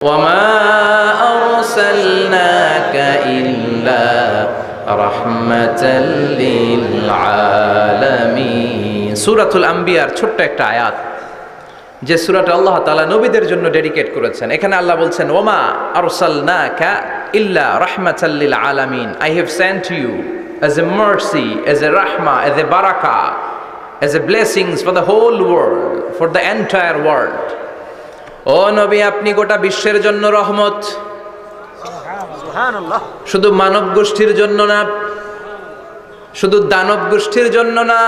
وما أرسلناك إلا رحمة للعالمين সূরাতুল আম্বিয়ার ছোট্ট একটা আয়াত, যে সূরাটা আল্লাহ তাআলা নবীদের জন্য ডেডিকেট করেছেন। এখানে আল্লাহ বলছেন, ওমা আরসালনাকা ইল্লা রাহমাতাল লিল আলামিন, I have sent you as a mercy, as a rahmah, as a barakah, as a blessings for the whole world, for the entire world. ও নবী, আপনি গোটা বিশ্বের জন্য রহমত। সুবহানাল্লাহ। শুধু মানব গোষ্ঠীর জন্য না, শুধু দানব গোষ্ঠীর জন্য না,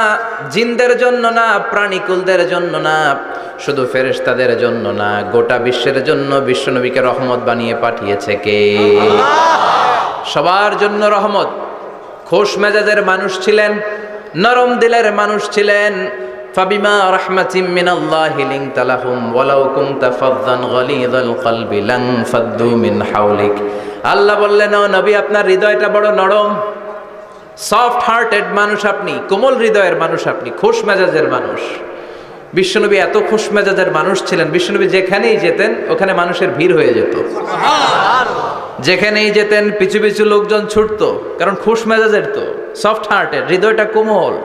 জিনদের জন্য না, প্রাণীকুলদের জন্য না, শুধু ফেরেশতাদের জন্য না, গোটা বিশ্বের জন্য বিশ্বনবীকে রহমত বানিয়ে পাঠিয়েছে কে? সবার জন্য রহমত। খোশ মেজাজের মানুষ ছিলেন, নরম দিলের মানুষ ছিলেন। ফাবিমা রাহমাতিম মিনাল্লাহি লিনতা লাহুম ওয়ালাউ কুনতা ফাযযান গালিযাল কলবি লানফাদ্দু মিন হাওলিক। আল্লাহ বললেন, ও নবী, আপনার হৃদয়টা বড় নরম, সফট হার্টেড মানুষ আপনি, কোমল হৃদয়ের মানুষ আপনি, খোশ মেজাজের মানুষ। বিশ্বনবী এত খোশ মেজাজের মানুষ ছিলেন, বিশ্বনবী যেখানেই যেতেন ওখানে মানুষের ভিড় হয়ে যেত। যেখানেই যেতেন পিছু পিছু লোকজন ছুটতো, কারণ খোশ মেজাজের তো, সফট হার্টেড, হৃদয়টা কোমল।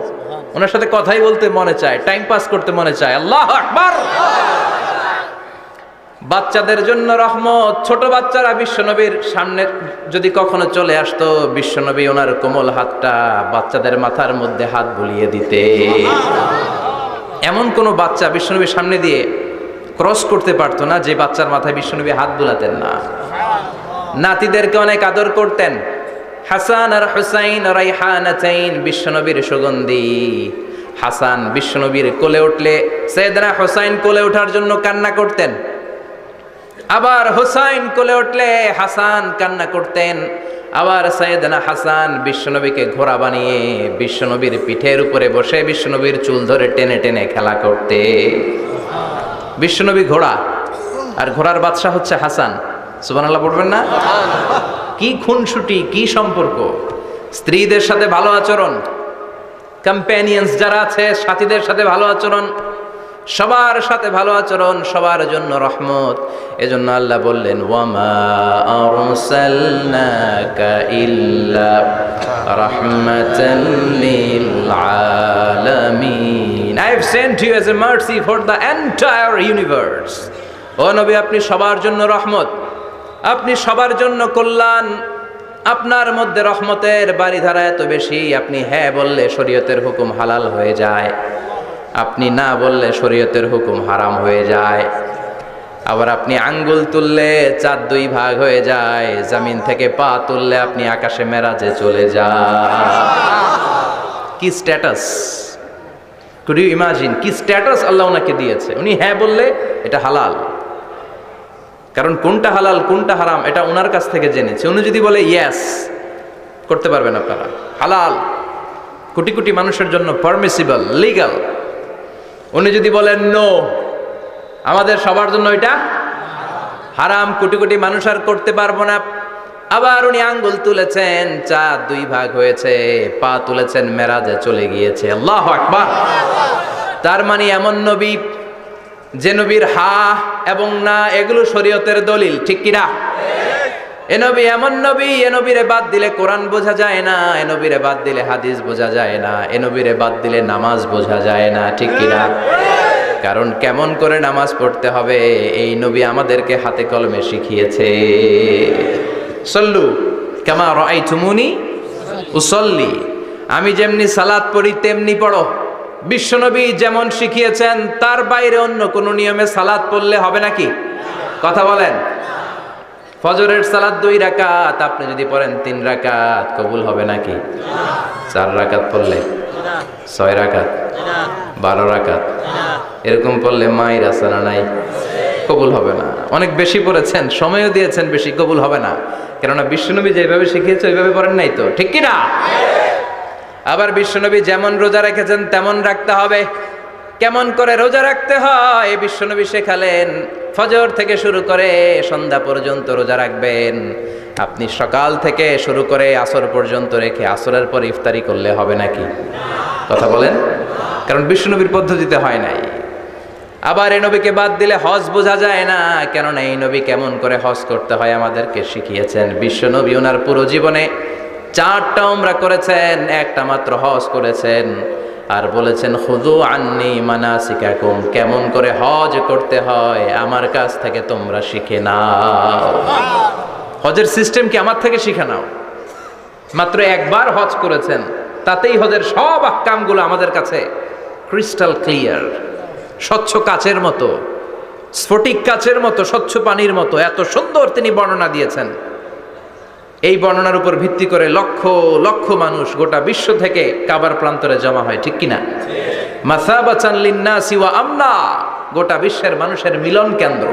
ওনার সাথে কথাই বলতে মনে চায়, টাইম পাস করতে মনে চায়। আল্লাহু আকবার। বাচ্চাদের জন্য রহমত। ছোট বাচ্চারা বিশ্বনবীর সামনে যদি কখনো চলে আসতো, বিশ্বনবী ওনার কোমল হাতটা বাচ্চাদের মাথার মধ্যে হাত বুলিয়ে দিতে। এমন কোনো বাচ্চা বিশ্বনবীর সামনে দিয়ে ক্রস করতে পারতো না যে বাচ্চার মাথায় বিশ্বনবী হাত বুলাতেন না। নাতিদেরকে অনেক আদর করতেন। হাসান আর হুসাইন রাইহানাতাইন, বিশ্বনবীর সুগন্ধি। হাসান বিশ্বনবীর কোলে উঠলে সাইয়েদনা হুসাইন কোলে ওঠার জন্য কান্না করতেন, আবার হুসাইন কোলে উঠলে হাসান কান্না করতেন। আবার সাইয়েদনা হাসান বিশ্বনবীকে ঘোড়া বানিয়ে বিশ্বনবীর পিঠের উপরে বসে বিশ্বনবীর চুল ধরে টেনে টেনে খেলা করতে। বিশ্বনবী ঘোড়া, আর ঘোড়ার বাদশা হচ্ছে হাসান। সুবহানাল্লাহ পড়বেন না? কি খুনসুটি, কি সম্পর্ক! স্ত্রীদের সাথে ভালো আচরণ, কম্প্যানিয়ন্স যারা আছে সাথীদের সাথে ভালো আচরণ, সবার সাথে ভালো আচরণ, সবার জন্য রহমত। এজন্য আল্লাহ বললেন, ওয়ামা আরসালনাকা ইল্লা রাহমাতাল লিল আলামিন, I have sent you as a mercy for the entire universe. ও নবী, আপনি সবার জন্য রহমত, আপনি সবার জন্য কল্যাণ। আপনার মধ্যে রহমতের বারিধারা এত বেশি, আপনি হ্যাঁ বললে শরীয়তের হুকুম হালাল হয়ে যায়, আপনি না বললে শরীয়তের হুকুম হারাম হয়ে যায়। আবার আপনি আঙ্গুল তুললে চাঁদ দুই ভাগ হয়ে যায়, জমিন থেকে পা তুললে আপনি আকাশে মেরাজে চলে যান। কি স্ট্যাটাস! কুড ইউ ইমাজিন কি স্ট্যাটাস আল্লাহ ওনাকে দিয়েছে। উনি হ্যাঁ বললে এটা হালাল, কারণ কোনটা হালাল কোনটা হারাম এটা ওনার কাছ থেকে জেনেছে। উনি যদি বলে ইয়েস, করতে পারবেন আপনারা, হালাল, কোটি কোটি মানুষের জন্য পারমিসিবল, লিগ্যাল। উনি যদি বলেন নো, আমাদের সবার জন্য এটা হারাম, কোটি কোটি মানুষ আর করতে পারবো না। আবার উনি আঙ্গুল তুলেছেন, চাঁদ দুই ভাগ হয়েছে, পা তুলেছেন, মেরাজে চলে গিয়েছে। আল্লাহু আকবার। তার মানে এমন নবী যে নবীর হা এবং না এগুলো শরীয়তের দলিল, ঠিক কিনা? এ নবী এমন নবী, এ নবীরে বাদ দিলে কোরআন বোঝা যায় না, এ নবীরে বাদ দিলে হাদিস বোঝা যায় না, এ নবীরে বাদ দিলে নামাজ বোঝা যায় না, ঠিক কিনা? কারণ কেমন করে নামাজ পড়তে হবে এই নবী আমাদেরকে হাতে কলমে শিখিয়েছে। সল্লু কামা রাআইতুমুনি উসাল্লি, আমি যেমনি সালাত পড়ি তেমনি পড়ো। বিশ্বনবী যেমন শিখিয়েছেন তার বাইরে অন্য কোন নিয়মে সালাত পড়লে হবে নাকি? কথা বলেন। ফজরের সালাত 2 রাকাত, আপনি যদি পড়েন 3 রাকাত, কবুল হবে নাকি? 4 রাকাত পড়লে, 6 রাকাত, 12 রাকাত, এরকম পড়লে মায়ের আসানা নাই, কবুল হবে না। অনেক বেশি পড়েছেন, সময়ও দিয়েছেন বেশি, কবুল হবে না। কেননা বিশ্বনবী যেভাবে শিখিয়েছে ওইভাবে পড়েন নাই তো, ঠিক কিনা? আবার বিশ্বনবী যেমন রোজা রেখেছেন তেমন রাখতে হবে। কেমন করে রোজা রাখতে হয় বিশ্বনবী শেখালেন। ফজর থেকে শুরু করে সন্ধ্যা পর্যন্ত রোজা রাখবেন। আপনি সকাল থেকে শুরু করে আসর পর্যন্ত রেখে আসরের পর ইফতারি করলে হবে নাকি? কথা বলেন। কারণ বিশ্বনবীর পদ্ধতিতে হয় নাই। আবার এই নবীকে বাদ দিলে হজ বোঝা যায় না, কেননা এই নবী কেমন করে হজ করতে হয় আমাদেরকে শিখিয়েছেন। বিশ্ব নবী ওনার পুরো জীবনে 4টা উমরা করেছেন, একটা মাত্র হজ করেছেন। আর বলেছেন খুযু আন্নী মানাসিকাকুম, কেমন করে হজ করতে হয় আমার কাছ থেকে তোমরা শিখে নাও। হজের সিস্টেম কি আমার থেকে শিখে নাও। মাত্র একবার হজ করেছেন, তাতেই হজের সব আহকামগুলো আমাদের কাছে ক্রিস্টাল ক্লিয়ার, স্বচ্ছ কাচের মতো, স্ফটিক কাচের মতো, স্বচ্ছ পানির মতো এত সুন্দর তিনি বর্ণনা দিয়েছেন। এই বর্ণনার উপর ভিত্তি করে লক্ষ লক্ষ মানুষ গোটা বিশ্ব থেকে কাবার প্রান্তরে জমা হয়, ঠিক কিনা? মাসাবাতান লিন্নাসি ওয়া আমনা, গোটা বিশ্বের মানুষের মিলন কেন্দ্র।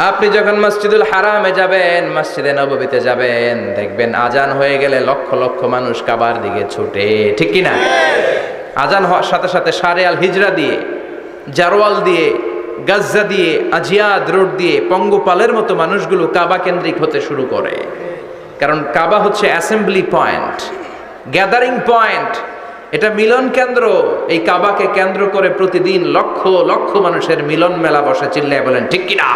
আপনি যখন মসজিদুল হারামে যাবেন, মসজিদে নববীতে যাবেন, দেখবেন আজান হয়ে গেলে লক্ষ লক্ষ মানুষ কাবার দিকে ছুটে, ঠিক কিনা? আজান হওয়ার সাথে সাথে শারে আল হিজরা দিয়ে, জারওয়াল দিয়ে, গাজ্জা দিয়ে, আজিয়াদ রোড দিয়ে পঙ্গপালের মতো মানুষগুলো কাবা কেন্দ্রিক হতে শুরু করে। কারণ কাবা হচ্ছে অ্যাসেম্বলি পয়েন্ট, গ্যাদারিং পয়েন্ট, এটা মিলন কেন্দ্র। এই কাবাকে কেন্দ্র করে প্রতিদিন লক্ষ লক্ষ মানুষের মিলন মেলা বসে। চিল্লায় বলেন ঠিক কিনা?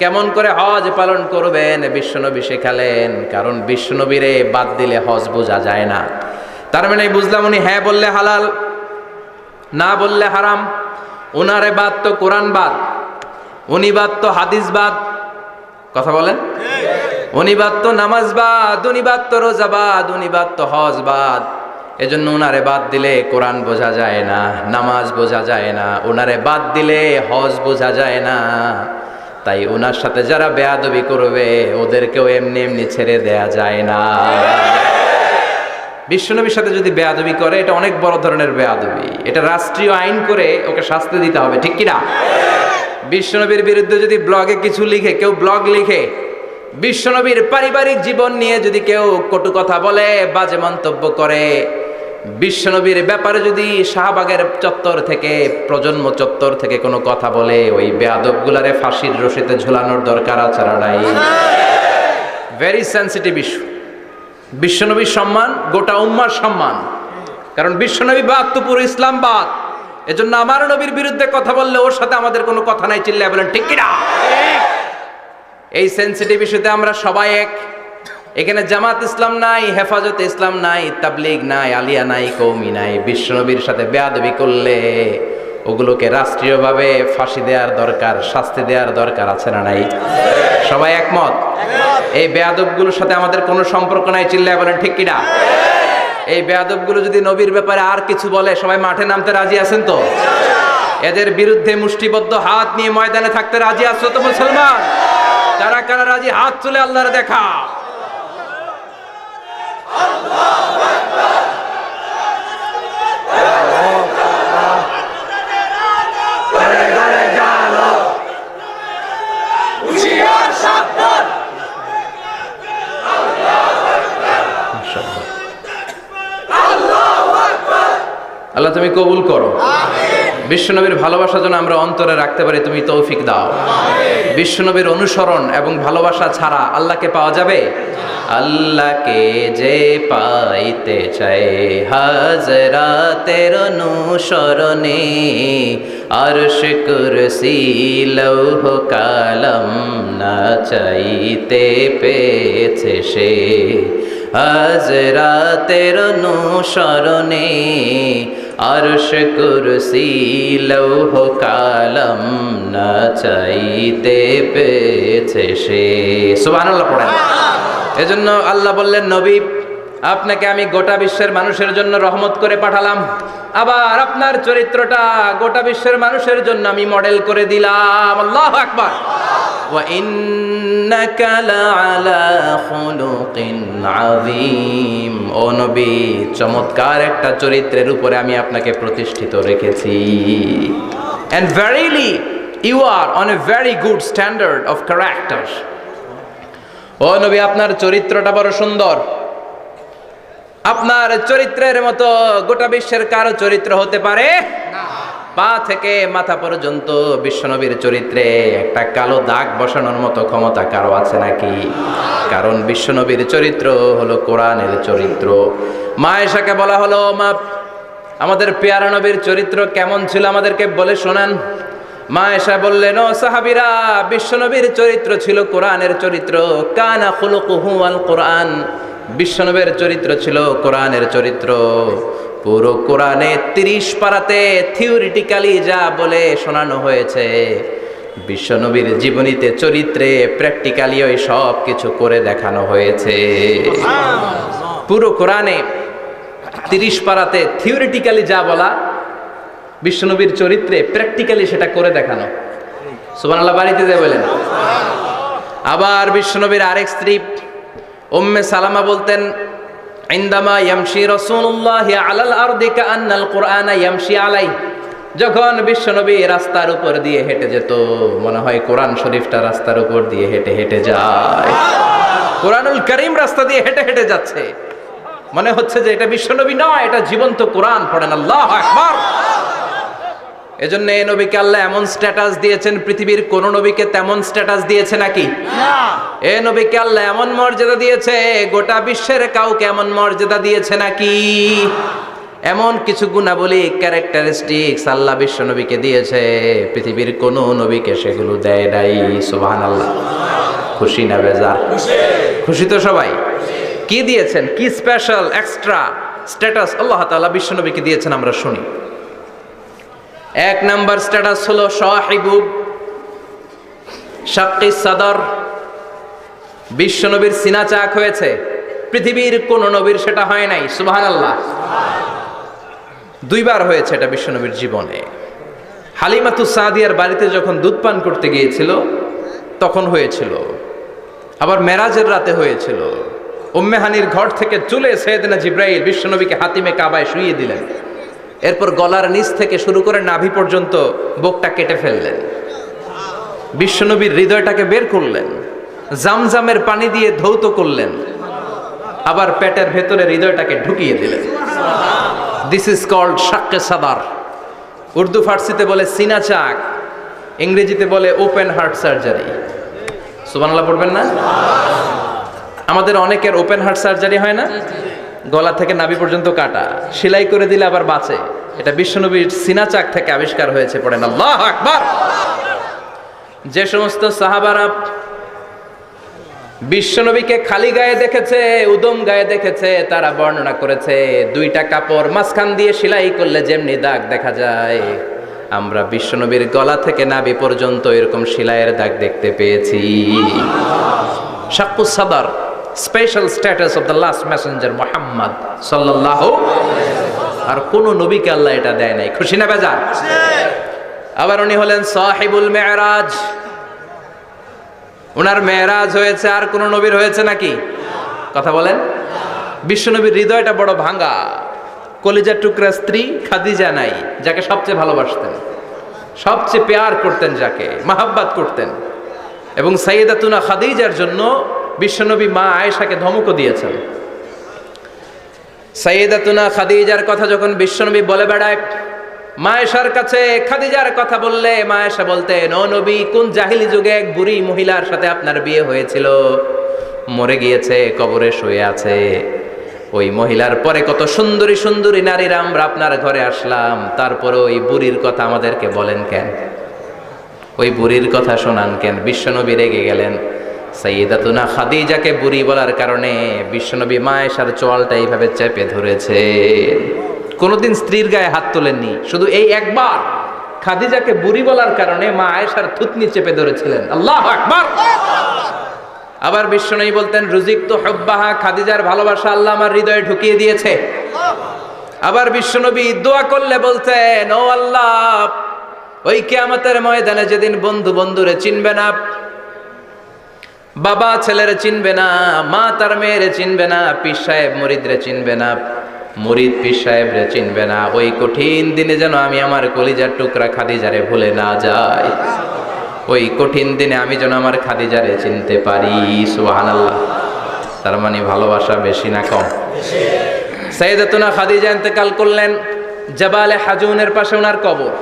কেমন করে হজ পালন করবেন বিশ্বনবী শেখালেন, কারণ বিশ্বনবীরে বাদ দিলে হজ বোঝা যায় না। তার মানে বুঝলাম উনি হ্যাঁ বললে হালাল, না বললে হারাম। উনারে বাদ তো কোরআন বাদ, উনি বাদ তো হাদিস বাদ, কথা বলেন। উনি বাদ তো নামাজ বাদ, উনি বাদ তো রোজা বাদ, উনি বাদ তো হজ বাদ। এজন্য উনারে বাদ দিলে কোরআন বোঝা যায় না, নামাজ বোঝা যায় না, উনারে বাদ দিলে হজ বোঝা যায় না। তাই উনার সাথে যারা বেয়াদবি করবে ওদেরকেও এমনি এমনি ছেড়ে দেয়া যায় না। বিশ্বনবীর সাথে যদি বেয়াদবি করে এটা অনেক বড় ধরনের বেয়াদবি, এটা রাষ্ট্রীয় আইন করে ওকে শাস্তি দিতে হবে, ঠিক কিনা? বিশ্বনবীর বিরুদ্ধে যদি ব্লগে কিছু লিখে, কেউ ব্লগ লিখে, বিশ্বনবীর পারিবারিক জীবন নিয়ে যদি কেউ কটু কথা বলে, বাজে মন্তব্য করে, বিশ্বনবীর ব্যাপারে যদি শাহবাগের চত্বর থেকে, প্রজন্ম চত্বর থেকে কোনো কথা বলে, ওই বেয়াদবগুলারে ফাঁসির রশিতে ঝুলানোর দরকার আছে না নাই? Very sensitive issue. বিশ্বনবীর সম্মান গোটা উম্মার সম্মান, কারণ বিশ্বনবী বাদ তো পুরো ইসলাম বাদ। এজন্য আমার নবীর বিরুদ্ধে কথা বললে ওর সাথে আমাদের কোনো কথা নাই। চিল্লায় বলেন ঠিক কিনা? এই সেনসিটিভ ইস্যুতে আমরা সবাই এক। এখানে জামাত ইসলাম নাই, হেফাজত ইসলাম নাই, তাবলিগ নাই, আলিয়া নাই, কওমি নাই। বিশ্বনবীর সাথে বেয়াদবি করলে ওগুলোকে রাষ্ট্রীয়ভাবে ফাঁসি দেওয়ার দরকার, শাস্তি দেওয়ার দরকার আছে না নাই? সবাই একমত? এই বেয়াদবগুলোর সাথে আমাদের কোনো সম্পর্ক নাই। চিল্লায় বলেন ঠিক কিনা? এই বেয়াদবগুলো যদি নবীর ব্যাপারে আর কিছু বলে সবাই মাঠে নামতে রাজি আছেন তো? এদের বিরুদ্ধে মুষ্টিবদ্ধ হাত নিয়ে ময়দানে থাকতে রাজি আছো তো মুসলমান? কারা কারা রাজি হাত তুলে আল্লাহর দেখা। আল্লাহ তুমি কবুল করো। বিশ্বনবীর ভালোবাসা যেন আমরা অন্তরে রাখতে পারি, তুমি তৌফিক দাও। বিশ্বনবীর অনুসরণ এবং ভালোবাসা ছাড়া আল্লাহকে পাওয়া যাবে? আল্লাহকে যে পাইতে চায় হাজরাতের অনুসরণে, আরশ কুরসি লৌহ কালাম না চাইতে পেয়েছে সে। হাজরাতের অনুসরণে আরশ কুরসি লৌহ কালাম না চাইতে পেয়েছে সে। সুবহানাল্লাহ পড়েন। এজন্য আল্লাহ বললেন, নবী আপনাকে আমি গোটা বিশ্বের মানুষের জন্য রহমত করে পাঠালাম, আবার আপনার চরিত্রটা গোটা বিশ্বের মানুষের জন্য আমি মডেল করে দিলাম। আল্লাহু আকবার। ওয়া ইন্নাকা লাআলা খুলুকিন আযীম। ও নবী, চমৎকার একটা চরিত্রের উপরে আমি আপনাকে প্রতিষ্ঠিত রেখেছি। And verily you are on a very good standard of character. ও নবী, আপনার চরিত্রটা বড় সুন্দর। আপনার চরিত্রের মতো গোটা বিশ্বের কারো চরিত্র হতে পারে না। পা থেকে মাথা পর্যন্ত বিশ্বনবীর চরিত্রে একটা কালো দাগ বসানোর মতো ক্ষমতা কারো আছে নাকি? কারণ বিশ্বনবীর চরিত্র হলো কোরআনের চরিত্র। মা আয়েশাকে বলা হলো, মা আমাদের পেয়ারা নবীর চরিত্র কেমন ছিল আমাদেরকে বলে শোনান। মা আয়েশা বললেন, ও সাহাবীরা, বিশ্বনবীর চরিত্র ছিল কোরআনের চরিত্র। কানা খুলুকুহু আল কোরআন, বিশ্বনবীর চরিত্র ছিল কোরআনের চরিত্র। পুরো কোরআনে 30 পারাতে থিওরিটিক্যালি যা বলে শোনানো হয়েছে, বিশ্বনবীর জীবনীতে চরিত্রে প্র্যাকটিক্যালি ওই সব কিছু করে দেখানো হয়েছে। পুরো কোরআনে 30 পারাতে থিওরিটিক্যালি যা বলা, বিশ্বনবীর চরিত্রে প্র্যাকটিক্যালি সেটা করে দেখানো। সুবহানাল্লাহ বাড়িতে দিয়ে বলেন। আবার বিশ্বনবীর আরেক স্ত্রী উম্মে সালামা বলতেন, ইনদামা ইয়ামশি রাসূলুল্লাহ আলাল আরদি কাআন্নাল কুরআনা ইয়ামশি আলাইহি, যখন বিশ্বনবী রাস্তার উপর দিয়ে হেঁটে যেত, মনে হয় কোরআন শরীফটা রাস্তার উপর দিয়ে হেঁটে হেঁটে যায়। কোরআনুল কারীম রাস্তা দিয়ে হেঁটে হেঁটে যাচ্ছে, মনে হচ্ছে যে এটা বিশ্বনবী নয়, এটা জীবন্ত কোরআন। পড়েন আল্লাহু আকবার। এজন্য এই নবীকে আল্লাহ এমন স্ট্যাটাস দিয়েছেন, পৃথিবীর কোন নবীকে তেমন স্ট্যাটাস দিয়েছে নাকি? এই নবীকে আল্লাহ এমন মর্যাদা দিয়েছে, গোটা বিশ্বের কাউকে এমন মর্যাদা দিয়েছে নাকি? এমন কিছু গুণাবলী, ক্যারেক্টারিস্টিক্স আল্লাহ বিশ্ব নবীকে দিয়েছে, পৃথিবীর কোন নবীকে সেগুলো দেয় নাই। সুবহানাল্লাহ। খুশি না বেজার? খুশি তো সবাই। কি দিয়েছেন, কি স্পেশাল এক্সট্রা স্ট্যাটাস আল্লাহ তাআলা বিশ্ব নবীকে দিয়েছেন আমরা শুনি। এক নাম্বার স্ট্যাটাস হলো সাহিবু শাক্কি সাদর। বিশ্ব নবীর সিনা চাক হয়েছে, পৃথিবীর কোন নবীর সেটা হয় নাই। সুবহানাল্লাহ। 2 বার হয়েছে এটা বিশ্ব নবীর জীবনে। হালিমাতুস সাদিয়ার বাড়িতে যখন দুধ পান করতে গিয়েছিল তখন হয়েছিল, আবার মেরাজের রাতে হয়েছিল। উম্মে হানির ঘর থেকে চলে সাইয়েদনা জিবরাইল বিশ্ব নবীকে হাতিমে কাবায় শুইয়ে দিলেন, এরপর গলার নিচ থেকে শুরু করে নাভি পর্যন্ত বুকটা কেটে ফেললেন, বিশ্বনবীর হৃদয়টাকে বের করলেন, জামজামের পানি দিয়ে ধৌত করলেন, আবার পেটের ভেতরে হৃদয়টাকে ঢুকিয়ে দিলেন। দিস ইজ কল্ড শাক্কে সাদার। উর্দু ফার্সিতে বলে সিনা চাক, ইংরেজিতে বলে ওপেন হার্ট সার্জারি। সুবহানাল্লাহ পড়বেন না? আমাদের অনেকের ওপেন হার্ট সার্জারি হয় না, গলা থেকে নাভি পর্যন্ত কাটা, সেলাই করে দিলে আবার বাঁচে। এটা বিশ্বনবীর সিনা চাক থেকে আবিষ্কার হয়েছে। পড়েন আল্লাহু আকবার। যে সমস্ত সাহাবারা বিশ্বনবীকে খালি গায়ে দেখেছে, উদম গায়ে দেখেছে, তারা বর্ণনা করেছে 2টা কাপড় মাঝখান দিয়ে সেলাই করলে যেমনি দাগ দেখা যায়, আমরা বিশ্বনবীর গলা থেকে নাভি পর্যন্ত এরকম সেলাইয়ের দাগ দেখতে পেয়েছি। শাক্কুস সাদর, special status of the last Messenger Muhammad সাল্লাল্লাহু। আর কোন নবীকে আল্লাহ এটা দেয় নাই। খুশি না বেজার? আবার উনি হলেন সাহিবুল মেরাজ। ওনার মেরাজ হয়েছে, আর কোন নবীর হয়েছে নাকি? কথা বলেন। বিশ্বনবীর হৃদয়টা বড় ভাঙা, কলিজার টুকরা স্ত্রী খাদিজা নাই, যাকে সবচেয়ে ভালোবাসতেন, সবচেয়ে পেয়ার করতেন, যাকে মাহাব্বাত করতেন। এবং সাইয়েদাতুনা খাদিজার জন্য বিশ্বনবী মা আয়েশাকে ধমকও দিয়েছেন। সাইয়েদাতুনা খাদিজার কথা যখন বিশ্বনবী বলে বেড়ায় মা আয়েশার কাছে, খাদিজার কথা বললে মা আয়েশা বলতেন, ও নবী, কোন জাহিলি যুগে এক বুড়ি মহিলার সাথে আপনার বিয়ে হয়েছিল, মরে গিয়েছে, কবরে শুয়ে আছে। ওই মহিলার পরে কত সুন্দরী সুন্দরী নারীরা আমরা আপনার ঘরে আসলাম, তারপরে ওই বুড়ির কথা আমাদেরকে বলেন কেন? ওই বুড়ির কথা শোনান কেন? বিশ্বনবী রেগে গেলেন। সাইয়েদাতুনা খাদিজাকে বুড়ি বলার কারণে বিশ্বনবী মা আয়েশার চোয়ালটা এইভাবে চেপে ধরেছে। কোনোদিন স্ত্রীর গায়ে হাত তোলেননি, শুধু এই একবার খাদিজাকে বুড়ি বলার কারণে মা আয়েশার থুতনি চেপে ধরেছিলেন। আল্লাহু আকবার। আবার বিশ্বনবী বলতেন, রুজিকতু হুব্বাহা, খাদিজার ভালোবাসা আল্লাহ আমার হৃদয়ে ঢুকিয়ে দিয়েছে। আবার বিশ্বনবী দোয়া করলে বলতেন, ও আল্লাহ, ওই কিয়ামতের ময়দানে যেদিন বন্ধু বন্ধুরে চিনবে না, বাবা ছেলেরে চিনবে না, মা তার মেয়েরে চিনবে না, পীর সাহেব মুরিদরে চিনবে না, মুরিদ পীর সাহেবরে চিনবে না, ওই কঠিন দিনে যেন আমি আমার কলিজার টুকরা খাদিজারে ভুলে না যাই। ওই কঠিন দিনে আমি যেন আমার খাদিজারে চিনতে পারি। সুবহানাল্লাহ। তার মানে ভালোবাসা বেশি না কম? সাইয়েদাতুনা খাদিজা ইন্তেকাল করলেন, জাবালে হাজুনের পাশে ওনার কবর।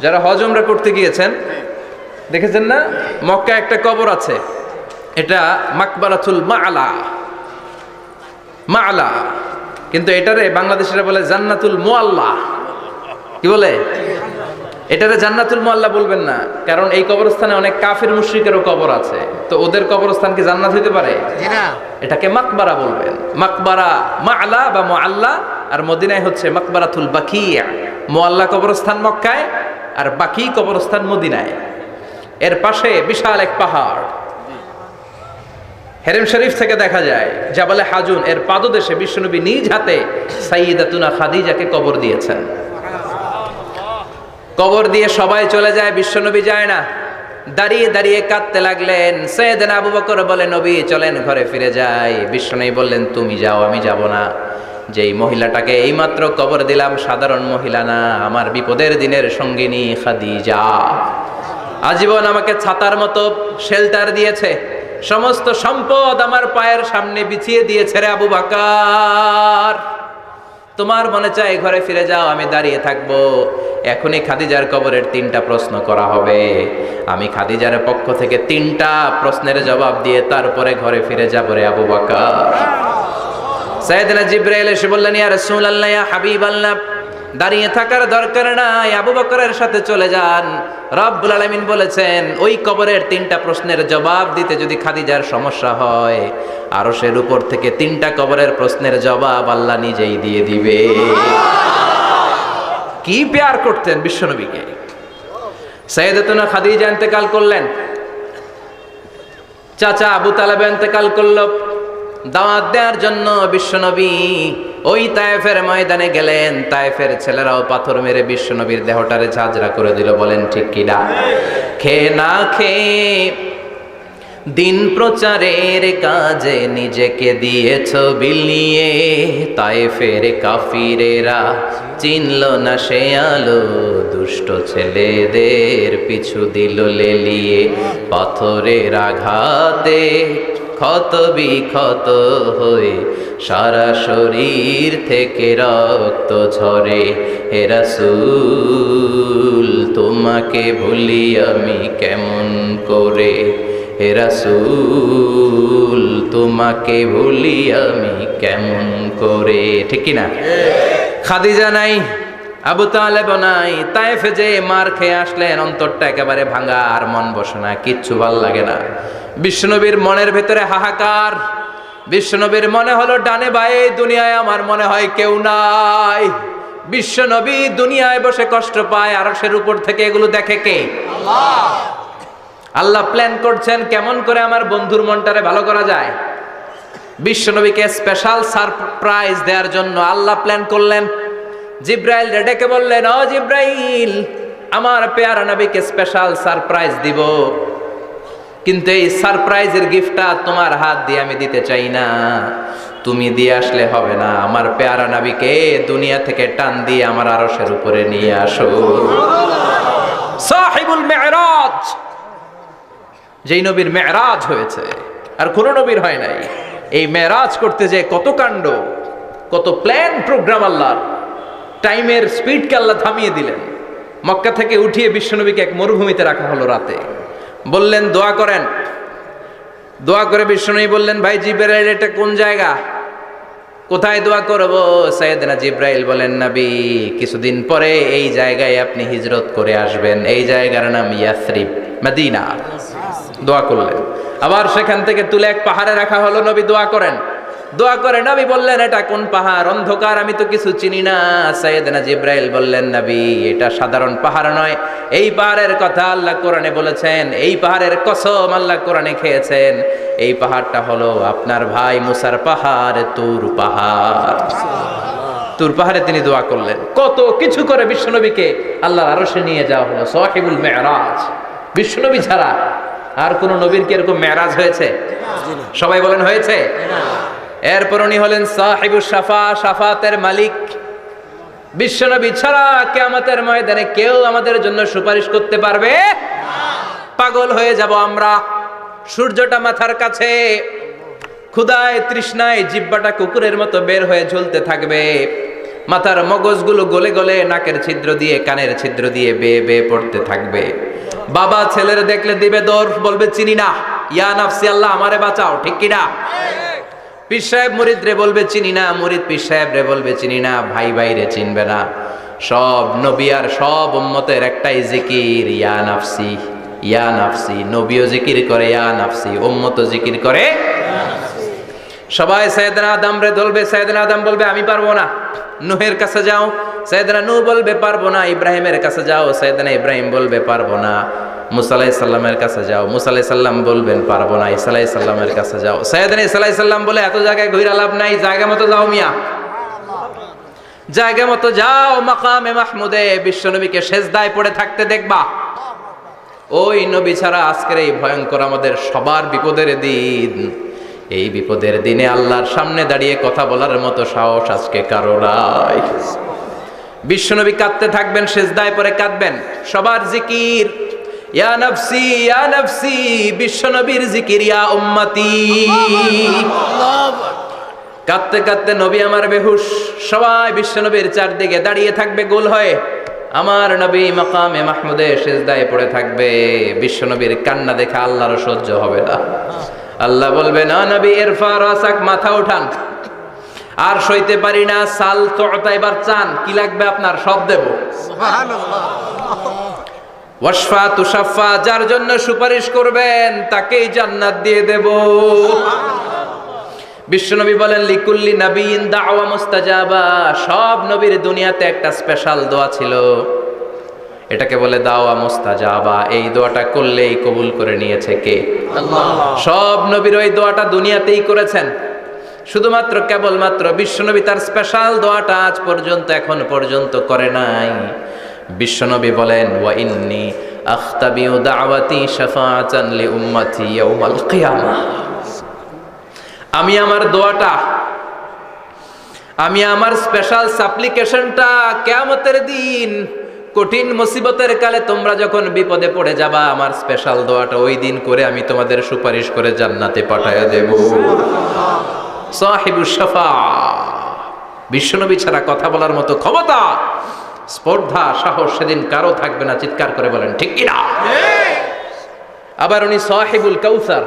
যারা হজ উমরা করতে গিয়েছেন দেখেছেন না, মক্কা একটা কবর আছে, এটা মাকবারাতুল মা'লা। মা'লা কিন্তু এটারে বাংলাদেশিরা বলে জান্নাতুল মুআল্লা। কি বলে? এটারে জান্নাতুল মুআল্লা বলবেন না, কারণ এই কবরস্থানে অনেক কাফির মুশরিকেরও কবর আছে। তো ওদের কবরস্থান কি জান্নাত হইতে পারে? এটাকে মাকবারা বলবেন। মাকবারা মা'লা বা মুআল্লা, আর মদিনায় হচ্ছে মাকবারাতুল বাকিয়া। মুআল্লা কবরস্থান মক্কায়, আর বাকি কবরস্থান মদিনায়। এর পাশে বিশাল এক পাহাড়, হেরেম শরীফ থেকে দেখা যায় জাবালে হাজুন, এর পাদদেশে বিশ্বনবী নিজ হাতে সাইয়্যিদাতুনা খাদিজাকে কবর দিয়েছেন। কবর দিয়ে সবাই চলে যায়, বিশ্বনবী যায় না। দাঁড়িয়ে দাঁড়িয়ে কাঁদতে লাগলেন। সাইয়েদনা আবু বকর বলে, নবী চলেন ঘরে ফিরে যাই। বিশ্বনবী বললেন, তুমি যাও, আমি যাব না। যেই মহিলাটাকে এইমাত্র কবর দিলাম সাধারণ মহিলা না, আমার বিপদের দিনের সঙ্গিনী খাদিজা। আজীবন আমাকে ছাতার মতো শেল্টার দিয়েছে, সমস্ত সম্পদ আমার পায়ের সামনে বিছিয়ে দিয়েছে রে আবু বকর। তোমার মনে চাই ঘরে ফিরে যাও, আমি দাঁড়িয়ে থাকবো। এখনই খাদিজার কবরের 3টা প্রশ্ন করা হবে। আমি খাদিজার পক্ষ থেকে 3টা প্রশ্নের জবাব দিয়ে তারপরে ঘরে ফিরে যাবো রে আবু বকর। সাইয়েদনা জিবরাইল এসে বললেন, ইয়া রাসূলুল্লাহ, ইয়া হাবিবাল্লাহ, দাঁড়িয়ে থাকার দরকার নাই, আবু বকরের সাথে চলে যান। রব্বুল আলামিন বলেছেন, ওই কবরের 3টা প্রশ্নের জবাব দিতে যদি খাদিজার সমস্যা হয়, আরশের উপর থেকে 3টা কবরের প্রশ্নের জবাব আল্লাহ নিজেই দিয়ে দিবে। কি প্যার করতেন বিশ্বনবীকে। সাইয়েদাতুনা খাদিজা ইন্তেকাল করলেন, চাচা আবু তালেব ইন্তেকাল করল। দাওয়াত দেওয়ার জন্য বিশ্বনবী ওই তায়েফের ময়দানে গেলেন। তায়েফের ছেলেরাও পাথর মেরে বিশ্বনবীর দেহটারে ঝাঁঝরা করে দিল। বলেন ঠিক কিনা? খেয়ে না খেয়ে দিন প্রচারের কাজে নিজেকে দিয়েছ বিলিয়ে। তায়েফের কাফিরেরা চিনল না সে আলো, দুষ্ট ছেলেদের পিছু দিল লেলিয়ে। পাথরের আঘাতে ক্ষত বিক্ষত হয়ে সারা শরীর থেকে রক্ত ঝরে। হে রাসূল, তোমাকে ভুলি আমি কেমন করে। হে রাসূল, তোমাকে ভুলি আমি কেমন করে। ঠিক কিনা? খাদিজা নাই, আবু তালেব নাই। তায়েফে যে মার খেয়ে আসলেন, অন্তরটা একেবারে ভাঙা, আর মন বসে না, কিচ্ছু ভাল লাগে না। বিশ্বনবীর মনের ভেতরে হাহাকার। বিশ্বনবীর মনে হলো, ডানে বায়ে দুনিয়ায় আমার মনে হয় কেউ নাই। বিশ্বনবী দুনিয়ায় বসে কষ্ট পায়, আরশের উপর থেকে এগুলো দেখে কে? আল্লাহ। আল্লাহ প্ল্যান করছেন কেমন করে আমার বন্ধুর মনটারে ভালো করা যায়। বিশ্বনবীকে স্পেশাল সারপ্রাইজ দেওয়ার জন্য আল্লাহ প্ল্যান করলেন। জিব্রাইল ডেকে বললেন, ও জিব্রাইল, আমার পেয়ারা নবীকে স্পেশাল সারপ্রাইজ দিব, কিন্তু এই সারপ্রাইজের গিফটটা তোমার হাত দিয়ে আমি দিতে চাই না, তুমি দিয়ে আসলে হবে না। আমার পেয়ারা নবীকে দুনিয়া থেকে টান দিয়ে আমার আরশের উপরে নিয়ে আসো। সাহিবুল মেরাজ, যেই নবীর মেরাজ হয়েছে আর কোন নবীর হয় নাই। এই মেরাজ করতে যে কত কাণ্ড, কত প্ল্যান প্রোগ্রাম আল্লাহর। টাইমের স্পিডকে আল্লাহ থামিয়ে দিলেন। মক্কা থেকে উঠিয়ে বিশ্বনবীকে এক মরুভূমিতে রাখা হলো রাতে। বললেন দোয়া করেন। দোয়া করে বিশ্বনবী বললেন, ভাই জিবরাইল, এটা কোন জায়গা, কোথায় দোয়া করব? সাইয়েদনা জিবরাইল বলেন, নবী, কিছুদিন পরে এই জায়গায় আপনি হিজরত করে আসবেন। এই জায়গার নাম ইয়াসরিব, মদিনা। দোয়া করলেন। আবার সেখান থেকে তুলে এক পাহাড়ে রাখা হলো। নবী দোয়া করেন। দোয়া করে নবী বললেন, এটা কোন পাহাড়? অন্ধকার, আমি তো কিছু চিনি না। সাইয়েদনা জিবরাইল বললেন, নবী, এটা সাধারণ পাহাড় নয়। এই পাহাড়ের কথা আল্লাহ কোরআনে বলেছেন। এই পাহাড়ের কসম আল্লাহ কোরআনে খেয়েছেন। এই পাহাড়টা হলো আপনার ভাই মুসার পাহাড়, তুর পাহাড়। তুর পাহাড়ে তিনি দোয়া করলেন। কত কিছু করে বিশ্বনবীকে আল্লাহর আরশে নিয়ে যাওয়া হলো। সাহিবুল মেরাজ। বিশ্বনবী ছাড়া আর কোন নবীর কি এরকম মেরাজ হয়েছে? সবাই বলেন হয়েছে। এরপর উনি হলেন সাহিবুস শাফা, শাফাতের মালিক। বিশ্বনবী ছাড়া কিয়ামতের ময়দানে কেউ আমাদের জন্য সুপারিশ করতে পারবে না। পাগল হয়ে যাব আমরা। সূর্যটা মাথার কাছে, ক্ষুধায় তৃষ্ণায় জিহ্বাটা কুকুরের মতো বের হয়ে ঝুলতে থাকবে। মাথার মগজগুলো গলে গলে নাকের ছিদ্র দিয়ে, কানের ছিদ্র দিয়ে বেয়ে বেয়ে পড়তে থাকবে। বাবা ছেলের দেখলে দিবে দৌড়, বলবে চিনি না, ইয়া নাফসি, আল্লাহ আমারে বাঁচাও। ঠিক কিনা? পীর সাহেব মুরিদ রে বলবে চিনি না, মুরিদ পীর সাহেব রে বলবে চিনি না, ভাই ভাই রে চিনবে না। সব নবী আর সব উম্মতের একটাই জিকির, ইয়া নাফসি ইয়া নাফসি। নবীও জিকির করে ইয়া নাফসি, উম্মতও জিকির করে। সবাই সাইয়েদনা আদম রে ধরবে, সাইয়েদনা আদম বলবে আমি পারবো না। নূহের কাছে যাও, সাইয়েদনা নূহ বলবে পারবো না। ইব্রাহিমের কাছে যাও, সাইয়েদনা ইব্রাহিম বলবে পারবো না। মুসা আলাইহিস সালামের কাছে যাও, মুসা আলাইহিস সালাম বলবেন পারবো না। ঈসা আলাইহিস সালামের কাছে যাও, সাইয়েদনা ঈসা আলাইহিস সালাম বলে এত জায়গায় ঘুরে লাভ নাই, জায়গা মতো যাও মিয়া, জায়গা মতো যাও। মাকামে মাহমুদে বিশ্বনবীকে সেজদায় পড়ে থাকতে দেখবা। ওই নবী ছাড়া আজকের এই ভয়ঙ্কর আমাদের সবার বিপদের দিন, এই বিপদের দিনে আল্লাহর সামনে দাঁড়িয়ে কথা বলার মতো সাহস আজকে কারো নাই। বিশ্বনবী কাঁদতে থাকবেন, সেজদায় পড়ে কাঁদবেন। সবার জিকির ইয়া নাফসি ইয়া নাফসি, বিশ্বনবীর জিকির ইয়া উম্মতি। কাঁদতে কাঁদতে নবী আমার বেহুশ, সবাই বিশ্বনবীর চারদিকে দাঁড়িয়ে থাকবে গোল হয়ে। আমার নবী মাকামে মাহমুদে সেজদায় পড়ে থাকবে। বিশ্বনবীর কান্না দেখে আল্লাহর সহ্য হবে না। আল্লাহ বলবে না নবী ইরফা রাসাক, মাথা উঠান, আর সইতে পারি না। সাল তোতা, এবার চান, কি লাগবে আপনার সব দেব। সুবহানাল্লাহ। ওয়াশফা তুশাফা, যার জন্য সুপারিশ করবেন তাকেই জান্নাত দিয়ে দেব। বিশ্বনবী বলেন লিকুল্লি নবীন দাওয়া মুস্তাজাবা, সব নবীর দুনিয়াতে একটা স্পেশাল দোয়া ছিল, এটাকে বলে দাওয়া মুস্তাজাবা। এই দোয়াটা করলেই কবুল করে নিয়েছে কে? আল্লাহ। সব নবীর ওই দোয়াটা দুনিয়াতেই করেছেন, শুধুমাত্র কেবলমাত্র বিশ্বনবী তার স্পেশাল দোয়াটা আজ পর্যন্ত এখন পর্যন্ত করে নাই। বিশ্বনবী বলেন ওয়া ইন্নী আখতাবিউ দাওয়াতি শাফাআতান লি উম্মতি ইয়াউমাল কিয়ামাহ, আমি আমার দোয়াটা, আমি আমার স্পেশাল সাপ্লিকেশনটা কিয়ামতের দিন কঠিন মুসিবতের কালে তোমরা যখন বিপদে পড়ে যাবা, আমার স্পেশাল দোয়াটা ওই দিন করে আমি তোমাদের সুপারিশ করে জান্নাতে পাঠায়া দেব। সাহিবুশ শাফা, বিশ্বনবী ছাড়া কথা বলার মতো ক্ষমতা, স্পর্ধা, সাহস সেদিন কারো থাকবে না। চিৎকার করে বলেন ঠিক কিনা? আবার উনি সাহিবুল কাউসার,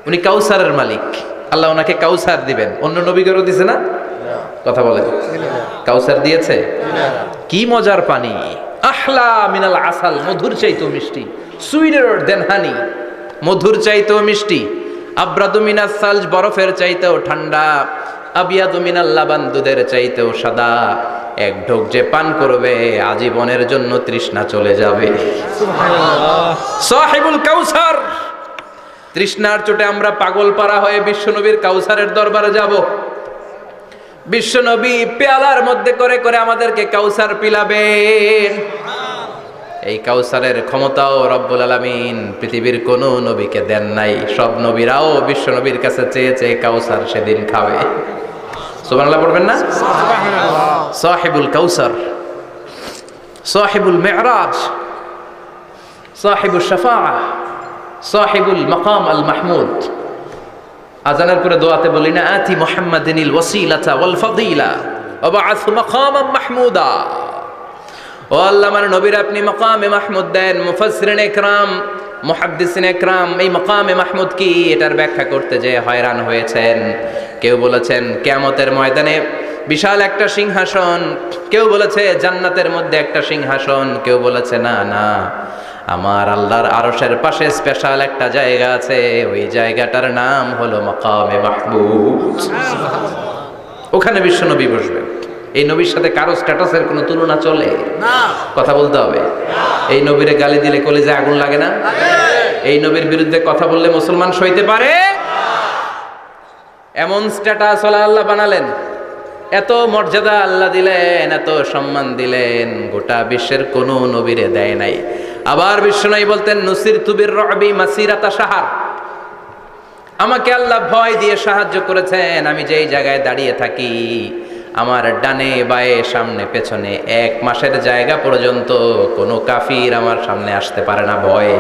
উনি কাউসারের মালিক। আল্লাহ ওনাকে কাউসার দিবেন। অন্য নবীগণও দিছে না? কথা বলেন, কাউসার দিয়েছে। কি মজার পানি, আহলা মিনাল আসাল, মধুর চাইতেও মিষ্টি। সুইটার দেন হানি, মধুর চাইতেও মিষ্টি। আব্রাদু মিনাস সালজ, বরফের চাইতেও ঠান্ডা। আবিয়াদু মিনাল লাবান, দুধের চাইতেও সাদা। এক ঢোক যে পান করবে আজীবনের জন্য তৃষ্ণা চলে যাবে। সুবহানাল্লাহ। সাহিবুল কাউসার, তৃষ্ণার চোটে আমরা পাগল পারা হয়ে বিশ্বনবীর কাউসারের দরবারে যাব। বিশ্বনবী পেয়ালার মধ্যে করে করে আমাদেরকে কাউসার পিলাবেন। এই কাউসারের ক্ষমতাও রব্বুল আলামিন পৃথিবীর কোন নবীকে দেন নাই। সব নবীরাও বিশ্বনবীর কাছে চেয়ে চেয়ে কাউসার সেদিন খাবে। সুবহানাল্লাহ পড়বেন না? সুবহানাল্লাহ। সাহিবুল কাউসার, সাহিবুল মি'রাজ, সাহিবুশ শাফাআহ, সাহিবুল মাকাম আল মাহমুদ। আজানের পরে দোয়াতে বলি না, আতি মুহাম্মাদিনিল ওয়াসিলাতা ওয়াল ফাদিলা ওয়া বা'আথ মাকামান মাহমুদা। ও আল্লাহ, আমার নবীর আপনি মাকামে মাহমুদ দেন। মুফাসসিরিন ইকরাম, মুহাদ্দিসিন ইকরাম এই মাকামে মাহমুদ কি এটার ব্যাখ্যা করতে যে হয়রান হয়েছেন। কেউ বলেছেন কিয়ামতের ময়দানে বিশাল একটা সিংহাসন, কেউ বলেছে জান্নাতের মধ্যে একটা সিংহাসন, কেউ বলেছে না না, আমার আল্লাহর আরশের পাশে স্পেশাল একটা জায়গা আছে, ওই জায়গাটার নাম হলো মাকামে মাহমুদ। ওখানে বিশ্বনবী বসবেন। এই নবীর সাথে কারো স্ট্যাটাসের কোনো তুলনা চলে না, কথা বলতে হবে। এই নবীরে গালি দিলে কলিজায় আগুন লাগে না? এই নবীর বিরুদ্ধে কথা বললে মুসলমান সইতে পারে? এমন স্ট্যাটাস আল্লাহ বানালেন, এত মর্যাদা আল্লাহ দিলেন, এত সম্মান দিলেন, গোটা বিশ্বের কোনো নবীরে দেয় নাই। আবার বিশ্বনবী বলতেন নুসিরতু বির-রু'বি মাসিরাতা শাহর, আমাকে আল্লাহ ভয় দিয়ে সাহায্য করেছেন। আমি যেই জায়গায় দাঁড়িয়ে থাকি, আমার ডানে বায়ে সামনে পেছনে 1 মাসের জায়গা পর্যন্ত কোনো কাফির আমার সামনে আসতে পারে না ভয়ে।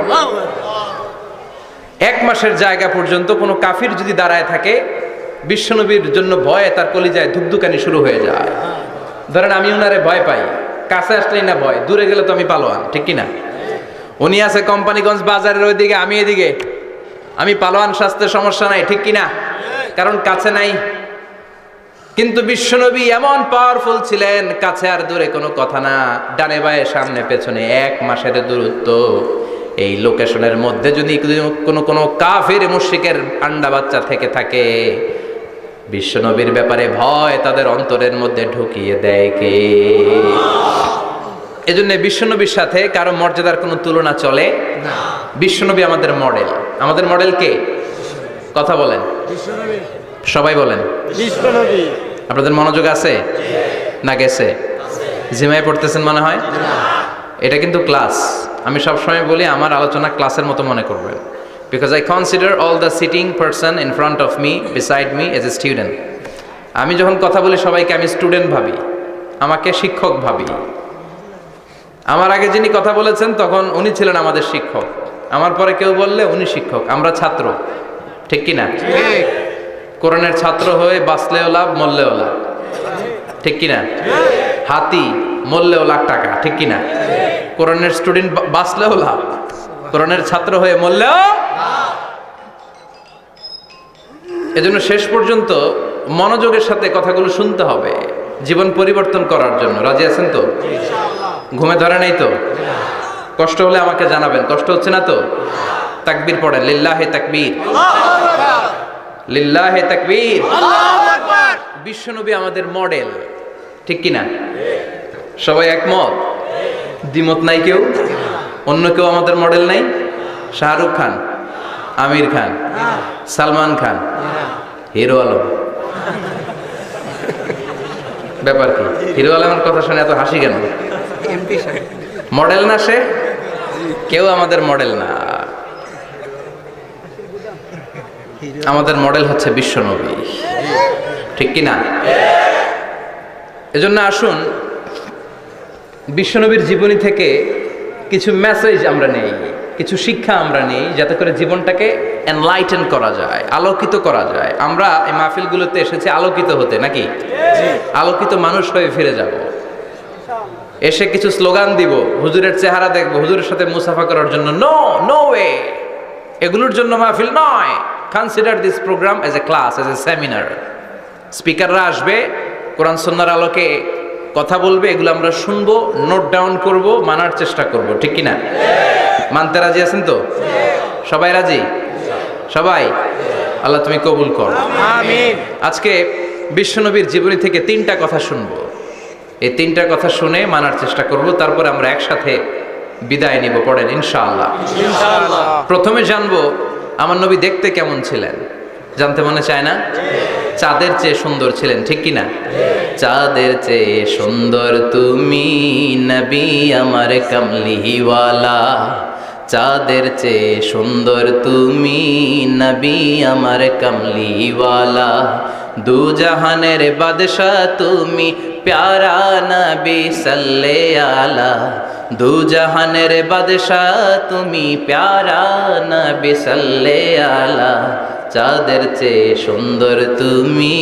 1 মাসের জায়গা পর্যন্ত কোনো কাফির যদি দাঁড়ায় থাকে, বিশ্বনবীর জন্য ভয়ে তার কলিজায় ধুকধুকানি শুরু হয়ে যায়। ধরেন আমি উনারে ভয় পাই, কাছে আসলেই না ভয়, দূরে গেলে তো আমি পালোয়ান, ঠিক কিনা? উনি আছে কোম্পানিগঞ্জ বাজারের ওইদিকে, আমি এদিকে, আমি পালোয়ান, স্বাস্থ্যের সমস্যা নাই, ঠিক কিনা? কারণ কাছে নাই। কিন্তু বিশ্বনবী এমন পাওয়ারফুল ছিলেন, কাছে আর দূরে কোনো কথা না, ডানে বায়ে সামনে পেছনে 1 মাসের দূরত্ব। এই লোকেশনের মধ্যে যদি কোনো কাফির মুশরিকের আন্ডা বাচ্চা থেকে থাকে, বিশ্বনবীর ব্যাপারে ভয় তাদের অন্তরের মধ্যে ঢুকিয়ে দেয় কে? এজন্য বিশ্বনবীর সাথে কারো মর্যাদার কোনো তুলনা চলে না। বিশ্বনবী আমাদের মডেল। আমাদের মডেল কে? কথা বলেন, সবাই বলেন বিশ্বনবী। আপনাদের মনোযোগ আছে না গেছে? জিমায় পড়তেছেন মনে হয়। এটা কিন্তু ক্লাস। আমি সবসময় বলি আমার আলোচনা ক্লাসের মতো মনে করবেন, because I consider all the sitting person in front of me beside me as a student. আমি যখন কথা বলি সবাইকে আমি স্টুডেন্ট ভাবি, আমাকে শিক্ষক ভাবি। আমার আগে যিনি কথা বলেছেন তখন উনি ছিলেন আমাদের শিক্ষক, আমার পরে কেউ বললে উনি শিক্ষক, আমরা ছাত্র। ঠিক কিনা? কোরআনের ছাত্র হয়ে বাঁচলেও লাভ, মরলেও লাভ। ঠিক কিনা? হাতি মরলেও লাখ টাকা। ঠিক কিনা? কোরআনের স্টুডেন্ট বাঁচলেও লাভ, কোরআনের ছাত্র হয়ে মরলেও। এজন্য শেষ পর্যন্ত মনোযোগের সাথে কথাগুলো শুনতে হবে জীবন পরিবর্তন করার জন্য। রাজি আছেন তো? ঘুমে ধরে নাই তো? কষ্ট হলে আমাকে জানাবেন। কষ্ট হচ্ছে না তো? তাকবীর পড়েন, লিল্লাহে তাকবীর, লিল্লাহে তাকবীর। বিশ্বনবী আমাদের মডেল। ঠিক কিনা? সবাই একমত? দ্বিমত নাই কেউ? অন্য কেউ আমাদের মডেল নাই? শাহরুখ খান, আমির খান, সালমান খান, হিরো আলম। ব্যাপার কি? হিরো আলমের কথা শুনে এত হাসি কেন? মডেল না সে? কেউ আমাদের মডেল না। আমাদের মডেল হচ্ছে বিশ্বনবী। ঠিক কিনা? এজন্য আসুন বিশ্বনবীর জীবনী থেকে কিছু মেসেজ আমরা নেই, কিছু শিক্ষা আমরা নেই, যাতে করে জীবনটাকে এনলাইটেন করা যায়, আলোকিত করা যায়। আমরা এই মাহফিলগুলোতে এসেছি আলোকিত হতে, নাকি? আলোকিত মানুষ হয়ে ফিরে যাব। এসে কিছু স্লোগান দিব, হুজুরের চেহারা দেখবো, হুজুরের সাথে মুসাফা করার জন্য। No, no way. এগুলোর জন্য মাহফিল নয়। Consider this programme as a class, as a seminar. স্পিকাররা আসবে, কোরআন সুন্নাহর আলোকে কথা বলবে, এগুলো আমরা শুনবো, নোট ডাউন করব, মানার চেষ্টা করব। ঠিক কিনা? মানতে রাজি আছেন তো? সবাই রাজি? সবাই? আল্লাহ তুমি কবুল করো, আমিন। আজকে বিশ্বনবীর জীবনী থেকে 3টা কথা শুনবো। এই 3টা কথা শুনে মানার চেষ্টা করব, তারপরে আমরা একসাথে বিদায় নিব। পড়েন ইনশাআল্লাহ। ইনশাআল্লাহ। প্রথমে জানবো আমার নবী দেখতে কেমন ছিলেন। জানতে মনে চায় না? চাঁদের চেয়ে সুন্দর ছিলেন। ঠিক কিনা? চাঁদের চেয়ে সুন্দর তুমি নবী আমার কামলিওয়ালা। চাঁদের চেয়ে সুন্দর তুমি নবী আমার কামলিওয়ালা। দু জাহানের বাদশাহ তুমি প্যারা নবী সাল্লে আলা। দু জাহানের বাদশাহ তুমি প্যারা নবী সাল্লে আলা। চাঁদের চেয়ে সুন্দর তুমি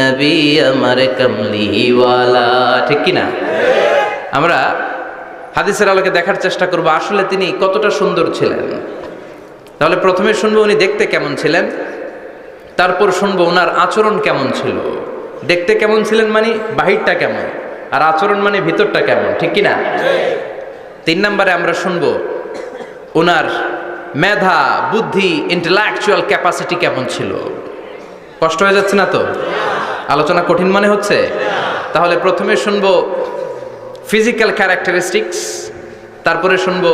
নবী আমার কামলিওয়ালা। ঠিক কিনা? আমরা হাদিসের আলোকে দেখার চেষ্টা করব আসলে তিনি কতটা সুন্দর ছিলেন। তাহলে প্রথমে শুনবো উনি দেখতে কেমন ছিলেন, তারপর শুনবো ওনার আচরণ কেমন ছিল। দেখতে কেমন ছিলেন মানে বাহিরটা কেমন, আর আচরণ মানে ভিতরটা কেমন। ঠিক কিনা? 3 নম্বরে আমরা শুনবো ওনার মেধা, বুদ্ধি, ইন্টেলেকচুয়াল ক্যাপাসিটি কেমন ছিল। কষ্ট হয়ে যাচ্ছে না তো? আলোচনা কঠিন মনে হচ্ছে? তাহলে প্রথমে শুনবো ফিজিক্যাল ক্যারেক্টারিস্টিক্স, তারপরে শুনবো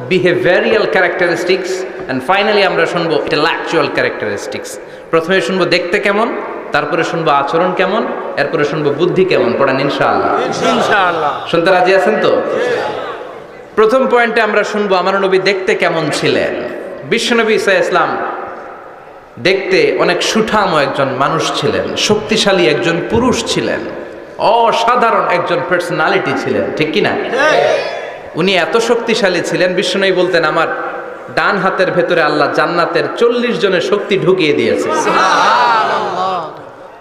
বিহেভিয়ারিয়াল ক্যারেক্টারিস্টিক্স, এন্ড ফাইনালি আমরা শুনবো ইন্টেলেকচুয়াল ক্যারেক্টারিস্টিক্স। প্রথমে শুনবো দেখতে কেমন, তারপরে শুনবো আচরণ কেমন, এরপরে শুনবো বুদ্ধি কেমন। পড়েন ইনশাআল্লাহ। ইনশাআল্লাহ। শুনতে রাজি আছেন তো? প্রথম পয়েন্টে আমরা শুনবো আমার নবী দেখতে কেমন ছিলেন। বিশ্বনবী ঈসা ইসলাম দেখতে অনেক সুঠাম একজন মানুষ ছিলেন, শক্তিশালী একজন পুরুষ ছিলেন, অসাধারণ একজন পার্সোনালিটি ছিলেন। ঠিক কিনা? উনি এত শক্তিশালী ছিলেন, বিশ্বনবী বলতেন আমার ডান হাতের ভেতরে আল্লাহ জান্নাতের 40 জনের শক্তি ঢুকিয়ে দিয়েছে।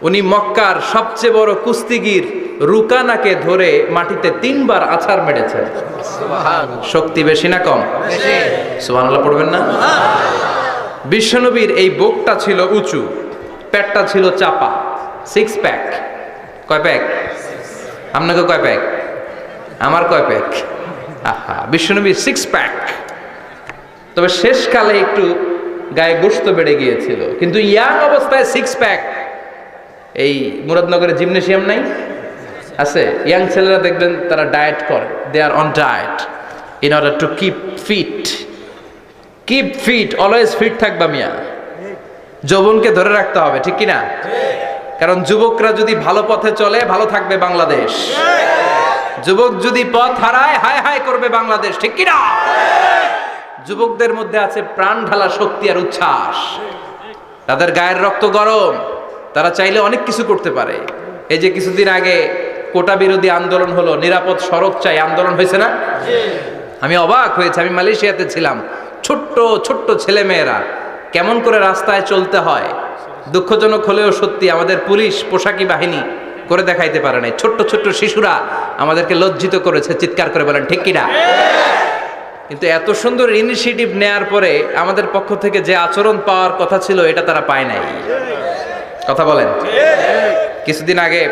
উনি মক্কার সবচেয়ে বড় কুস্তিগির রুকানাকে ধরে মাটিতে 3 বার আছাড় মেরেছেন। শক্তি বেশি না কম? সুবহানাল্লাহ পড়বেন না? বিশ্বনবীর এই বুকটা ছিল উঁচু, পেটটা ছিল চাপা, 6 প্যাক। কয় প্যাক? আপনাকে কয় প্যাক? আমার কয় প্যাক? আহা, বিশ্বনবী 6 প্যাক। তবে শেষকালে একটু গায়ে গোশত বেড়ে গিয়েছিল, কিন্তু ইয়াং অবস্থায় 6 প্যাক। এই মুরাদনগরে জিমনেশিয়াম নাই? আছে। ইয়াং ছেলেরা দেখবেন তারা ডায়েট করে, they are on diet in order to keep fit, always fit থাকবা মিয়া। যৌবনকে ধরে রাখতে হবে, ঠিক কিনা? কারণ যুবকরা যদি ভালো পথে চলে, ভালো থাকবে বাংলাদেশ। যুবক যদি পথ হারায়, হায় হায় করবে বাংলাদেশ, ঠিক কিনা? যুবকদের মধ্যে আছে প্রাণ ঢালা শক্তি আর উচ্ছ্বাস, তাদের গায়ের রক্ত গরম, তারা চাইলে অনেক কিছু করতে পারে। এই যে কিছুদিন আগে কোটা বিরোধী আন্দোলন হলো, নিরাপদ সড়ক চাই আন্দোলন হয়েছে না? আমি অবাক হয়েছে, আমি মালয়েশিয়াতে ছিলাম, ছোট্ট ছোট্ট ছেলে মেয়েরা কেমন করে রাস্তায় চলতে হয়, দুঃখজনক হলেও সত্যি, আমাদের পুলিশ পোশাকি বাহিনী করে দেখাইতে পারে নাই। ছোট্ট ছোট্ট শিশুরা আমাদেরকে লজ্জিত করেছে, চিৎকার করে বলেন ঠিক কিনা? কিন্তু এত সুন্দর ইনিশিয়েটিভ নেয়ার পরে আমাদের পক্ষ থেকে যে আচরণ পাওয়ার কথা ছিল, এটা তারা পায় নাই। কথা বলেন। কিছুদিন আগে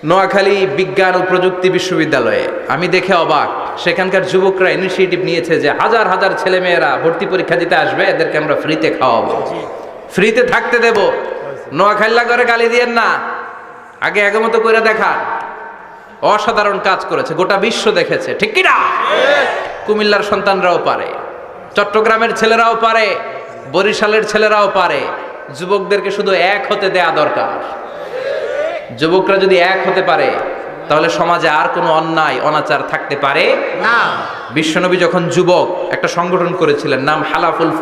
নোয়াখালী বিজ্ঞান ও প্রযুক্তি বিশ্ববিদ্যালয়ে আমি দেখে অবাক, সেখানকার যুবকরা ইনিশিয়েটিভ নিয়েছে যে হাজার হাজার ছেলে মেয়েরা ভর্তি পরীক্ষা দিতে আসবে, এদেরকে আমরা ফ্রিতে খাওয়াবো, ফ্রিতে থাকতে দেব। নোয়াখালী করে গালি দিয়েন না, আগে আগমত করে দেখান। অসাধারণ কাজ করেছে, গোটা বিশ্ব দেখেছে, ঠিক কিনা? কুমিল্লার সন্তানরাও পারে, চট্টগ্রামের ছেলেরাও পারে, বরিশালের ছেলেরাও পারে। যুবকদেরকে শুধু এক হতে দেয়া দরকার। যুবকরা যদি এক হতে পারে, তাহলে সমাজে আর কোনো অন্যায় অনাচার থাকতে পারে না। বিশ্বনবী যখন যুবক একটা সংগঠন করেছিলেন, নাম হালাফুল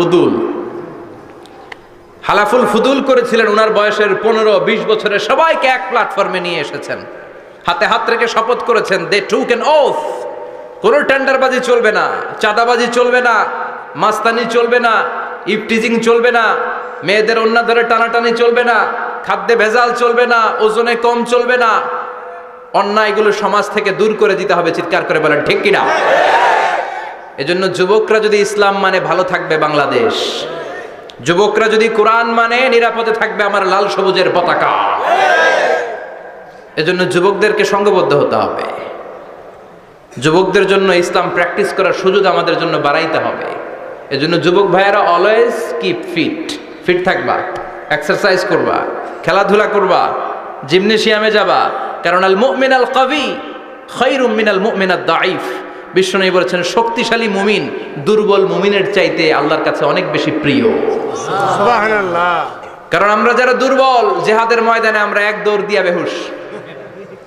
ফুদুল করেছিলেন। ওনার বয়সের 15-20 বছরের সবাইকে এক প্ল্যাটফর্মে নিয়ে এসেছেন, হাতে হাত রেখে শপথ করেছেন, দে টুক অ্যান ওথ, কোনো টেন্ডারবাজি চলবে না, চাঁদাবাজি চলবে না, মাস্তানি চলবে না, ইফটিজিং চলবে না, মেয়েদের ওন্না ধরে টানাটানি চলবে না, খাদ্যে ভেজাল চলবে না, ওজনে কম চলবে না, অন্যায়গুলো সমাজ থেকে দূর করে দিতে হবে। চিৎকার করে বলেন ঠিক কিনা? এজন্য যুবকরা যদি ইসলাম মানে, ভালো থাকবে বাংলাদেশ। যুবকরা যদি কোরআন মানে, নিরাপদে থাকবে আমার লাল সবুজের পতাকা। এজন্য যুবকদেরকে সংঘবদ্ধ হতে হবে। যুবকদের জন্য ইসলাম প্র্যাকটিস করার সুযোগ আমাদের জন্য বাড়াইতে হবে। এজন্য যুবক ভাইয়েরা অলওয়েজ কিপ ফিট থাকবা, এক্সারসাইজ করবা, খেলাধুলা করবা, জিমনেশিয়ামে যাবা। কারণ আল মুমিন আল কবি খায়রুম মিনাল মুমিন আদ দাঈফ। বিশ্বনবী বলেছেন, শক্তিশালী মুমিন দুর্বল মুমিনের চাইতে আল্লাহর কাছে অনেক বেশি প্রিয়। সুবহানাল্লাহ। কারণ আমরা যারা দুর্বল, জিহাদের ময়দানে আমরা এক দৌড় দিয়া বেহুশ,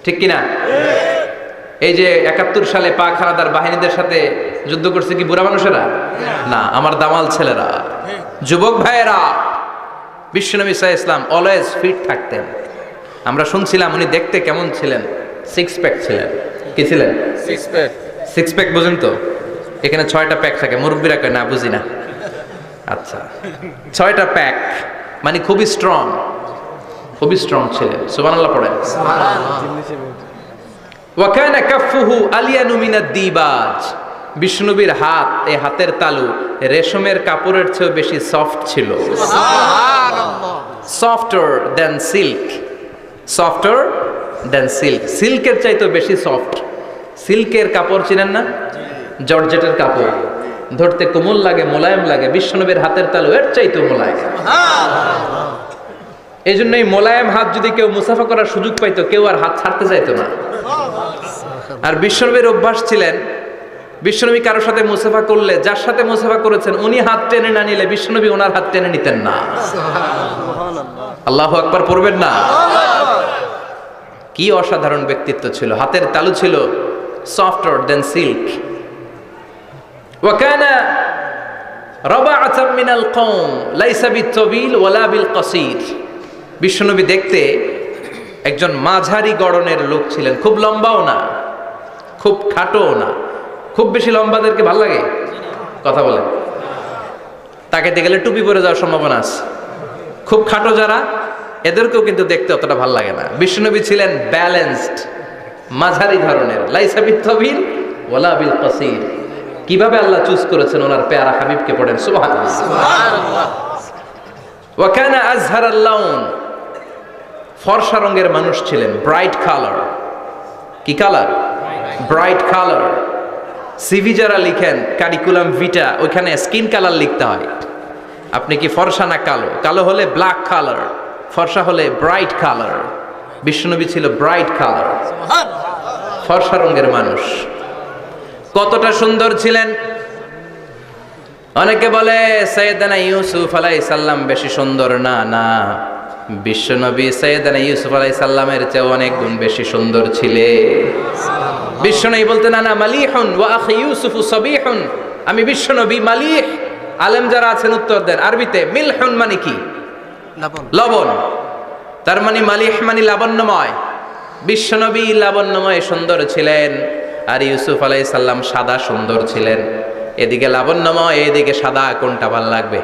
ঠিক কিনা? এই যে 71 সালে পাক হানাদার বাহিনীদের সাথে যুদ্ধ করছে কি বুড়া মানুষেরা? না, আমার দামাল ছেলেরা, যুবক ভাইয়েরা। বিশ্বনবী সাল্লাল্লাহু আলাইহি ওয়াসাল্লাম অলওয়েজ ফিট থাকতেন। আমরা শুনছিলাম উনি দেখতে কেমন ছিলেন? 6 প্যাক ছিলেন। কি ছিলেন? 6 প্যাক বুঝেন তো? এখানে 6টা প্যাক থাকে, মুরব্বীরা কয় না বুঝি না। আচ্ছা, 6টা প্যাক মানে খুবই স্ট্রং ছিলেন। সুবহানাল্লাহ পড়েন। ওয়া কানা কাফফুহু আলিয়ানু মিনাদ দিবাজ। বিষ্ণুবীর হাত, এই হাতের তালু রেশমের কাপড়ের চেয়ে বেশি সফট ছিল। সুবহানাল্লাহ। সফটার দ্যান সিল্ক, সিল্কের চাইতে বেশি সফট। সিল্কের কাপড় চিনেন না? জর্জেটের কাপড় ধরতে কোমল লাগে, মোলায়েম লাগে। বিশ্বনবীর হাতের তালু এর চাইতে মোলায়েম। এই জন্য এই মোলায়েম হাত যদি কেউ মুসাফা করার সুযোগ পাইতো, কেউ আর হাত ছাড়তে চাইতো না। আর বিশ্বনবীর অভ্যাস ছিলেন, বিশ্বনবী কারোর সাথে মুসাফা করলে, যার সাথে মুসাফা করেছেন উনি হাত টেনে না নিলে বিশ্বনবী ওনার হাত টেনে নিতেন না। আল্লাহু আকবার পড়বেন না? কি অসাধারণ ব্যক্তিত্ব ছিল। হাতের তালু ছিল সফটার দেন সিল্ক। ওয়া কানা রাবাআতাম মিনাল কওম লাইসা বিত-তাবিল ওয়ালা বিল কাসীর। বিশ্বনবী দেখতে একজন মাঝারি গড়নের লোক ছিলেন, খুব লম্বাও না, খুব খাটোও না। খুব বেশি লম্বাদেরকে ভাল লাগে? কথা বলেন। তাকাইতে গেলে টুপি পরে যাওয়ার সম্ভাবনা আছে। খুব খাটো যারা, এদেরকেও কিন্তু দেখতে অতটা ভাল লাগে না। বিশ্বনবী ছিলেন ব্যালেন্সড, মাঝারি ধরনের। লাইসা বিত-তাবিল ওয়ালা বিল কাসীর। কিভাবে আল্লাহ চুজ করেছেন ওনার পেয়ারা হাবিবকে, পড়েন সুবহানাল্লাহ। ওয়া কানা আযহারাল লাউন, ফর্সা রঙের মানুষ ছিলেন, ব্রাইট কালার। কি কালার? Bright colour. সিভি যারা লিখেন কারিকুলাম ভিটা, ওইখানে স্কিন কালার লিখতে হয়। আপনি কি ফর্সা না কালো? কালো হলে ব্ল্যাক কালার, ফর্সা হলে ব্রাইট কালার। বিশ্বনবী ছিল ব্রাইট কালার, ফর্সা রঙের মানুষ। কতটা সুন্দর ছিলেন! অনেকে বলে সাইয়েদনা ইউসুফ আলাইহিস সালাম বেশি সুন্দর। না না, বিশ্বনবী সাইয়েদনা ইউসুফ আলাইহিস সালামের চেয়ে অনেক গুণ বেশি সুন্দর ছিলেন। বিশ্বনবী বলতেন আনা মালিহুন ওয়া আখি ইউসুফু সাবিহুন, আমি বিশ্বনবী মালিহ। আলেম যারা আছেন উত্তর দেন আরবিতে। মিলহুন মানে কি? লবণ। তার মানে মালিহ মানে লাবণ্যময়। বিশ্বনবী লাবণ্যময় সুন্দর ছিলেন, আর ইউসুফ আলাইহিস সালাম সাদা সুন্দর ছিলেন। এদিকে লাবণ্যময়, এদিকে সাদা, কোনটা ভালো লাগবে?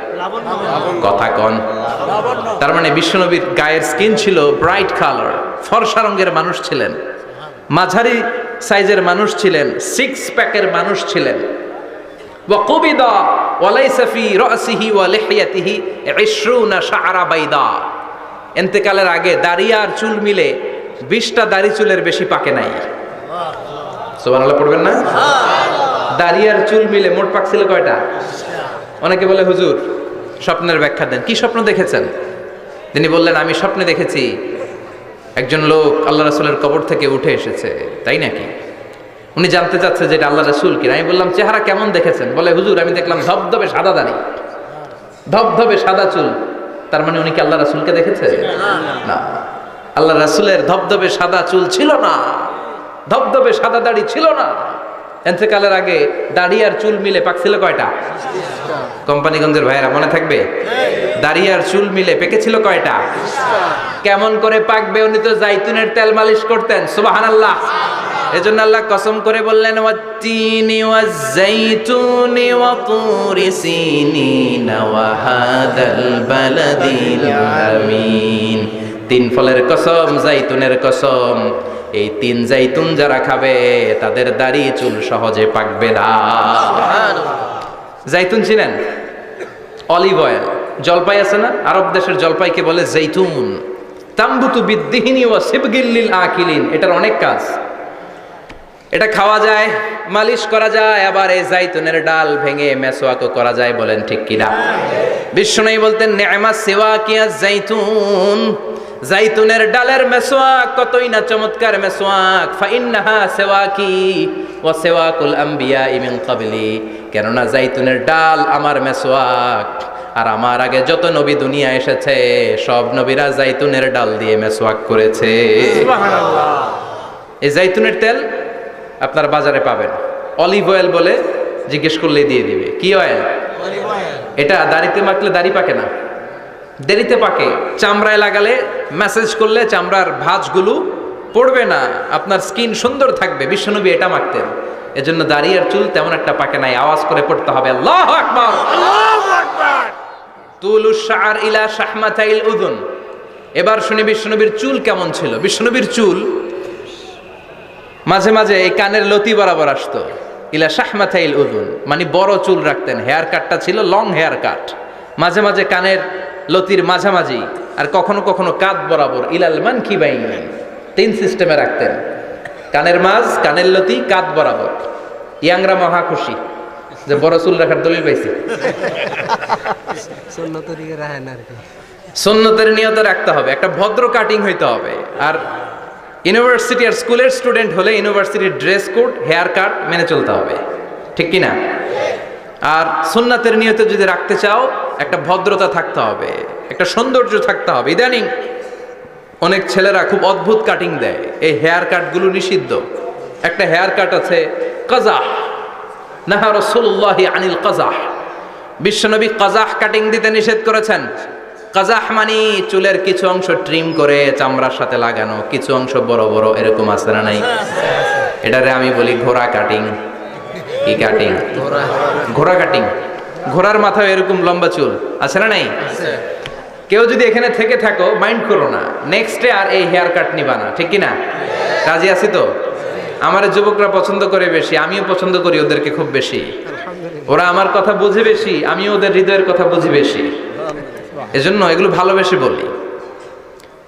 কথা কন। তার মানে বিশ্বনবীর গায়ের স্কিন ছিল ব্রাইট কালার, ফর্সা রঙের মানুষ ছিলেন, মাঝারি সাইজের মানুষ ছিলেন, সিক্স প্যাকের মানুষ ছিলেন। ওয়া কুবিদা ওয়া লাইসা ফি রাসিহি ওয়া লিহিয়াতিহি 20 শাআরা বাইদা। ইন্তেকালের আগে দাড়ি আর চুল মিলে 20টা দাড়ি চুলের বেশি পাকে নাই। সুবহানাল্লাহ পড়বেন না? দাড়ি আর চুল মিলে মোট পাকছিল কয়টা? অনেকে বলে হুজুর স্বপ্নের ব্যাখ্যা দেন। কি স্বপ্ন দেখেছেন? তিনি বললেন আমি স্বপ্নে দেখেছি একজন লোক আল্লাহ রাসূলের কবর থেকে উঠে এসেছে। তাই নাকি? উনি জানতে চাচ্ছে যে এটা আল্লাহ রাসূল কিনা। আমি বললাম চেহারা কেমন দেখেছেন? বলে হুজুর আমি দেখলাম ধবধবে সাদা দাড়ি, ধবধবে সাদা চুল। তার মানে উনি কি আল্লাহ রাসূলকে দেখেছে? না, আল্লাহ রাসূলের ধবধবে সাদা চুল ছিল না, ধবধবে সাদা দাড়ি ছিল না। ইন্তেকালের আগে দাড়ি আর চুল মিলে পাকছিল কয়টা? কোম্পানিগঞ্জের ভাইয়েরা মনে থাকবে? দাড়ি আর চুল মিলে পেকেছিল কয়টা? কেমন করে পাকবে? উনি তো জাইতুনের তেল মালিশ করতেন। সুবহানাল্লাহ। এজন্য আল্লাহ কসম করে বললেন ওয়াত্তিনি ওয়াজ-জাইতুনি ওয়া তুরি সিনিন ওয়া হাদাল বালাদিল আমিন। তিন ফলের কসম, জাইতুনের কসম। এই তিন জাইতুন যারা খাবে তাদের দাড়ি চুল সহজে পাকবে না। জাইতুন চিনেন? Olive oil. জলপাই আছে না? আরব দেশের জলপাইকে বলে জাইতুন। তাম্বুতু বিদ্দিহিনি ওয়া সিবগিল লিল আকিলিন। এটার অনেক কাজ। এটা খাওয়া যায়, মালিশ করা যায়, আবার এই জাইতুনের ডাল ভেঙে মেসওয়াকও করা যায়। বলেন ঠিক কিনা? বিশ্বনবী বলতেন নি'মা সিওয়াকিয়া জাইতুন, জাইতুনের ডালের মেসওয়াক কতই না চমৎকার মেসওয়াক। ফাইন্নাহা সিওয়াকি ওয়া সিওয়াকুল আমবিয়া মিন ক্বাবলি। কেননা জাইতুনের ডাল আমার মেসওয়াক, আর আমার আগে যত নবী দুনিয়া এসেছে সব নবীরা জাইতুনের ডাল দিয়ে মেসওয়াক করেছে। সুবহানাল্লাহ। এই জাইতুনের তেল আপনার বাজারে পাবেন। অলিভ অয়েল বলে জিজ্ঞেস করলেই দিয়ে দিবে। কি অয়েল? Olive oil. এটা দাড়িতে মাখলে দাড়ি পাকে না, দেরিতে পাকে। চামড়ায় লাগালে ম্যাসেজ করলে চামড়ার ভাঁজগুলো পড়বে না, আপনার স্কিন সুন্দর থাকবে। বিশ্বনবী এটা মাখতেন। এজন্য দাড়ি আর চুল তেমন একটা পাকে নাই। আওয়াজ করে পড়তে হবে আল্লাহু আকবার, আল্লাহু আকবার। তুলুশ শাআর ইলা শাহমাতাইল উযুন। এবার শুনি বিশ্বনবীর চুল কেমন ছিল। বিশ্বনবীর চুল মাঝে মাঝে এই কানের লতি বরাবর আসতো। ইলা শাহমাতাইল উযুন মানে বড় চুল রাখতেন। হেয়ার কাটটা ছিল লং হেয়ার কাট। মাঝে মাঝে কানের লতির মাঝামাঝি, আর কখনো কখনো কাঁধ বরাবর। ইলাল মানকিবাইন, তিন সিস্টেমে রাখতেন। কানের মাঝ, কানের লতি, কাঁধ বরাবর। ইয়াংরা মহা খুশি যে বড় চুল রাখার দলিল পাইছি। সুন্নতের নিয়তে রাখতে হবে, একটা ভদ্র কাটিং হইতে হবে। আর ইউনিভার্সিটি আর স্কুলের স্টুডেন্ট হলে ইউনিভার্সিটির ড্রেস কোড, হেয়ার কাট মেনে চলতে হবে। ঠিক কিনা? আর সুন্নাতের নিয়তে যদি রাখতে চাও একটা ভদ্রতা থাকতে হবে, একটা সৌন্দর্য থাকতে হবে। ইদানিং অনেক ছেলেরা খুব অদ্ভুত কাটিং দেয়। এই হেয়ার কাটগুলো নিষিদ্ধ। একটা হেয়ার কাট আছে কাজাহ, নাহা রাসূলুল্লাহি আনিল কাজাহ। বিশ্বনবী কাজাহ কাটিং দিতে নিষেধ করেছেন। কাজাহ মানে চুলের কিছু অংশ ট্রিম করে চামড়ার সাথে লাগানো, কিছু অংশ বড় বড়, এরকম আছে না নাই? এটারে আমি বলি ঘোড়া কাটিং। কি কাটিং? ঘোড়া কাটিং। ঘোড়ার মাথায় এরকম লম্বা চুল আছে না নাই? কেউ যদি এখানে থেকে থাকো মাইন্ড করো না, নেক্সট ডে আর এই হেয়ার কাট নিবা না। ঠিক কিনা? রাজি আছি তো? আমার যুবকরা পছন্দ করে বেশি, আমিও পছন্দ করি ওদেরকে খুব বেশি। ওরা আমার কথা বুঝে বেশি, আমিও ওদের হৃদয়ের কথা বুঝি বেশি। এজন্য এগুলো ভালোবেসে বলি।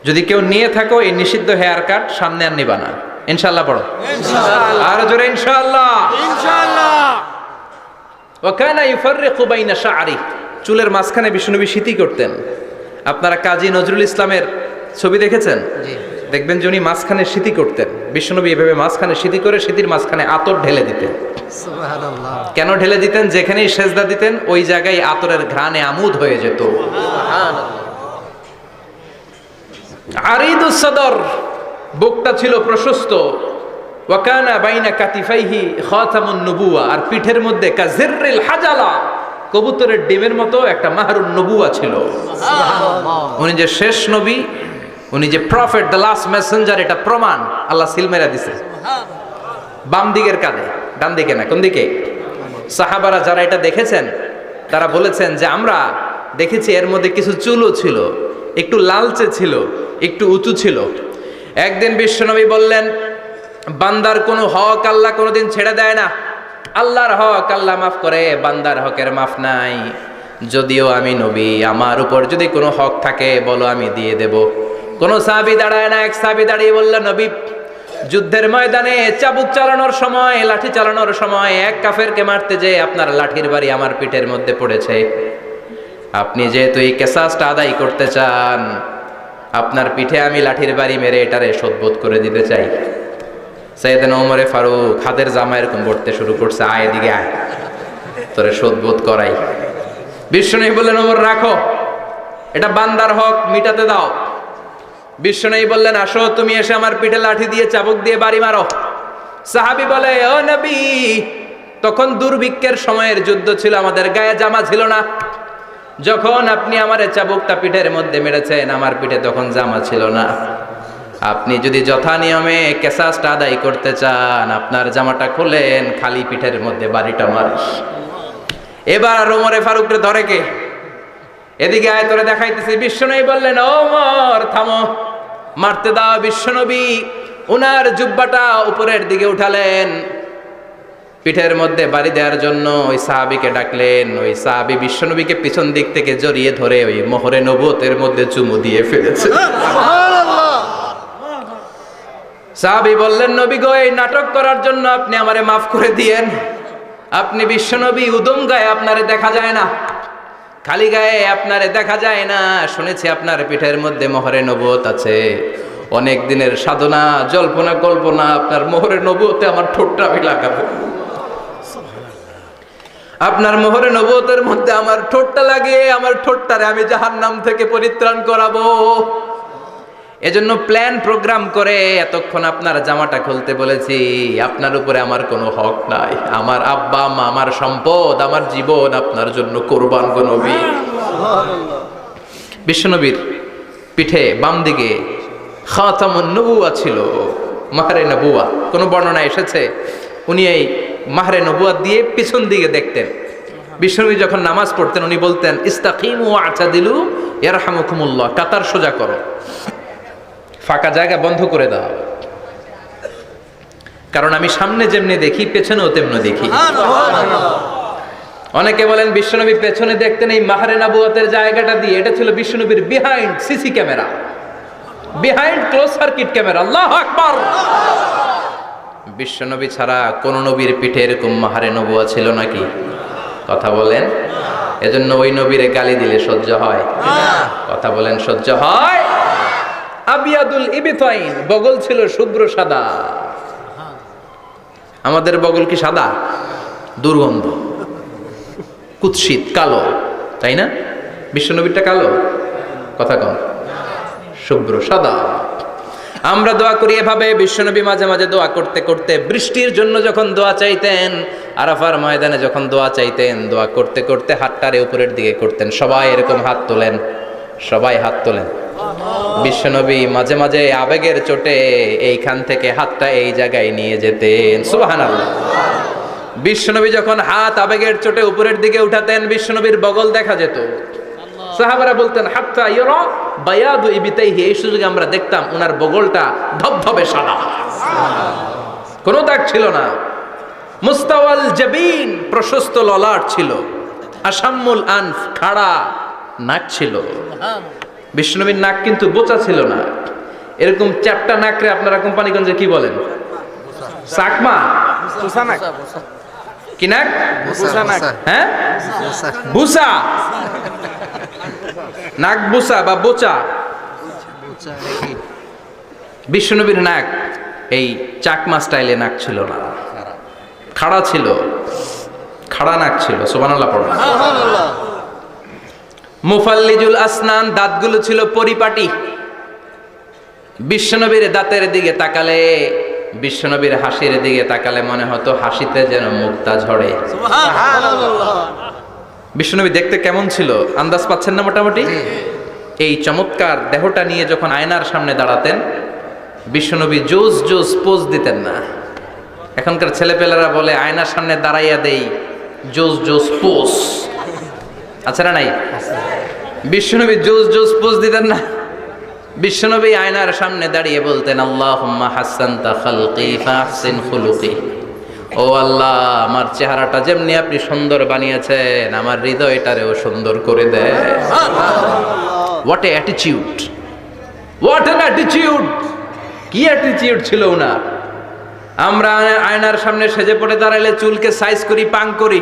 যদি কেউ নিয়ে থাকো এই নিষিদ্ধ হেয়ার কাট, সামনে আর নিবা না, ইনশাআল্লাহ পড়ো আর জোরে ইনশাআল্লাহ। ওয়া কানা ইউফাররিকু বাইনা শা'রি, চুলের মাঝখানে বিষ্ণুনবী সিঁথি করতেন। আপনারা কাজী নজরুল ইসলামের ছবি দেখেছেন? দেখবেন যে উনি মাঝখানে সিঁথি করতেন। বিষ্ণুনবী এভাবে মাঝখানে সিঁথি করে সিঁথির মাঝখানে আতর ঢেলে দিতেন। সুবহানাল্লাহ। কেন ঢেলে দিতেন? যেখানেই সেজদা দিতেন ওই জায়গায় আতরের ঘ্রাণে আমোদ হয়ে যেত। সুবহানাল্লাহ। আরিদুস সদর, বুকটা ছিল প্রশস্ত। ওয়া কানা বাইনা কাতিফাইহি খাতামুন নবুওয়া, আর পিঠের মধ্যে কাজিররিল হাজালা, কবুতরের ডিমের মতো একটা মাহরুন নবুওয়া ছিল। সুবহানাল্লাহ। উনি যে শেষ নবী, উনি যে প্রফেট, দ্য লাস্ট মেসেঞ্জার, এটা প্রমাণ আল্লাহ সিল মেরা দিছে। বাম দিকের কাঁধে, ডান দিকে না, কোন দিকে? সাহাবারা যারা এটা দেখেছেন তারা বলেছেন যে আমরা দেখেছি এর মধ্যে কিছু চুলও ছিল, একটু লালচে ছিল, একটু উঁচু ছিল। একদিন বিশ্বনবী বললেন, বান্দার কোনো হক আল্লাহ কোনোদিন ছেড়ে দেয় না। আল্লাহর হক আল্লাহ মাফ করে, বান্দার হকের মাফ নাই। যদিও আমি নবী, আমার উপর যদি কোনো হক থাকে বলো, আমি দিয়ে দেব। কোন সাহাবী দাঁড়ায় না। এক সাহাবী দাঁড়িয়ে বললেন, নবী, যুদ্ধের ময়দানে চাবুক চালানোর সময়, লাঠি চালানোর সময় এক কাফেরকে মারতে যে আপনার লাঠির বাড়ি আমার পিঠের মধ্যে পড়েছে। আপনি যেহেতু এই কেসাসটা আদায় করতে চান, আপনার পিঠে আমি লাঠির বাড়ি মেরে এটারে শোধবোধ করে দিতে চাই। সাইয়েদনা ওমরে ফারুক হাতের জামা এরকম পড়তে শুরু করছে, আয় এদিকে আয়, তোরে শোধবোধ করাই। বিশ্বনবী বললেন, ওমর রাখো, এটা বান্দার হক, মিটাতে দাও। বিশ্বনবী বললেন, আসো, তুমি এসে আমার পিঠে লাঠি দিয়ে চাবুক দিয়ে বাড়ি মারো। সাহাবী বলে, ও নবী, তখন দুর্ভিক্ষের সময়ের যুদ্ধ ছিল, আমাদের গায়ে জামা ছিল না। যখন আপনি আমার চাবুকটা পিঠের মধ্যে মেরেছেন, আমার পিঠে তখন জামা ছিল না। আপনি যদি যথা নিয়মে কেসাসটা আদায় করতে চান, আপনার জামাটা খুলেন, খালি পিঠের মধ্যে বাড়িটা মারিস। এবার আর ওমরে ফারুককে ধরে কে? এদিকে আয়, তোরে দেখাইতেছি। বিশ্বনবী বললেন, ওমর থামো, মারতে দাও। বিশ্বনবী উনার জুব্বাটা উপরের দিকে উঠালেন, পিঠের মধ্যে বাড়ি দেওয়ার জন্য ওই সাহাবীকে ডাকলেন। ওই সাহাবী বিশ্বনবীকে পিছন দিক থেকে জড়িয়ে ধরে ওই মোহরে নবুয়তের মধ্যে চুমু দিয়ে ফেলেছে। সাহাবী বললেন, নবী গো, এই নাটক করার জন্য আপনি আমারে মাফ করে দিয়েন। আপনি বিশ্বনবী, উদম গায়ে আপনারে দেখা যায় না, খালি গায়ে আপনারে দেখা যায় না। শুনেছি আপনার পিঠের মধ্যে মোহরে নবুয়ত আছে। অনেক দিনের সাধনা, জল্পনা কল্পনা, আপনার মোহরে নবুয়তে আমার ঠোঁটটা আমি লাগাবো। আপনার মোহরে নবুয়তের মধ্যে আমার ঠোঁটটা লাগিয়ে আমার ঠোঁটটারে আমি জাহান্নাম থেকে পরিত্রাণ করাবো। এজন্য প্ল্যান প্রোগ্রাম করে এতক্ষণ আপনার জামাটা খুলতে বলেছি। আপনার উপরে আমার কোনো হক নাই। আমার আব্বা মা, আমার সম্পদ, আমার জীবন আপনার জন্য কোরবান গো নবী। বিশ্বনবীর পিঠে বাম দিকে খাতামুন নবুওয়া ছিল, মাহরে নবুওয়া। কোন বর্ণনা এসেছে উনি এই মাহরে নবুওয়া দিয়ে পিছন দিকে দেখতেন। বিশ্বনবী যখন নামাজ পড়তেন উনি বলতেন, ইস্তাকিমু ওয়া'তাদিলু ইয়ারহামুকুমুল্লাহ, কাতার সোজা করো, ফাঁকা জায়গা বন্ধ করে দাও। কারণ আমি সামনে যেমনি দেখি, পেছনেও তেমনি দেখি। অনেকে বলেন বিশ্বনবী পেছনে দেখতেন এই মাহরে নবুয়তের জায়গাটা দিয়ে। এটা ছিল বিশ্বনবীর behind CC camera, behind close circuit camera. আল্লাহু আকবার। বিশ্বনবী ছাড়া কোন নবীর পিঠে এরকম মাহরে নবুয়া ছিল নাকি? কথা বলেন। এজন্য ওই নবীরে গালি দিলে সহ্য হয়? কথা বলেন, সহ্য হয়? আবিয়াদুল ইবতাইন, বগল ছিল শুভ্র সাদা। আমাদের বগল কি সাদা? দুর্গন্ধ, কুৎসিত, কালো, তাই না? বিশ্বনবীরটা কালো? কথা কম, শুভ্র সাদা। আমরা দোয়া করি এভাবে। বিশ্বনবী মাঝে মাঝে দোয়া করতে করতে বৃষ্টির জন্য যখন দোয়া চাইতেন, আরাফার ময়দানে যখন দোয়া চাইতেন, দোয়া করতে করতে হাতটারে উপরের দিকে করতেন। সবাই এরকম হাত তোলেন, সবাই হাত তোলেন। বিশ্বনবী মাঝে মাঝে আবেগের চোটে এইখান থেকে হাতটা এই জায়গায় নিয়ে যেতেন। সুবহানাল্লাহ। বিশ্বনবী যখন হাত আবেগের চোটে উপরের দিকে উঠাতেন, বিশ্বনবীর বগল দেখা যেত। সাহাবারা বলতেন, হাত্তা ইয়ারা বায়াদু ইবতাইহি, এই সুযোগে আমরা দেখতাম ওনার বগলটা ধবধবে সাদা, কোনো দাগ ছিল না। মুস্তাওয়াল জাবিন, প্রশস্ত ললাট ছিল। আসাম্মুল আনফ, খাড়া নাক ছিল। বিশ্বনবীর নাক কিন্তু বোচা ছিল না, এরকম চারটা নাকরে আপনারা কোম্পানিগঞ্জে কি বলেন? চাকমা? কি নাক? হ্যাঁ, বুসা। নাক বুসা বা বোচা। বিশ্বনবীর নাক এই চাকমা স্টাইলে নাক ছিল না, খাড়া ছিল, খাড়া নাক ছিল। সুবহানাল্লাহ পড়ো। মুফাল্লিজুল আসনান, দাঁতগুলো ছিল পরিপাটি। বিশ্বনবীর দাঁতের দিকে তাকালে, বিশ্বনবীর হাসির দিকে তাকালে মনে হতো হাসিতে যেন মুক্তা ঝরে। বিশ্বনবী দেখতে কেমন ছিল আন্দাজ পাচ্ছেন না মোটামুটি? এই চমৎকার দেহটা নিয়ে যখন আয়নার সামনে দাঁড়াতেন, বিশ্বনবী জোস জোস পোজ দিতেন না। এখনকার ছেলেপেলেরা বলে আয়নার সামনে দাঁড়াইয়া দেই জোস জোস পোজ, আছে না নাই? বিশ্বনবী জোস জোস পোজ দিতেন না। বিশ্বনবী আয়নার সামনে দাঁড়িয়ে বলতেন, আল্লাহুম্মা হাসানতা খালকি ফাহসিন খুলুকি। ও আল্লাহ, আমার চেহারাটা যেমনি আপনি সুন্দর বানিয়েছেন, আমার হৃদয়টারেও সুন্দর করে দেন। What a attitude, what an attitude! কি অ্যাটিটিউড ছিল ওনার! আমরা আয়নার সামনে সেজে পড়ে দাঁড়াইলে চুলকে সাইজ করি, পাং করি,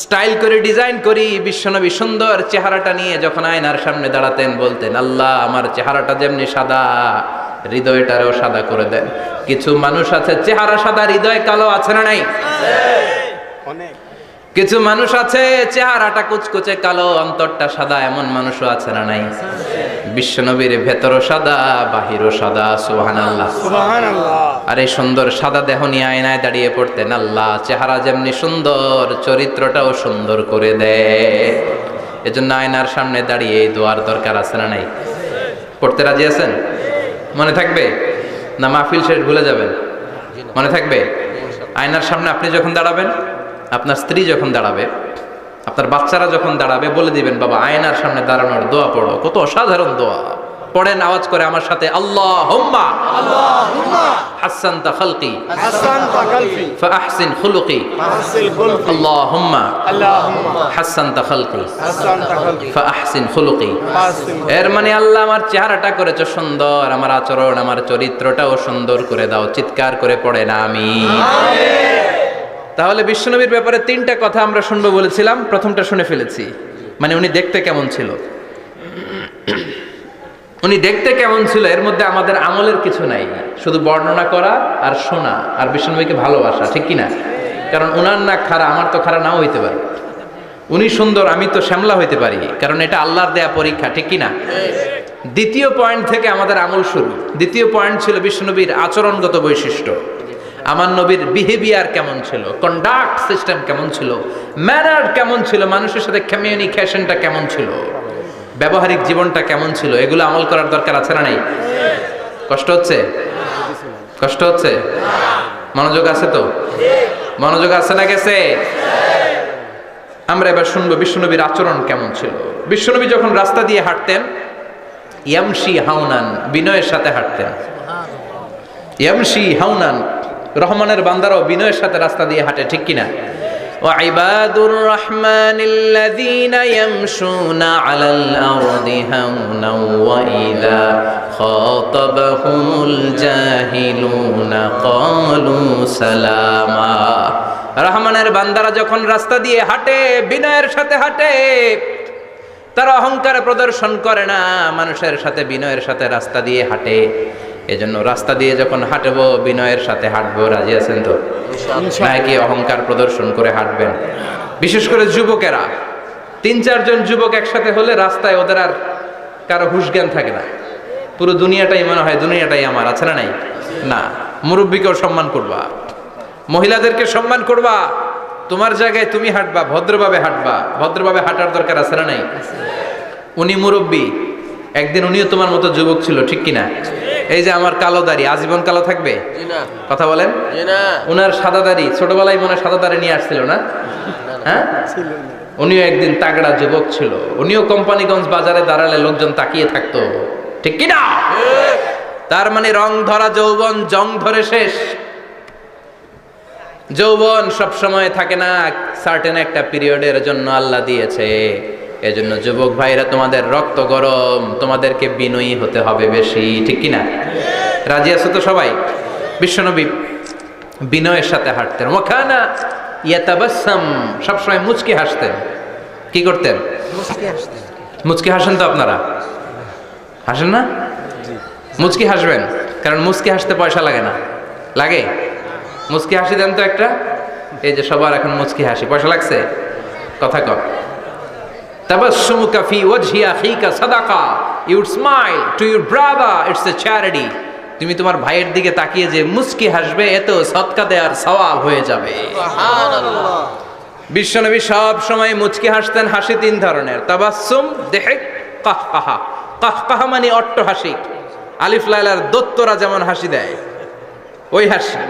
স্টাইল করে ডিজাইন করি। বিশ্বনবী সুন্দর চেহারাটা নিয়ে যখন আয়নার সামনে দাঁড়াতেন বলতেন, আল্লাহ আমার চেহারাটা যেমনি সাদা, হৃদয়টারেও সাদা করে দেন। কিছু মানুষ আছে চেহারা সাদা, হৃদয় কালো, আছে না নাই? কিছু মানুষ আছে চেহারাটা কুচকুচে কালো, অন্তরটা সাদা, এমন মানুষও আছে না নাই? বিশ্বনবীর ভেতরও সাদা, বাহিরও সাদা। সুবহানাল্লাহ, সুবহানাল্লাহ। আর এই সুন্দর সাদা দেহ নিয়ে আয়নায় দাঁড়িয়ে পড়তেন, আল্লাহ চেহারা যেমনি সুন্দর, চরিত্রটাও সুন্দর করে দেয়। এজন্য আয়নার সামনে দাঁড়িয়ে এই দোয়ার দরকার, আছে না নাই? পড়তে রাজি আছেন? মনে থাকবে না মাহফিল শেষ ভুলে যাবেন? মনে থাকবে? আয়নার সামনে আপনি যখন দাঁড়াবেন, আপনার স্ত্রী যখন দাঁড়াবে, আপনার বাচ্চারা যখন দাঁড়াবে, বলে দিবেন, বাবা আয়নার সামনে দাঁড়ানোর দোয়া পড়ো। কত অসাধারণ দোয়া! পড়েন আওয়াজ করে আমার সাথে, আল্লাহুম্মা হাসানতা খালকি ফাহসিন খুলুকি। আল্লাহুম্মা হাসানতা খালকি ফাহসিন খুলুকি। এর মানে আল্লাহ আমার চেহারাটা করেছো সুন্দর, আমার আচরণ, আমার চরিত্রটাও সুন্দর করে দাও। চিৎকার করে পড়েন আমিন। তাহলে বিশ্বনবীর ব্যাপারে তিনটা কথা আমরা শুনবো বলেছিলাম, প্রথমটা শুনে ফেলেছি। মানে উনি দেখতে কেমন ছিল, উনি দেখতে কেমন ছিল, এর মধ্যে আমাদের আমলের কিছু নাই, শুধু বর্ণনা করা আর শোনা আর বিশ্বনবীকে ভালোবাসা, ঠিক কিনা? কারণ উনার নাক খাড়া, আমার তো খাড়া নাও হইতে পারে। উনি সুন্দর, আমি তো শ্যামলা হইতে পারি, কারণ এটা আল্লাহর দেয়া পরীক্ষা, ঠিক কিনা? দ্বিতীয় পয়েন্ট থেকে আমাদের আমল শুরু। দ্বিতীয় পয়েন্ট ছিল বিশ্বনবীর আচরণগত বৈশিষ্ট্য। আমার নবীর বিহেভিয়ার কেমন ছিল, কন্ডাক্ট সিস্টেম কেমন ছিল, ম্যানার কেমন ছিল, মানুষের সাথে কমিউনিকেশনটা কেমন ছিল, ব্যবহারিক জীবনটা কেমন ছিল, এগুলো আমল করার দরকার, আছে না নাই? কষ্ট হচ্ছে? কষ্ট হচ্ছে? মনোযোগ আছে তো? মনোযোগ আছে না গেছে? আমরা এবার শুনবো বিশ্বনবীর আচরণ কেমন ছিল। বিশ্বনবী যখন রাস্তা দিয়ে হাঁটতেন, ইয়ামশি হাউনান, বিনয়ের সাথে হাঁটতেন। ইয়ামশি হাউনান, রহমানের বান্দারাও বিনয়ের সাথে রাস্তা দিয়ে হাঁটে, ঠিক কিনা? ওয়াইবাদুর রহমানিল্লাযীনা ইয়ামশুনা আলাল আরদি হাওনা ওয়া ইযা খাতাবাহুমুল জাহিলুনা ক্বালু সালামা। রহমানের বান্দারা যখন রাস্তা দিয়ে হাঁটে, বিনয়ের সাথে হাঁটে, তারা অহংকার প্রদর্শন করে না, মানুষের সাথে বিনয়ের সাথে রাস্তা দিয়ে হাঁটে। এজন্য রাস্তা দিয়ে যখন হাঁটবো, বিনয়ের সাথে হাঁটবো। রাজি আছেন তো? নাকি অহংকার প্রদর্শন করে হাঁটবেন? বিশেষ করে যুবকেরা, ৩-৪ জন যুবক একসাথে হলে রাস্তায় ওদের আর কারো হুঁশ জ্ঞান থাকে না, পুরো দুনিয়াটাই মনে হয় দুনিয়াটাই আমার, আছে না নাই? না, মুরব্বীকেও সম্মান করবা, মহিলাদেরকে সম্মান করবা, তোমার জায়গায় তুমি হাঁটবা, ভদ্রভাবে হাঁটবা। ভদ্রভাবে হাঁটার দরকার, আছে না নাই? উনি মুরব্বী, একদিন উনিও তোমার মতো যুবক ছিল, ঠিক কিনা? এই যে আমার কালো দাড়ি, আজীবন কালো থাকবে? কথা বলেন। উনার সাদা দাড়ি, ছোটবেলায় মনে সাদা দাড়ি নিয়ে আসছিল না? হ্যাঁ, উনিও একদিন তাগড়া যুবক ছিল। উনিও কোম্পানিগঞ্জ বাজারে দাঁড়ালে লোকজন তাকিয়ে থাকতো, ঠিক কিনা? তার মানে রং ধরা যৌবন জং ধরে শেষ। যৌবন সব সময় থাকে না, সার্টেন একটা পিরিয়ডের জন্য আল্লাহ দিয়েছে। এজন্য যুবক ভাইরা তোমাদের রক্ত গরম, তোমাদেরকে বিনয়ী হতে হবে বেশি, ঠিক কিনা? রাজি আছো তো সবাই? বিশ্বনবী বিনয়ের সাথে হাঁটতেন। ওয়াকানা ইয়াতাবাসসাম, সবসময় মুচকি হাসতেন। কি করতেন? মুচকি হাসেন তো আপনারা? হাসেন না? মুচকি হাসবেন, কারণ মুচকি হাসতে পয়সা লাগে না। লাগে? মুচকি হাসি দেন তো একটা। এই যে সবার এখন মুচকি হাসি, পয়সা লাগছে? কথা কম। তাবাসসুমুকা ফি ওয়াজহি আখিকা সাদাকা, you would smile to your brother, it's a charity. তুমি তোমার ভাইয়ের দিকে তাকিয়ে যে মুচকি হাসবে, এত সদকা দেওয়ার সওয়াব হয়ে যাবে। সুবহানাল্লাহ। বিশ্বনবী সব সময় মুচকি হাসতেন। হাসি তিন ধরনের: তাবাসসুম, দিহক, কাহকাহা। কাহকাহা মানে অট্ট হাসি, আলিফ লাইলার দত্তরা যেমন হাসি দেয় ওই হাসি।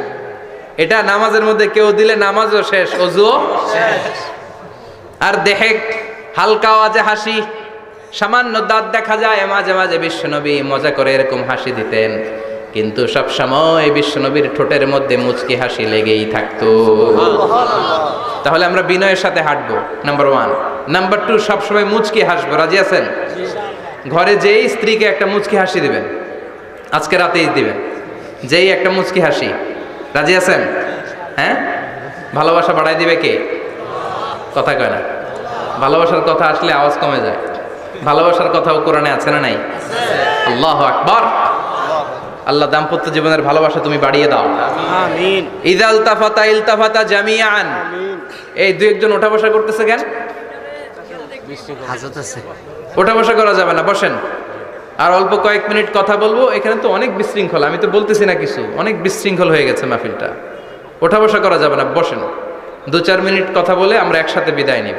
এটা নামাজের মধ্যে কেউ দিলে নামাজও শেষ, ওযুও শেষ। আর দিহক, হালকা আওয়াজে হাসি, সামান্য দাঁত দেখা যায় মাঝে মাঝে। বিশ্বনবী মজা করে এরকম হাসি দিতেন, কিন্তু সব সময় বিশ্বনবীর ঠোঁটের মধ্যে মুচকি হাসি লেগেই থাকতো। তাহলে আমরা বিনয়ের সাথে হাঁটবো, নাম্বার 1। নাম্বার 2, সবসময় মুচকি হাসবো। রাজি আছেন? ঘরে যেই স্ত্রীকে একটা মুচকি হাসি দিবেন, আজকে রাতেই দিবেন, যেই একটা মুচকি হাসি। রাজি আছেন? হ্যাঁ? ভালোবাসা বাড়াই দিবে কে? কথা কয় না। ভালোবাসার কথা আসলে আওয়াজ কমে যায়। ভালোবাসার কথাও কোরআনে আছে না নাই? আল্লাহু আকবার। আল্লাহ দাম্পত্য জীবনের ভালোবাসা তুমি বাড়িয়ে দাও, আমিন। ইযা ইলতাফাতা ইলতাফাতা জামিআন। এই দুই একজন ওঠা বসা করতেছে কেন? হাজত আছে, ওঠা বসা করা যাবে না, বসেন। আর অল্প কয়েক মিনিট কথা বলবো। এখানে তো অনেক বিশৃঙ্খলা, আমি তো বলতেছি না কিছু, অনেক বিশৃঙ্খল হয়ে গেছে মাহফিলটা। ওঠা বসা করা যাবে না, বসেন। 2-4 মিনিট কথা বলে আমরা একসাথে বিদায় নিব,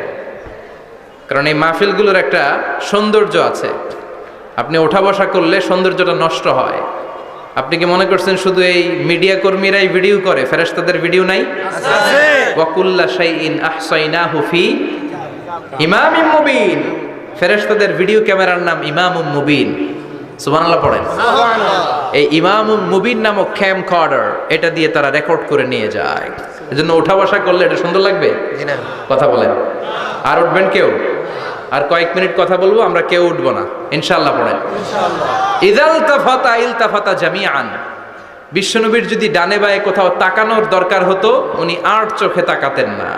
কারণ এই মাহফিলগুলোর একটা সৌন্দর্য আছে। আপনি ওঠা বসা করলে সৌন্দর্যটা নষ্ট হয়। আপনি কি মনে করছেন শুধু এই মিডিয়া কর্মীরাই ভিডিও করে, ফেরেশতাদের ভিডিও নাই? আছে। ওয়া কুল্লা শাইইন আহসাইনাহু ফি ইমামিম মুবিন। ফেরেশতাদের ভিডিও ক্যামেরার নাম ইমামুম মুবিন। সুবহানাল্লাহ পড়েন। সুবহানাল্লাহ। এই ইমামুম মুবিন নামক ক্যামকর্ডার, এটা দিয়ে তারা রেকর্ড করে নিয়ে যায়। এজন্য ওঠা বসা করলে এটা সুন্দর লাগবে? জি না। কথা বলেন। আর উঠবেন কেউ? আর কয়েক মিনিট কথা বলবো, আমরা কেউ উঠবো না ইনশাআল্লাহ। পড়েন ইনশাআল্লাহ। ইযা ইলতাফাতা ইলতাফাতা জামিআন। বিশ্বনবীর যদি ডানে বায়ে কোথাও তাকানোর দরকার হতো, উনি আর চোখে তাকাতেন না।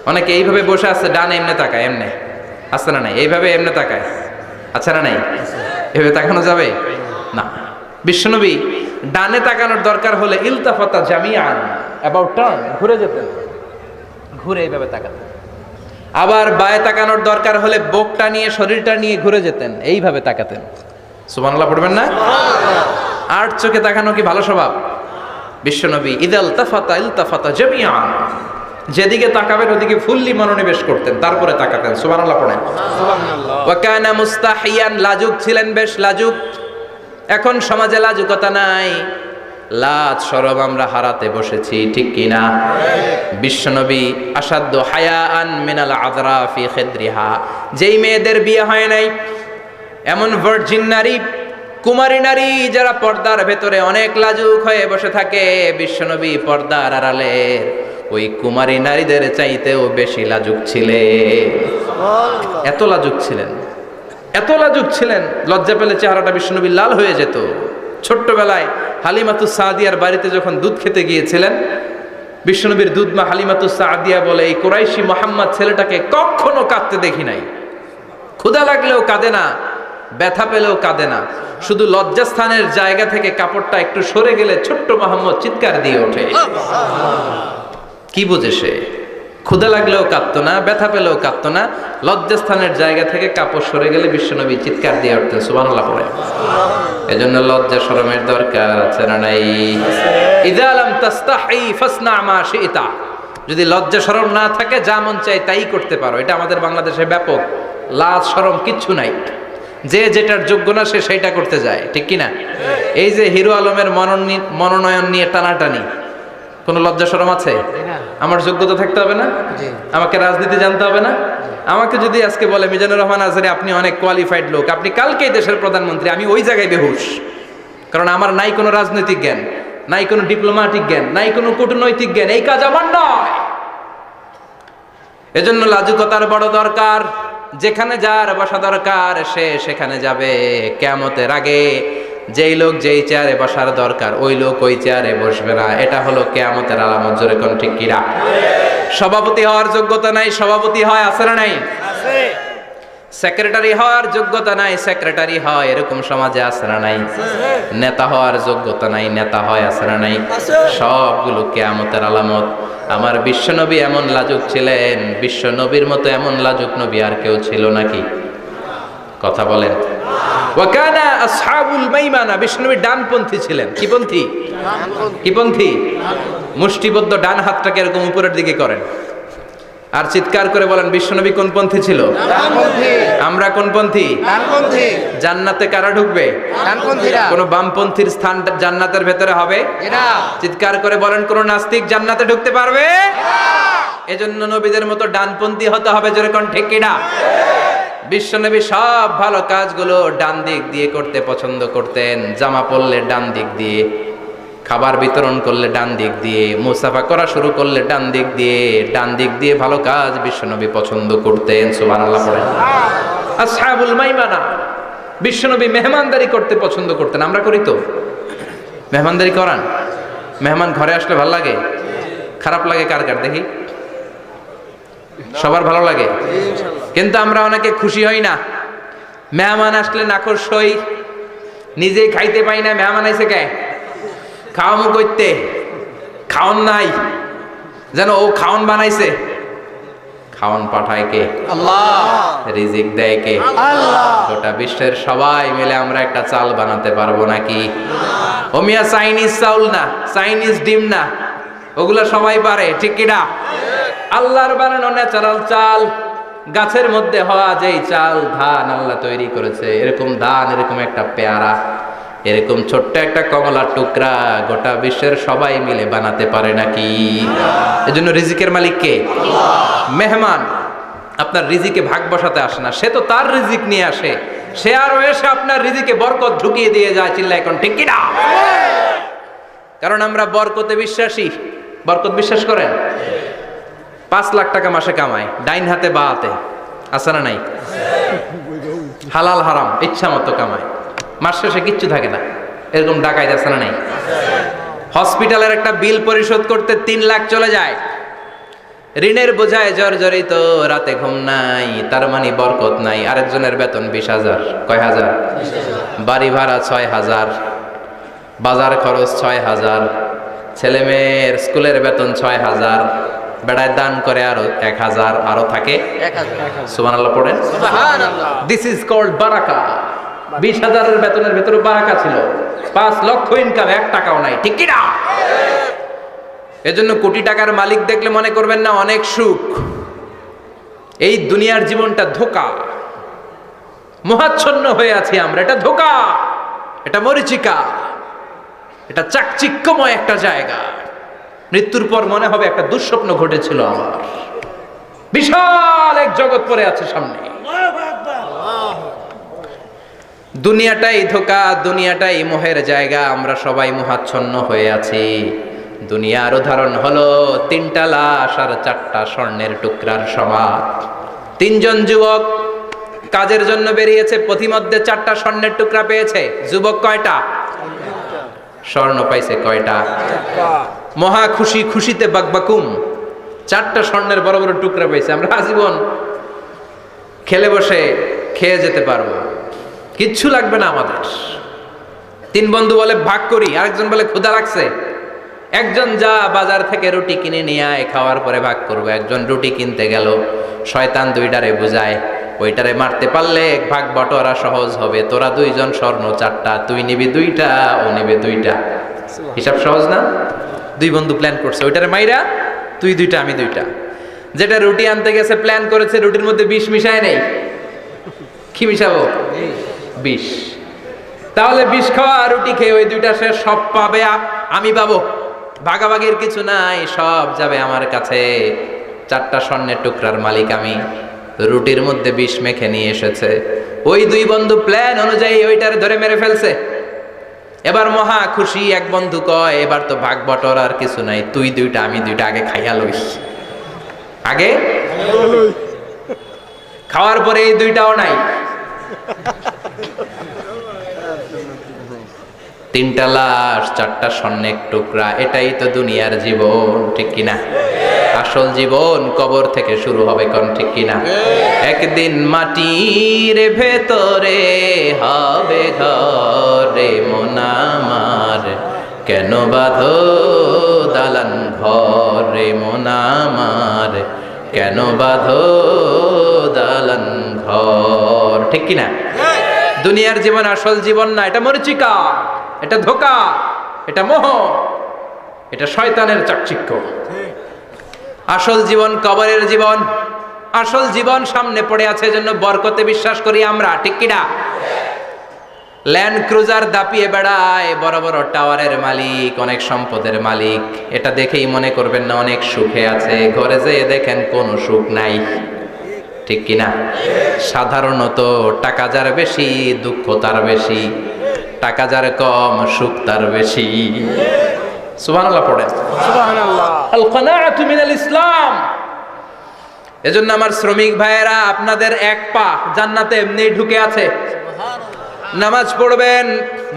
অনেকে এইভাবে বসে আছে, ডানে এমনে তাকায়, এমনে আছে না নাই? এইভাবে এমনে তাকায়, আছে না নাই? এভাবে তাকানো যাবে না। বিশ্বনবী ডানে তাকানোর দরকার হলে ইলতাফাতা জামিআন, অ্যাবাউট টার্ন, ঘুরে যেতেন, ঘুরে এইভাবে তাকাতেন। আবার বায়ে তাকানোর দরকার হলে বুকটা নিয়ে, শরীরটা নিয়ে ঘুরে যেতেন, এইভাবে তাকাতেন। সুবহানাল্লাহ পড়বেন না? আর চোখে তাকানো কি ভালো স্বভাব? বিশ্বনবী ইযা ইলতাফাতা ইলতাফাতা জামিআন, যেদিকে তাকাবেন ওদিকে ফুললি মনোনিবেশ করতেন, তারপরে তাকাতেন। সুবহানাল্লাহ পড়েন। সুবহানাল্লাহ। ওয়া কানা মুস্তাহিয়ান, লাজুক ছিলেন, বেশ লাজুক। এখন সমাজে লাজুকতা নাই, লাজ শরম আমরা হারাতে বসেছি, ঠিক কিনা? বিশ্বনবী আসাদ্দ হায়াআন মিনাল আযরা ফি খিদরিহা, যেই মেয়েদের বিয়ে হয় নাই, এমন ভার্জিন নারী, কুমারী নারী যারা পর্দার ভেতরে অনেক লাজুক হয়ে বসে থাকে, বিশ্বনবী পর্দার আড়ালে ওই কুমারী নারীদের চাইতেও বেশি লাজুক ছিলেন। এত লাজুক ছিলেন, এত লাজুক ছিলেন, লজ্জা পেলে চেহারাটা বিশ্বনবী লাল হয়ে যেত। ছোট্টবেলায় হালিমাতুস সাদিয়ার বাড়িতে যখন দুধ খেতে গিয়েছিলেন, বিশ্বনবীর দুধ মা হালিমাতুস সাদিয়া বলে, এই কুরাইশি মুহাম্মদ ছেলেটাকে কখনো কাঁদতে দেখি নাই। ক্ষুধা লাগলেও কাঁদে না, ব্যথা পেলেও কাঁদে না, শুধু লজ্জাস্থানের জায়গা থেকে কাপড়টা একটু সরে গেলে ছোট্ট মুহাম্মদ চিৎকার দিয়ে ওঠে। কি বুঝে সে? ক্ষুধা লাগলেও কাঁদতো না, ব্যথা পেলেও কাঁদতো না, লজ্জাস্থানের জায়গা থেকে কাপড় সরে গেলে বিশ্বনবী চিৎকার দিয়ে উঠতেন। সুবহানাল্লাহ পড়ে। এজন্য লজ্জা শরমের দরকার আছে না নাই? ইযা লাম তাস্তাহি ফাসনা মা শিতা। যদি লজ্জা শরম না থাকে, যা মন চাই তাই করতে পারো। এটা আমাদের বাংলাদেশে ব্যাপক। লাজ শরম কিচ্ছু নাই, যে যেটার যোগ্য না সে সেইটা করতে যায়, ঠিক কিনা? এই যে হিরো আলমের মনোনয়ন নিয়ে টানাটানি, কোনো লজ্জা শরম আছে? আমার যোগ্যতা থাকতে হবে না? আমাকে রাজনীতি জানতে হবে না? আমাকে যদি আজকে বলে মিজানুর রহমান আজহারী আপনি অনেক কোয়ালিফাইড লোক, আপনি কালকেই দেশের প্রধানমন্ত্রী, আমি ওই জায়গায় বেহুশ, কারণ আমার নাই কোনো রাজনৈতিক জ্ঞান, নাই কোনো ডিপ্লোম্যাটিক জ্ঞান, নাই কোনো কূটনৈতিক জ্ঞান, এই কাজ আমার নয়। এজন্য লাজুকতার বড় দরকার। যেখানে যার বসা দরকার সে সেখানে যাবে। কিয়ামতের আগে যেই লোক যেই চেয়ারে বসার দরকার ওই লোক ওই চেয়ারে বসবে না। এটা হলো কিয়ামতের আলামত। জোরে কোন ঠিক কিনা? সভাপতি হওয়ার যোগ্যতা নাই, সভাপতি হয়, আছে না নাই? সেক্রেটারি হওয়ার যোগ্যতা নাই, সেক্রেটারি হয়, এরকম সমাজে আছে না নাই? নেতা হওয়ার যোগ্যতা নাই, নেতা হয়, আছে না নাই? সবগুলো কিয়ামতের আলামত। আমার বিশ্বনবী এমন লাজুক ছিলেন, বিশ্বনবীর মতো এমন লাজুক নবী আর কেউ ছিল নাকি? কথা বলেন। ওয়াকানা আসহাবুল মাইমানা, বিশ্বনবী ডানপন্থী ছিলেন। কি পন্থী? কি পন্থী? মুষ্টিবদ্ধ ডান হাতটাকে এরকম উপরের দিকে করেন আর চিৎকার করে বলেন, বিশ্বনবী কোন পন্থী ছিল? ডানপন্থী। আমরা কোন পন্থী? ডানপন্থী। জান্নাতে কারা ঢুকবে? ডানপন্থীরা। কোন বামপন্থীর স্থান জান্নাতের ভেতরে হবে? না। চিৎকার করে বলেন, কোন নাস্তিক জান্নাতে ঢুকতে পারবে? এজন্য নবীদের মতো ডানপন্থী হতে হবে। জোরে কোন ঠিক কিনা? বিশ্বনবী সব ভালো কাজগুলো ডান দিক দিয়ে করতে পছন্দ করতেন। জামা পরলে ডান দিক দিয়ে, খাবার বিতরণ করলে ডান দিক দিয়ে, মুসাফা করা শুরু করলে ডান দিক দিয়ে, ডান দিক দিয়ে ভালো কাজ বিশ্বনবী পছন্দ করতেন। সুবহানাল্লাহ পড়েন। আসহাবুল মাইমানা, বিশ্বনবী মেহমানদারি করতে পছন্দ করতেন। আমরা করি তো? মেহমানদারি করান? মেহমান ঘরে আসলে ভালো লাগে? খারাপ লাগে কার কার দেখি? সবার ভালো লাগে, কিন্তু আমরা অনেকে খুশি হই না। মেহমান আসলে নাখোশ হই, নিজে খাইতে পাই না। মেহমান আইছে কে? খাওয়ামু করতে, খাওন নাই, যেন ও খাওন বানাইছে। খাওন পাঠায় কে? আল্লাহ। রিজিক দেয় কে? আল্লাহ। গোটা বিশ্বের সবাই মিলে আমরা একটা চাল বানাতে পারবো নাকি? ও মিয়া চাইনিজ চাউল না, চাইনিজ ডিম না, ওগুলা সবাই পারে, ঠিক কিনা? আল্লাহর বানানো ন্যাচারাল চাল, গাছের মধ্যে হওয়া যেই চাল, ধান আল্লাহ তৈরি করেছে, এরকম ধান, এরকম একটা পেয়ারা, এরকম ছোট্ট একটা কমলার টুকরা গোটা বিশ্বের সবাই মিলে বানাতে পারে নাকি? এজন্য রিজিকের মালিক কে? মেহমান আপনার রিজিকে ভাগ বসাতে আসে না, সে তো তার রিজিক নিয়ে আসে। সে আরো এসে আপনার রিজিকে বরকত ঢুকিয়ে দিয়ে যায়। চিল্লা এখন ঠিক কিনা? কারণ আমরা বরকতে বিশ্বাসী। বরকত বিশ্বাস করেন? 5 লাখ টাকা মাসে কামায়, ডাইন হাতে বা হাতে, আছে না নাই? হালাল হারাম ইচ্ছা মতো কামায়, মাস শেষে কিচ্ছু থাকে না, এরকম ডাকাইত আছে না নাই? হসপিটালের একটা বিল পরিশোধ করতে 3 লাখ চলে যায়, ঋণের বোঝায় জর্জরিত, রাতে ঘুম নাই, তার মানে বরকত নাই। আরেকজনের বেতন 20,000, কয় হাজার? বাড়ি ভাড়া 6,000, বাজার খরচ 6,000, ছেলে মেয়ের স্কুলের বেতন 6,000, বেড়ায় দান করে আরো 1,000, আরো থাকে 1000। সুবহানাল্লাহ পড়েন। সুবহানাল্লাহ। দিস ইজ কল্ড বারাকা। 20,000 এর বেতনের ভেতরে বারাকা ছিল। 5 লক্ষ ইনকাম, 1 টাকাও নাই, ঠিক কি না? এজন্য কোটি টাকার মালিক দেখলে মনে করবেন না অনেক সুখ। এই দুনিয়ার জীবনটা ধোঁকা, মোহাচ্ছন্ন হয়ে আছি আমরা। এটা ধোঁকা, এটা মরিচিকা, এটা চাকচিক্যময় একটা জায়গা। মৃত্যুর পর মনে হবে একটা দুঃস্বপ্ন ঘটেছিল আমার। বিশাল এক জগৎ পড়ে আছে সামনে। দুনিয়াটাই ধোঁকা, দুনিয়াটাই মোহের জায়গা। আমরা সবাই মোহাচ্ছন্ন হয়ে আছি। দুনিয়ার উদাহরণ হলো 3টা লাশ আর 4টা স্বর্ণের টুকরার সমান। 3 জন যুবক কাজের জন্য বেরিয়েছে, পথিমধ্যে 4টা স্বর্ণের টুকরা পেয়েছে। যুবক কয়টা? স্বর্ণ পাইছে কয়টা? মহা খুশি, খুশিতে বাকবাকুম। 4টা স্বর্ণের বড় বড় টুকরা পাইছে। আমরা আজীবন খেলে বসে খেয়ে যেতে পারবো, কিচ্ছু লাগবে না আমাদের। 3 বন্ধু বলে ভাগ করি, আরেকজন বলে ক্ষুধা লাগছে। একজন যা বাজার থেকে রুটি কিনে নিয়ে আয়, খাওয়ার পরে ভাগ করবো। একজন রুটি কিনতে গেল, শয়তান 2টারে বুঝায়, ওইটারে মারতে পারলে ভাগ বটোয়ারা সহজ হবে। তোরা 2 জন স্বর্ণ 4টা, তুই নিবি 2টা, ও নিবে 2টা। হিসাব সহজ না? 2 বন্ধু প্ল্যান করছে, ওইটারে মাইরা তুই 2টা, আমি 2টা। যেটা রুটি আনতে গেছে প্ল্যান করেছে, রুটির মধ্যে বিষ মিশায় নেই। কি মিশাবো? বিষ। তাহলে বিষ খাওয়া রুটি খেয়ে ওই 2টা সে সব পাবে, আমি পাবো। ভাগাভাগির কিছু নাই, সব যাবে আমার কাছে। 4টা স্বর্ণের টুকরার মালিক আমি। রুটির মধ্যে বিষ মেখে নিয়ে এসেছে। ওই 2 বন্ধু প্ল্যান অনুযায়ী ওইটারে ধরে মেরে ফেলছে। এবার মহা খুশি। এক বন্ধু কয়, এবার তো ভাগ বটর আর কিছু নাই, তুই 2টা, আমি 2টা, আগে খাইয়া লইস। আগে খাওয়ার পরে এই দুইটাও নাই। তিনটা লাশ, চারটা স্বর্ণের টুকরা, এটাই তো দুনিয়ার জীবন, ঠিক কিনা? আসল জীবন কবর থেকে শুরু হবে, কোন ঠিক কিনা? একদিন মাটির ভেতরে হবে ঘরে মন আমার, কেন বাঁধো দালান ঘরে মন আমার, কেন বাঁধো দালান ঘর, ঠিক কিনা? দুনিয়ার জীবন আসল জীবন না, এটা মরিচিকা, এটা ধোঁকা, এটা মোহ, এটা শয়তানের চাকচিক্য। আসল জীবন কবরের জীবন। আসল জীবন সামনে পড়ে আছে, এজন্য বরকতে বিশ্বাস করি আমরা, ঠিক কিনা? ল্যান্ড ক্রুজার দাপিয়ে বেড়ায়, বড় বড় টাওয়ারের মালিক, অনেক সম্পদের মালিক, এটা দেখেই মনে করবেন না অনেক সুখে আছে। ঘরে যেয়ে দেখেন কোনো সুখ নাই, ঠিক কিনা? সাধারণত টাকা যার বেশি দুঃখ তার বেশি, টাকা যার কম সুখ তার বেশি। সুবহানাল্লাহ পড়েন। সুবহানাল্লাহ। আল কানাআতু মিনাল ইসলাম। এজন্য আমার শ্রমিক ভাইয়েরা, আপনাদের এক পা জান্নাতে এমনি ঢুকে আছে। নামাজ পড়বেন,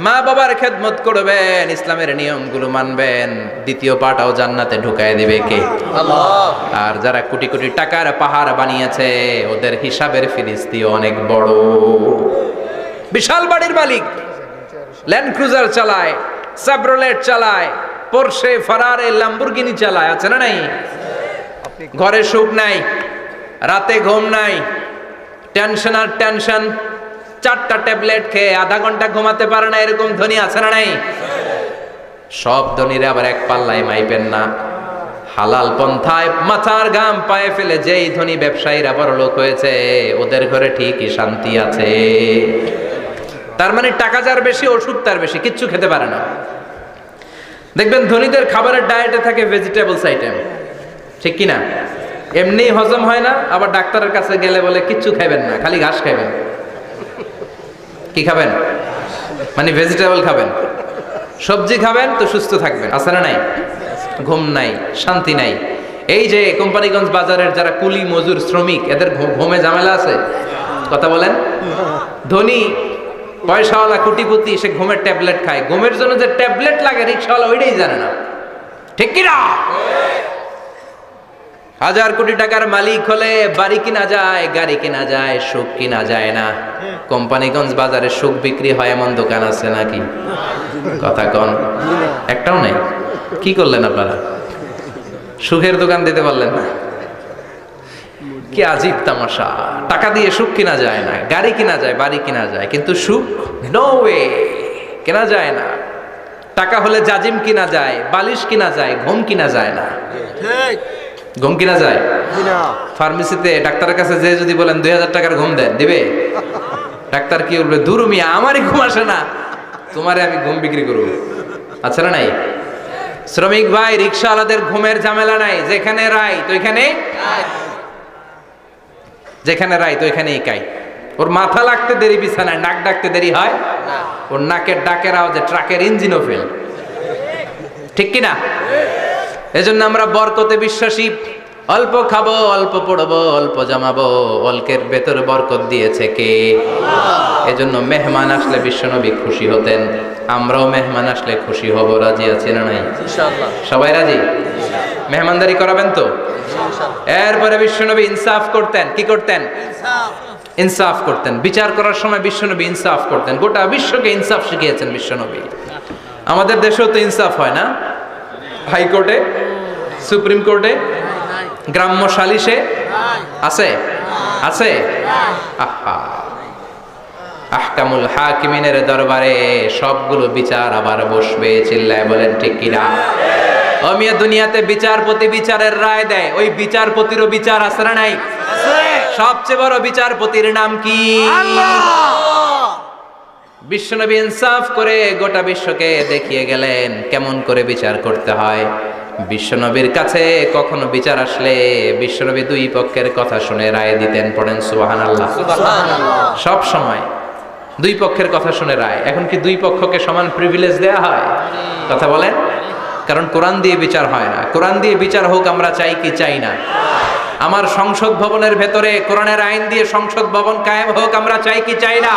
মা বাবার খেদমত করবেন, ইসলামের নিয়মগুলো মানবেন, দ্বিতীয় পাটাও জান্নাতে ঢুকায় দিবে কে? আল্লাহ। আর যারা কোটি কোটি টাকার পাহাড় বানিয়েছে, ওদের হিসাবের ফিরিস্তিও অনেক বড়। বিশাল বাড়ির মালিক, ল্যান্ড ক্রুজার চালায়, সাবরোলেট চালায়, পোরশে, ফারারে, ল্যাম্বরগিনি চালায়, আছে না নাই? ঘরে সুখ নাই, রাতে ঘুম নাই, টেনশন আর টেনশন। 4টা ট্যাবলেট খেয়ে আধা ঘন্টা ঘুমাতে পারে না, এরকম ধনী আছে না নাই? সব ধনীরা আবার এক পাল্লায় মাইপেন না। হালাল পন্থায় মাথার ঘাম পায়ে ফেলে যেই ধনী ব্যবসায়ীরা বড় লোক হয়েছে, ওদের ঘরে ঠিকই শান্তি আছে। তার মানে টাকা যার বেশি, ওষুধ তার বেশি, কিচ্ছু খেতে পারে না। দেখবেন ধনীদের খাবারের ডায়েটে থাকে ভেজিটেবলস আইটেম, ঠিক কিনা? এমনি হজম হয় না, আবার ডাক্তারের কাছে গেলে বলে কিচ্ছু খাবেন না, খালি ঘাস খাবেন। কি খাবেন? মানে ভেজিটেবল খাবেন, সবজি খাবেন তো সুস্থ থাকবেন, আছে না নাই? ঘুম নাই, শান্তি নাই। এই যে কোম্পানিগঞ্জ বাজারের যারা কুলি মজুর শ্রমিক, এদের ঘুমে ঝামেলা আছে, কথা বলেন? ধনী পয়সাওয়ালা কোটিপতি, সে ঘুমের ট্যাবলেট খায়, ঘুমের জন্য যে ট্যাবলেট লাগে রিক্সাওয়ালা ওইটাই জানে না, ঠিক কিনা? 1000 কোটি টাকার মালিক হলে বাড়ি কিনা যায়, গাড়ি কিনা যায়, সুখ কিনা যায় না। কোম্পানিগঞ্জ বাজারে সুখ বিক্রি হয় এমন দোকান আছে নাকি? কথা কন, একটাও নাই। কি করলেন আপনারা? সুখের দোকান দিতে পারলেন না? কি আজীব তামাশা। টাকা দিয়ে সুখ কিনা যায় না, গাড়ি কিনা যায়, বাড়ি কিনা যায়, কিন্তু সুখ নো ওয়ে, কেনা যায় না। টাকা হলে জাজিম কিনা যায়, বালিশ কিনা যায়, ঘুম কিনা যায় না। ঠিক। ঘুম কিনা যায়? না। ফার্মেসিতে ডাক্তারের কাছে যে যদি বলেন 2000 টাকার ঘুম দেন, দিবে? ডাক্তার কি বলবে? দূর মিয়া, আমারই ঘুম আসে না, তোমারে আমি ঘুম বিক্রি করবো, আচ্ছা না নাই? শ্রমিক ভাই, রিক্সাওয়ালাদের ঘুমের ঝামেলা নাই, যেখানে রাই তো ওইখানে, যেখানে রাই তো ওইখানেই কাই। ওর মাথা লাগতে দেরি বিছানায়, নাক ডাকতে দেরি হয়, ওর নাকের ডাকের আওয়াজে ট্রাকের ইঞ্জিনও ফেল, ঠিক কিনা? এজন্য আমরা বরকতে বিশ্বাসী। অল্প খাবো, অল্প পড়বো, অল্প জমাবো, অল্পের ভেতর বরকত দিয়েছে কে? এজন্য মেহমান আসলে বিশ্বনবী খুশি হতেন, আমরাও মেহমান আসলে খুশি হব। রাজি আছি না নাই? ইনশাআল্লাহ। সবাই রাজি? মেহমানদারি করাবেন তো? ইনশাআল্লাহ। এরপরে বিশ্বনবী ইনসাফ করতেন। কি করতেন? ইনসাফ করতেন। বিচার করার সময় বিশ্বনবী ইনসাফ করতেন। গোটা বিশ্বকে ইনসাফ শিখিয়েছেন বিশ্বনবী। আমাদের দেশেও তো ইনসাফ হয় না? হাইকোর্টে, সুপ্রিম কোর্টে, গ্রাম্য সালিশে আছে, আছে। আহা, আহকামুল হাকিমিনের দরবারে সবগুলো বিচার আবার বসবে। চিল্লায় বলেন ঠিক কিনা? অমিয়া দুনিয়াতে বিচারপতি বিচারের রায় দেয়, ওই বিচারপতিরও বিচার আছে না নাই? সবচেয়ে বড় বিচারপতির নাম কি? বিশ্বনবী ইনসাফ করে গোটা বিশ্বকে দেখিয়ে গেলেন কেমন করে বিচার করতে হয়। বিশ্বনবীর কাছে কখনো বিচার আসলে বিশ্বনবী দুই পক্ষের কথা শুনে রায় দিতেন। পড়েন সুবহানাল্লাহ। সব সময় দুই পক্ষের কথা শুনে রায়। এখন কি দুই পক্ষকে সমান প্রিভিলেজ দেয়া হয়? কথা বলেন। কারণ কোরআন দিয়ে বিচার হয় না। কোরআন দিয়ে বিচার হোক আমরা চাই কি চাই না? আমার সংসদ ভবনের ভেতরে কোরআনের আইন দিয়ে সংসদ ভবন কায়েম হোক, আমরা চাই কি চাই না?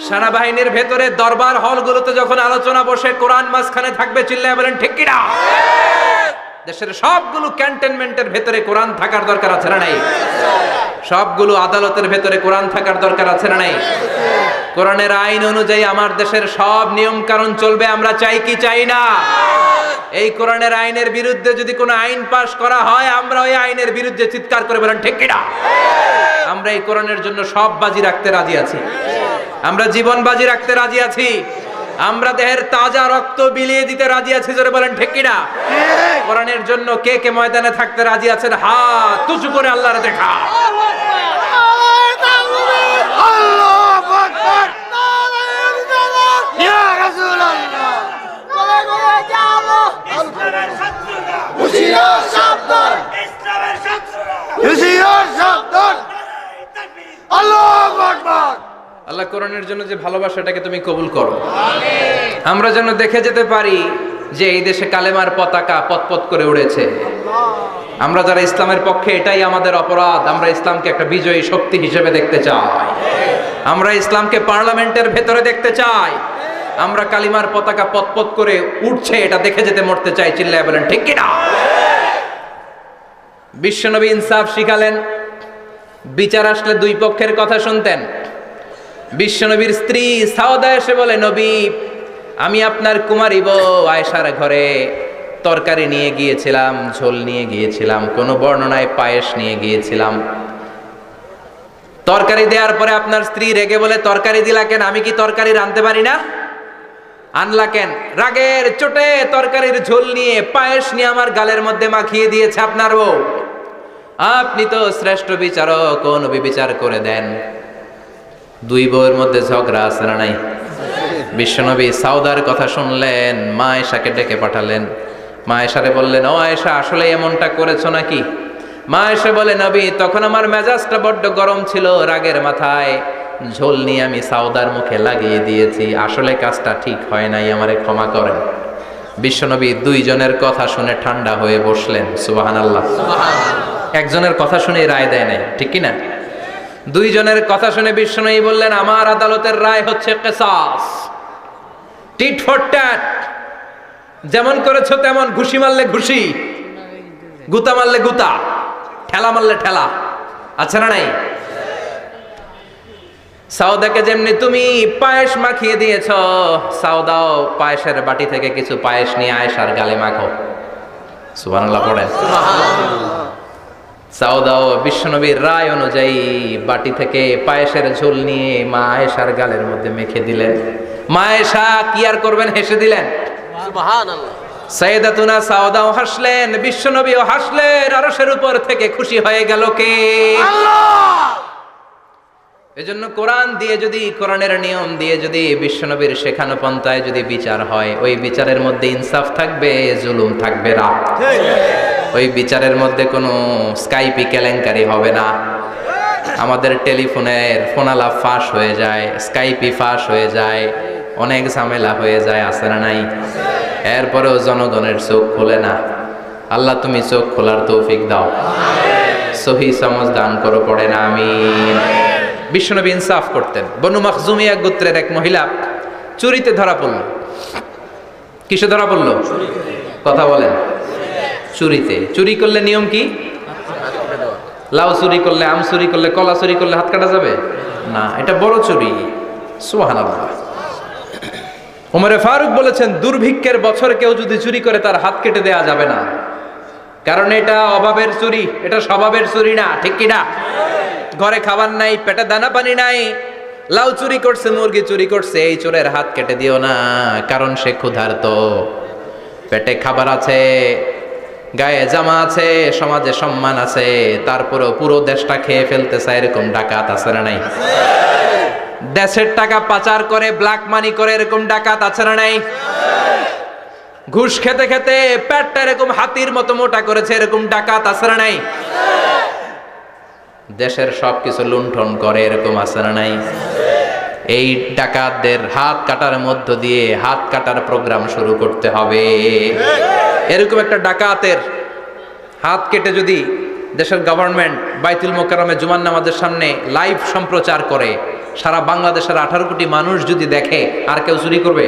সেনাবাহিনীর ভেতরে দরবার হলগুলোতে যখন আলোচনা বসে কোরআন মাঝখানে থাকবে, চিল্লায় বলেন ঠিক কিনা? দেশের সবগুলো ক্যান্টনমেন্টের ভেতরে কোরআন থাকার দরকার আছে না নাই? সবগুলো আদালতের ভেতরে কোরআন থাকার দরকার আছে না নাই? কোরআনের আইন অনুযায়ী আমার দেশের সব নিয়ম কানুন চলবে, আমরা চাই কি চাই না? এই কোরআনের আইনের বিরুদ্ধে যদি কোনো আইন পাশ করা হয়, আমরা ওই আইনের বিরুদ্ধে চিৎকার করে বলেন ঠিক কিনা? আমরা এই কোরআনের জন্য সব বাজি রাখতে রাজি আছি, আমরা জীবন বাজি রাখতে রাজি আছি, আমরা দেহের তাজা রক্ত বিলিয়ে দিতে রাজি আছি, জোরে বলেন ঠিক কিনা? কোরআনের জন্য কে কে ময়দানে থাকতে রাজি আছেন? হাত উঁচু করে আল্লাহর দেখা। আল্লাহ কোরআনের জন্য যে ভালোবাসাটাকে তুমি কবুল করো, আমরা যেন দেখে যেতে পারি যে এই দেশে কালেমার পতাকা পতপত করে উড়েছে। আমরা যারা ইসলামের পক্ষে, এটাই আমাদের অপরাধ। আমরা ইসলামকে একটা বিজয়ী শক্তি হিসেবে দেখতে চাই, আমরা ইসলামকে পার্লামেন্টের ভেতরে দেখতে চাই, আমরা কালিমার পতাকা পতপত করে উঠছে এটা দেখে যেতে মরতে চাই, চিল্লায় বলেন ঠিক কিনা? বিশ্বনবী ইনসাফ শিখালেন, বিচার আসলে দুই পক্ষের কথা শুনতেন। বিশ্বনবীর স্ত্রী সাউদা এসে বলে, নবী, আমি আপনার কুমারী বউ আয়েশার ঘরে তরকারি নিয়ে গিয়েছিলাম, ঝোল নিয়ে গিয়েছিলাম, কোন বর্ণনায় পায়েস নিয়ে গিয়েছিলাম। তরকারি দেওয়ার পরে আপনার স্ত্রী রেগে বলে, তরকারি দিলা কেন? আমি কি তরকারি রাঁধতে পারি না? আনলা কেন? রাগের চোটে তরকারির ঝোল নিয়ে পায়েস নিয়ে আমার গালের মধ্যে মাখিয়ে দিয়েছে আপনার বউ। আপনি তো শ্রেষ্ঠ বিচারক, কোন বিচার করে দেন। দুই বউয়ের মধ্যে ঝগড়া আছে না নাই? বিশ্বনবী সাউদার কথা শুনলেন, মা আয়েশাকে ডেকে পাঠালেন। মা আয়েশারে বললেন, ও আয়েশা, আসলে এমনটা করেছো নাকি? মা আয়েশা বলে, নবী, তখন আমার মেজাজটা বড্ড গরম ছিল, রাগের মাথায় ঝোল নিয়ে আমি সাউদার মুখে লাগিয়ে দিয়েছি, আসলে কাজটা ঠিক হয় নাই, আমারে ক্ষমা করেন। বিশ্বনবী দুইজনের কথা শুনে ঠান্ডা হয়ে বসলেন। সুবহানাল্লাহ। একজনের কথা শুনে রায় দেয় নাই, ঠিক কিনা? দুইজনের কথা শুনে বিশ্বনবী বললেন, আমার আদালতের রায় হচ্ছে কিসাস, টিট ফর ট্যাট। যেমন করেছো তেমন, ঘুষি মারলে ঘুষি, গুতা মারলে গুতা, ঠেলা মারলে ঠেলা, আছে না নাই? সাউদাকে যেমনি তুমি পায়েস মাখিয়ে দিয়েছ, সাউদাও পায়েসের বাটি থেকে কিছু পায়েস নিয়ে আয়েশার গালে মাখো। সুবহানাল্লাহ পড়েন। সাউদাও বিশ্বনবীর রায় অনুযায়ী বাটি থেকে পায়েসের ঝোল নিয়ে মা আয়েশার গালের মধ্যে মেখে দিলেন। মা আয়েশা কি আর করবেন, হেসে দিলেন। সুবহানাল্লাহ। সাইয়েদাতুনা সাউদাও হাসলেন, বিশ্বনবীও হাসলেন। আরশের উপর থেকে খুশি হয়ে গেল কে? আল্লাহ। এজন্য কোরআন দিয়ে যদি, কোরআনের নিয়ম দিয়ে যদি, বিশ্বনবীর শেখানো পন্থায় যদি বিচার হয়, ওই বিচারের মধ্যে ইনসাফ থাকবে, জুলুম থাকবে না। ওই বিচারের মধ্যে কোনো স্কাইপি কেলেঙ্কারি হবে না। আমাদের টেলিফোনের ফোনালাপ ফাঁস হয়ে যায়, স্কাইপি ফাঁস হয়ে যায়, অনেক ঝামেলা হয়ে যায়, আছে না নাই? এরপরেও জনগণের চোখ খোলে না। আল্লাহ তুমি চোখ খোলার তৌফিক দাও, সহি সমঝ দান করো, পড়ে না আমিন। বিশ্বনবী ইনসাফ করতেন। বনু মাখজুমিয়া গোত্রের এক মহিলা চুরিতে ধরা পড়ল। কিসে ধরা পড়ল? কথা বলেন। চুরিতে। চুরি করলে নিয়ম কি? লাউ চুরি করলে, আম চুরি করলে, কলা চুরি করলে হাত কাটা যাবে না, এটা বড় চুরি। সুবহানাল্লাহ। ওমরে ফারুক বলেছেন, দুর্ভিক্ষের বছর কেউ যদি চুরি করে তার হাত কেটে দেয়া যাবে না, কারণ এটা অভাবের চুরি, এটা স্বভাবের চুরি না, ঠিক কিনা? ঘরে খাবার নাই, পেটে দানা পানি নাই, লাউ চুরি করছে, মুরগি চুরি করছে, এই চোরের হাত কেটে দিও না, কারণ সে ক্ষুধার্ত। পেটে খাবার আছে, গায়ে জামা আছে, সমাজে সম্মান আছে, তারপরেও পুরো দেশটা খেয়ে ফেলতে চায়, এরকম ডাকাত আছে না নাই? দেশের টাকা পাচার করে, ব্ল্যাক মানি করে, এরকম ডাকাত আছে না নাই? ঘুষ খেতে খেতে পেটটা এরকম হাতির মতো মোটা করেছে, এরকম ডাকাত আছে না নাই? দেশের সবকিছু লুণ্ঠন করে, এরকম আছে না নাই? এই ডাকাতদের হাত কাটার মধ্য দিয়ে হাত কাটার প্রোগ্রাম শুরু করতে হবে। এরকম একটা ডাকাতের হাত কেটে যদি দেশের গভর্নমেন্ট বাইতুল মোকাররমে জুমার নামাজের সামনে লাইভ সম্প্রচার করে, সারা বাংলাদেশের 18 কোটি মানুষ যদি দেখে, আর কেউ চুরি করবে?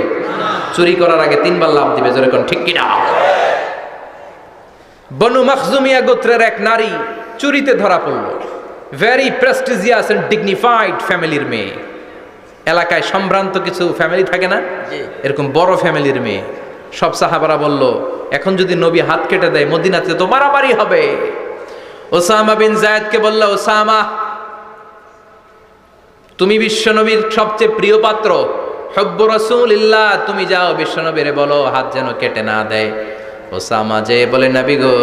চুরি করার আগে 3 বার লাফ দিবে, যেরকম ঠিক কিনা? বনু মাখজুমিয়া গোত্রের এক নারী চুরিতে ধরা পড়ল। ভেরি প্রেস্টিজিয়াস এন্ড ডিগনিফাইড ফ্যামিলির মেয়ে। এলাকায় সম্ভ্রান্ত কিছু ফ্যামিলি থাকে না, এরকম বড় ফ্যামিলির মেয়ে। সব সাহাবারা বলল, এখন যদি নবী হাত কেটে দেয় মদিনাতে তো মারামারি হবে। ওসামা বিন যায়েদকে বলল, ওসামা তুমি বিশ্বনবীর সবচেয়ে প্রিয় পাত্র, হুব্বু রাসূলিল্লাহ, তুমি যাও বিশ্বনবীরে বলো হাত যেন কেটে না দেয়। ওসামা যে বলে, নবী গো,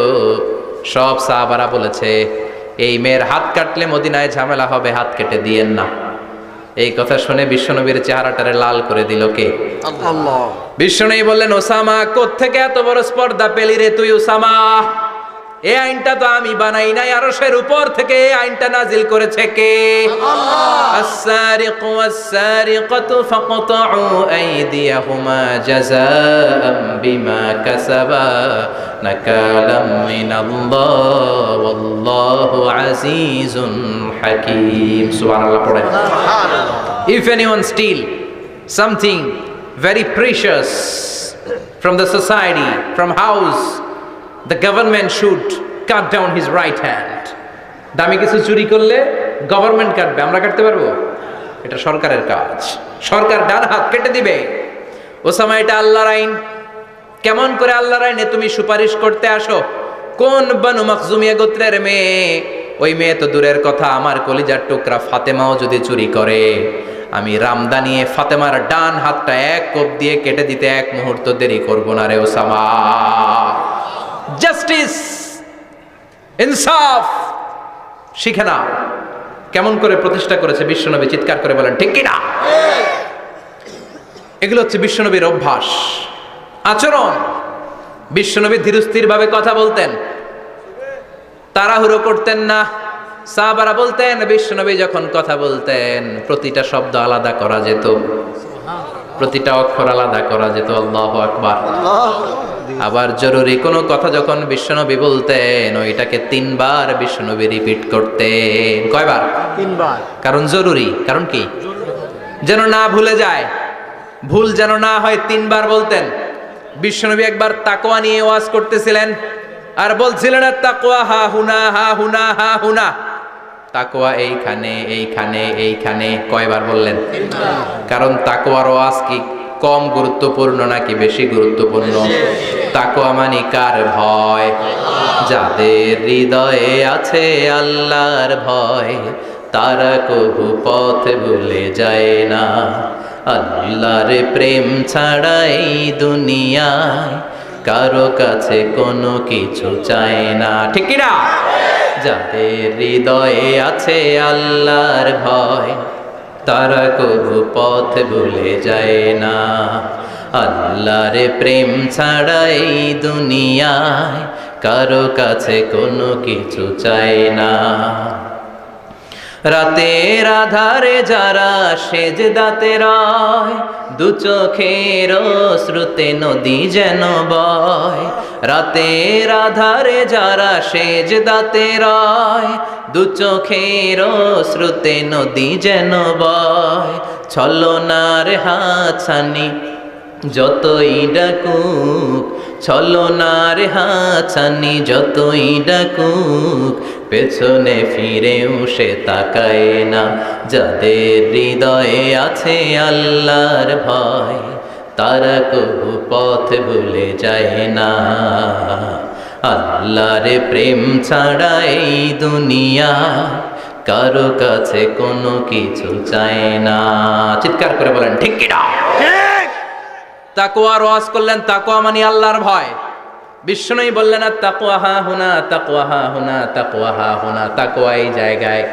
সব সাহাবারা বলেছে এই মেয়ের হাত কাটলে মদিনায় ঝামেলা হবে, হাত কেটে দিয়েন না। এই কথা শুনে বিশ্বনবীর চেহারাটারে লাল করে দিল কে? আল্লাহ। বিশ্বনবী বললেন, ওসামা কোত্থেকে এত বড় স্পর্ধা পেলি রে তুই ওসামা? এই আইনটা তো আমি বানাই নাই, আরশের উপর থেকে এই আইনটা নাজিল করেছে কে? আস-সারিকু ওয়াস-সারিকাতু ফাকতাউ আইদিয়াহুমা জাযাআম বিমা কাসাবা নাকালাম মিনাল্লাহ ওয়াল্লাহু আজিজুন হাকীম। সুবহানাল্লাহ পড়েন। If anyone steal something very precious from the society, from house, the government should cut down his right hand. দামি কিছু চুরি করলে গভর্নমেন্ট কাটবে, আমরা কাটতে পারবো? এটা সরকারের কাজ, সরকার ডান হাত কেটে দিবে। ওসামা, এটা আল্লাহর আইন। কেমন করে আল্লাহর আইনে তুমি সুপারিশ করতে আসো? কোন বনু মাখজুমিয়া গোত্রের মেয়ে? ওই মেয়ে তো দূরের কথা, আমার কলিজার টুকরা ফাতেমাও যদি চুরি করে, আমি রামদা নিয়ে ফাতেমার ডান হাতটা এক কোপ দিয়ে কেটে দিতে এক মুহূর্ত দেরি করব না রে ওসামা। জাস্টিস, ইনসাফ শিখে নাও। কেমন করে প্রতিষ্ঠা করেছে বিশ্বনবী, চিৎকার করে বলেন ঠিক কিনা? এগুলো হচ্ছে বিশ্বনবীর অভ্যাস, আচরণ। বিশ্বনবী ধীরস্থির ভাবে কথা বলতেন, তাড়াহুড়ো করতেন না। সাহাবারা বলতেন, বিশ্বনবী যখন কথা বলতেন প্রতিটা শব্দ আলাদা করা যেত, প্রতিটা অক্ষর আলাদা করা যেত। আল্লাহু আকবার। আবার জরুরি কোনো কথা যখন বিশ্বনবী বলতেন, ওইটাকে 3 বার বিশ্বনবী রিপিট করতেন। কয়বার? 3 বার। কারণ জরুরি। কারণ কি? যেন না ভুলে যায়, ভুল যেন না হয়, 3 বার বলতেন। বিশ্বনবী একবার তাকওয়া নিয়ে ওয়াজ করতেছিলেন, আর বলছিলেন, তাকওয়া হা হুনা হা হুনা হা হুনা। তাকওয়া এইখানে এইখানে এইখানে। কয়বার বললেন? কারণ তাকওয়ার ওয়াজ কি কম গুরুত্বপূর্ণ নাকি বেশি গুরুত্বপূর্ণ? তাকওয়া মানে কার ভয়? যাদের হৃদয়ে আছে আল্লাহর ভয়, তারা কবু পথ ভুলে যায় না। আল্লাহর প্রেম ছাড়া এই দুনিয়ায় কারো কাছে কোনো কিছু চায় না, ঠিক কি না? যাদের হৃদয়ে আছে আল্লাহর ভয়, তারা কবু পথ ভুলে যায় না। আল্লাহর প্রেম ছাড়া এই দুনিয়ায় কারো কাছে কোনো কিছু চায় না। রাতের আধারে যারা সেজদাতে রয়, দু চোখের শ্রুতে নদী যেন বয়। রাতের আধারে যারা সেজদাতে রয়, দু চোখের শ্রুতে নদী যেন বয়। ছলনার হাতছানি যতই ডাকুক, ছলনার হাতছানি যতই ডাকুক, পেছনে ফিরেও সে তাকায় না। যাদের হৃদয়ে আছে আল্লাহর ভয়, তারা কবু পথ ভুলে যায় না। আল্লাহর প্রেম ছাড়া এই দুনিয়া কারো কাছে কোনো কিছু চায় না। চিৎকার করে বলেন ঠিক কি না? তাকওয়ার ওয়াজ করলেন, তাকওয়া মানে আল্লাহর ভয়। বিষ্ণুই বললেন, তাকওয়া হা হুনা, তাকওয়া হা হুনা, তাকওয়া হা হুনা। তাকওয়া এই জায়গায়,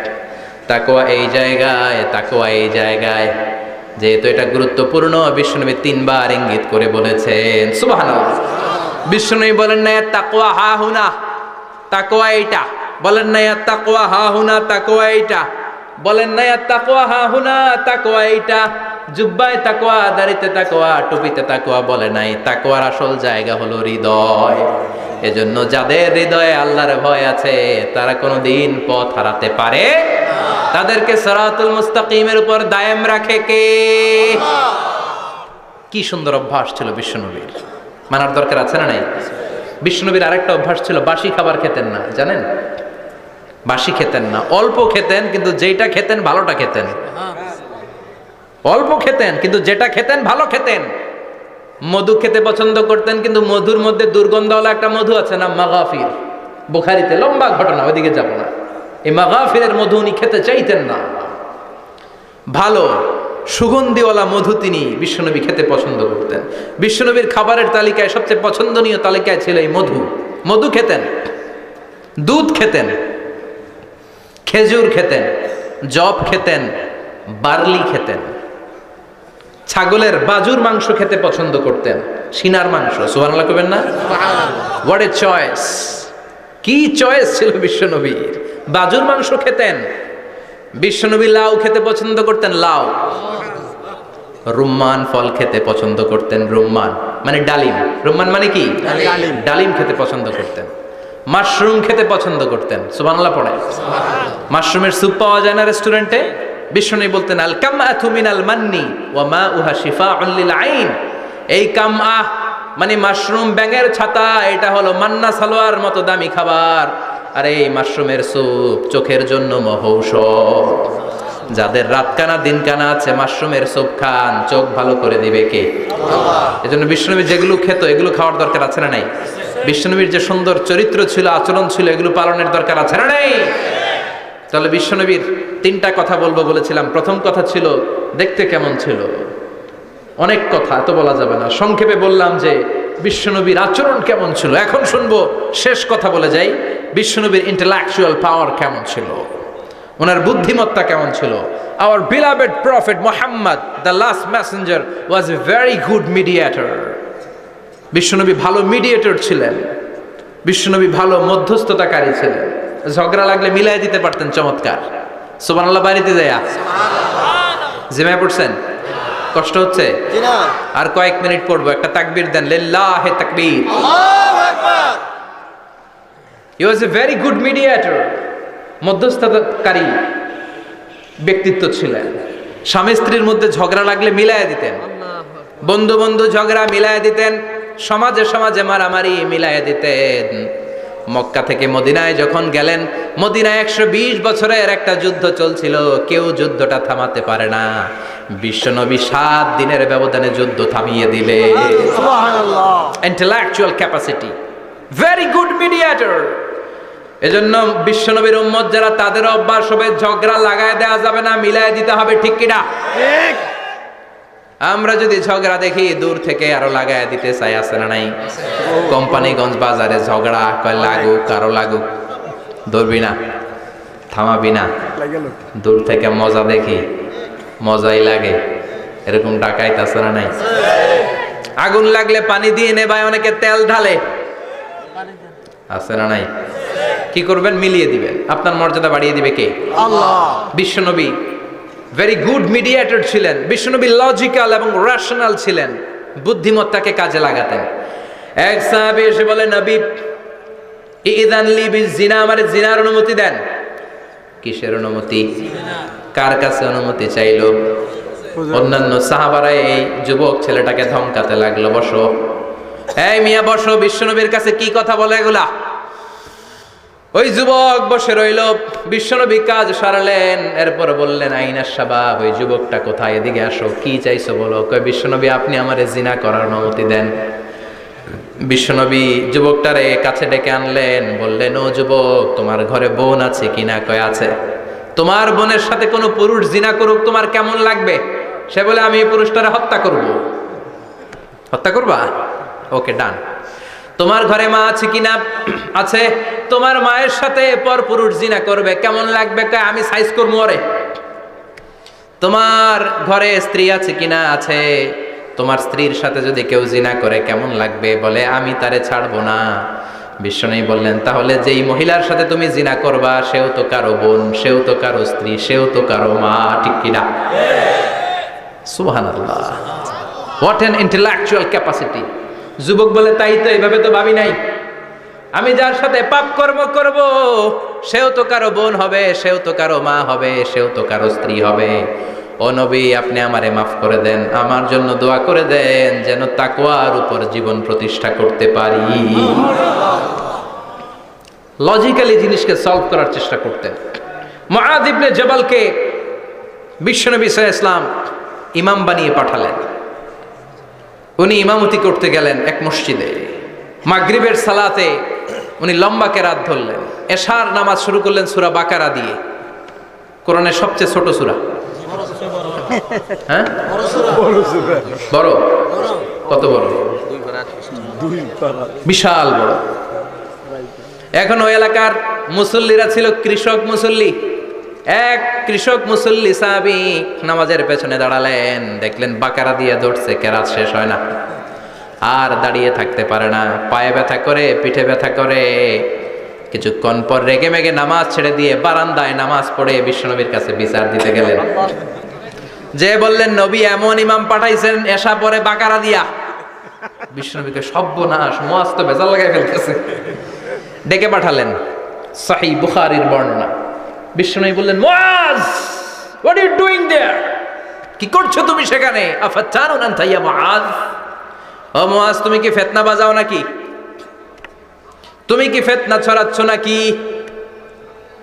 তাকওয়া এই জায়গায়, তাকওয়া এই জায়গায়। যেহেতু এটা গুরুত্বপূর্ণ, বিষ্ণুনবী 3 বার ইঙ্গিত করে বলেছেন। সুবহানাল্লাহ। বিষ্ণুই বলেন না তাকওয়া হা হুনা, তাকওয়া এইটা। বলেন না তাকওয়া হা হুনা, তাকওয়া এইটা। বলেন না তাকওয়া হা হুনা, তাকওয়া এইটা। জুব্বায় তাকওয়া, দাড়িতে তাকওয়া, টুপিতে তাকওয়া বলে নাই। তাকওয়ার আসল জায়গা হলো হৃদয়। এজন্য যাদের হৃদয়ে আল্লাহর ভয় আছে তারা কোনোদিন পথ হারাতে পারে তাদেরকে সিরাতুল মুস্তাকিমের উপর দায়েম রাখে কে? কি সুন্দর অভ্যাস ছিল বিশ্বনবীর, মানার দরকার আছে না নাই? বিশ্বনবীর আরেকটা অভ্যাস ছিল, বাসি খাবার খেতেন না, জানেন? বাসি খেতেন না, অল্প খেতেন, কিন্তু যেটা খেতেন ভালোটা খেতেন। অল্প খেতেন কিন্তু যেটা খেতেন ভালো খেতেন। মধু খেতে পছন্দ করতেন, কিন্তু মধুর মধ্যে দুর্গন্ধওয়ালা একটা মধু আছে না, মাগাফির, বুখারীতে লম্বা ঘটনা, ওইদিকে যাব না। এই মাগাফিরের মধু উনি খেতে চাইতেন না। ভালো সুগন্ধিওয়ালা মধু তিনি বিশ্বনবী খেতে পছন্দ করতেন। বিশ্বনবীর খাবারের তালিকায় সবচেয়ে পছন্দনীয় তালিকায় ছিল এই মধু। মধু খেতেন, দুধ খেতেন, খেজুর খেতেন, জব খেতেন, বার্লি খেতেন, ছাগলের বাজুর মাংস খেতে পছন্দ করতেন, সিনার মাংস। সুবহানাল্লাহ কইবেন না? What a choice! কি চয়েস ছিল বিশ্বনবীর! বাজুর মাংস খেতেন। বিশ্বনবী লাউ খেতে পছন্দ করতেন, লাউ। রুম্মান ফল খেতে পছন্দ করতেন, রুম্মান মানে ডালিম। রুম্মান মানে কি? ডালিম খেতে পছন্দ করতেন। মাশরুম খেতে পছন্দ করতেন। সুবহানাল্লাহ পড়ে। মাশরুমের স্যুপ পাওয়া যায় না রেস্টুরেন্টে? বিশ্বনবী বলতেন, আল কামআতু মিনাল মান্নি ওয়া মাউহা শিফাউন লিল আইন। এই কামআ মানে মাশরুম, ব্যাঙের ছাতা, এটা হলো মান্না সালোয়ার মতো দামি খাবার। আর এই মাশরুমের স্যুপ চোখের জন্য মহৌষধ। যাদের রাত কানা দিন কানা আছে, মাশরুমের স্যুপ খান, চোখ ভালো করে দিবে কে? আল্লাহ। এজন্য বিশ্বনবী যেগুলো খেত এগুলো খাওয়ার দরকার আছে না নাই? বিশ্বনবীর যে সুন্দর চরিত্র ছিল, আচরণ ছিল, এগুলো পালনের দরকার আছে না নাই? তাহলে বিশ্বনবীর তিনটা কথা বলবো বলেছিলাম। প্রথম কথা ছিল দেখতে কেমন ছিল। অনেক কথা এত বলা যাবে না, সংক্ষেপে বললাম যে বিশ্বনবীর আচরণ কেমন ছিল। এখন শুনবো, শেষ কথা বলে যাই, বিশ্বনবীর ইন্টেলেকচুয়াল পাওয়ার কেমন ছিল, ওনার বুদ্ধিমত্তা কেমন ছিল। Our beloved prophet Muhammad, the last messenger, was a very good mediator. বিশ্বনবী ভালো মিডিয়েটর ছিলেন। বিশ্বনবী ভালো মধ্যস্থতাকারী ছিলেন। ঝগড়া লাগলে মিলাই দিতে পারতেন, চমৎকার। সুবহানাল্লাহ। বাড়িতে যায়া জিমায় পড়ছেন? কষ্ট হচ্ছে? আর কয়েক মিনিট পড়বো, একটা তাকবীর দেন, লিল্লাহি তাকবীর। আল্লাহু আকবার। He was a very good mediator. মধ্যস্থতাকারী ব্যক্তিত্ব ছিলেন। স্বামী স্ত্রীর মধ্যে ঝগড়া লাগলে মিলাইয়া দিতেন, বন্ধু বন্ধু ঝগড়া মিলাইয়া দিতেন, সমাজে সমাজে মারামারি মিলাইয়া দিতেন। মক্কা থেকে মদিনায় যখন গেলেন, মদিনায় 120 বছরের একটা যুদ্ধ চলছিল, কেউ যুদ্ধটা থামাতে পারে না। বিশ্বনবী 7 দিনের ব্যবধানে যুদ্ধ থামিয়ে দিলে। সুবহানাল্লাহ। Intellectual capacity, very good mediator. এজন্য বিশ্বনবীর উম্মত যারা, তাদের অভ্যাস হবে ঝগড়া লাগায় দেওয়া যাবে না, মিলায় দিতে হবে। ঠিক কিনা? ঠিক। আমরা যদি ঝগড়া দেখি দূর থেকে আরো লাগায় দিতে চাই, আছে না নাই? কোম্পানিগঞ্জ বাজারে ঝগড়া, কয় লাগুক, কারো লাগুক, ধরবি না, থামাবি না। দূর থেকে মজা দেখি, মজাই লাগে, এরকম ডাকাইত আছে না নাই? আগুন লাগলে পানি দিয়ে নেবায়, অনেকে তেল ঢালে, আছে না নাই? কি করবেন? মিলিয়ে দিবেন। আপনার মর্যাদা বাড়িয়ে দিবে কে? আল্লাহ। বিশ্বনবী ভেরি গুড মিডিয়েটর ছিলেন। বিশ্বনবী লজিক্যাল এবং রেশনাল ছিলেন, বুদ্ধিমত্তাকে কাজে লাগাতেন। এক সাহাবী এসে বলে, নবী ইযান লি বিজিনা, আমারে জিনার অনুমতি দেন। কিসের অনুমতি? কার কাছে অনুমতি চাইলো? অন্যান্য সাহাবারা এই যুবক ছেলেটাকে ধমকাতে লাগলো, বসো, এই মিয়া বসো, বিশ্বনবীর কাছে কি কথা বলে এগুলা? ওই যুবক বসে রইল। বিশ্বনবী কাজ সারালেন, এরপর বললেন, আইনা শাবাব, ওই যুবকটা কোথায়, এদিকে আসো, কি চাইছো বলো। কয়, বিশ্বনবী আপনি আমারে জিনা করার অনুমতি দেন। বিশ্বনবী যুবকটারে কাছে ডেকে আনলেন, বললেন, ও যুবক, তোমার ঘরে বোন আছে কিনা? কয় আছে। তোমার বোনের সাথে কোনো পুরুষ জিনা করুক, তোমার কেমন লাগবে? সে বলে, আমি এই পুরুষটারে হত্যা করব। হত্যা করবা? ওকে, ডান। তোমার ঘরে মা আছে কিনা? আছে। তোমার মায়ের সাথে পর পুরুষ জিনা করবে, কেমন লাগবে? কয়, আমি সাইজ করবো ওরে। তোমার ঘরে স্ত্রী আছে কিনা? আছে। তোমার স্ত্রীর সাথে যদি কেউ জিনা করে কেমন লাগবে? বলে, আমি তারে ছাড়বো না। বিশ্বনবী বললেন, তাহলে যেই মহিলার সাথে তুমি জিনা করবা, সেও তো কারো বোন, সেও তো কারো স্ত্রী, সেও তো কারো মা। ঠিক কিনা? সুবহানাল্লাহ। What an intellectual capacity. যুবক বলে, তাই তো, এইভাবে তো ভাবি নাই। আমি যার সাথে পাপ কর্ম করব সেও তো কারো বোন হবে, সেও তো কারো মা হবে, সেও তো কারো স্ত্রী হবে। ও নবী, আপনি আমারে মাফ করে দেন, আমার জন্য দোয়া করে দেন যেন তাকওয়ার উপর জীবন প্রতিষ্ঠা করতে পারি। লজিক্যালি জিনিসকে সলভ করার চেষ্টা করতেন। মুআয ইবনে জাবালকে বিশ্বনবী সাল্লাল্লাহু আলাইহি ওয়াসাল্লাম ইমাম বানিয়ে পাঠালেন। উনি ইমামতি করতে গেলেন এক মসজিদে। মাগরিবের সালাতে উনি লম্বা কেরাত ধরলেন। এশার নামাজ শুরু করলেন সূরা বাকারা দিয়ে, কোরআনের সবচেয়ে ছোট সূরা। হ্যাঁ, বড়? কত বড়? বিশাল বড়। এখন ওই এলাকার মুসল্লিরা ছিল কৃষক মুসল্লি। এক কৃষক মুসল্লি সাহাবী নামাজের পেছনে দাঁড়ালেন, দেখলেন বাকারা দিয়ে ধরছে, কেরাত শেষ হয় না, আর দাঁড়িয়ে থাকতে পারে না, পায়ে ব্যথা করে, পিঠে ব্যথা করে। কিছুক্ষণ পর রেগে মেগে নামাজ ছেড়ে দিয়ে বারান্দায় নামাজ পড়ে বিশ্বনবীর কাছে বিচার দিতে গেলেন। যে বললেন, নবী এমন ইমাম পাঠাইছেন এশা পরে বাকারা দিয়া। বিশ্বনবীকে সর্বনাশ, মুআয তো বেজাল লাগাই ফেলতেছে। ডেকে পাঠালেন, সহিহ বুখারীর বর্ণনা। বিশ্বনবী বললেন, মুআয, হোয়াট আর ইউ ডুইং দেয়ার? কি করছো তুমি সেখানে? আফাতানুন আনতা ইয়া মুআয? ও মুআয, তুমি কি ফিতনা বাজাও নাকি? তুমি কি ফিতনা ছড়াচ্ছ নাকি?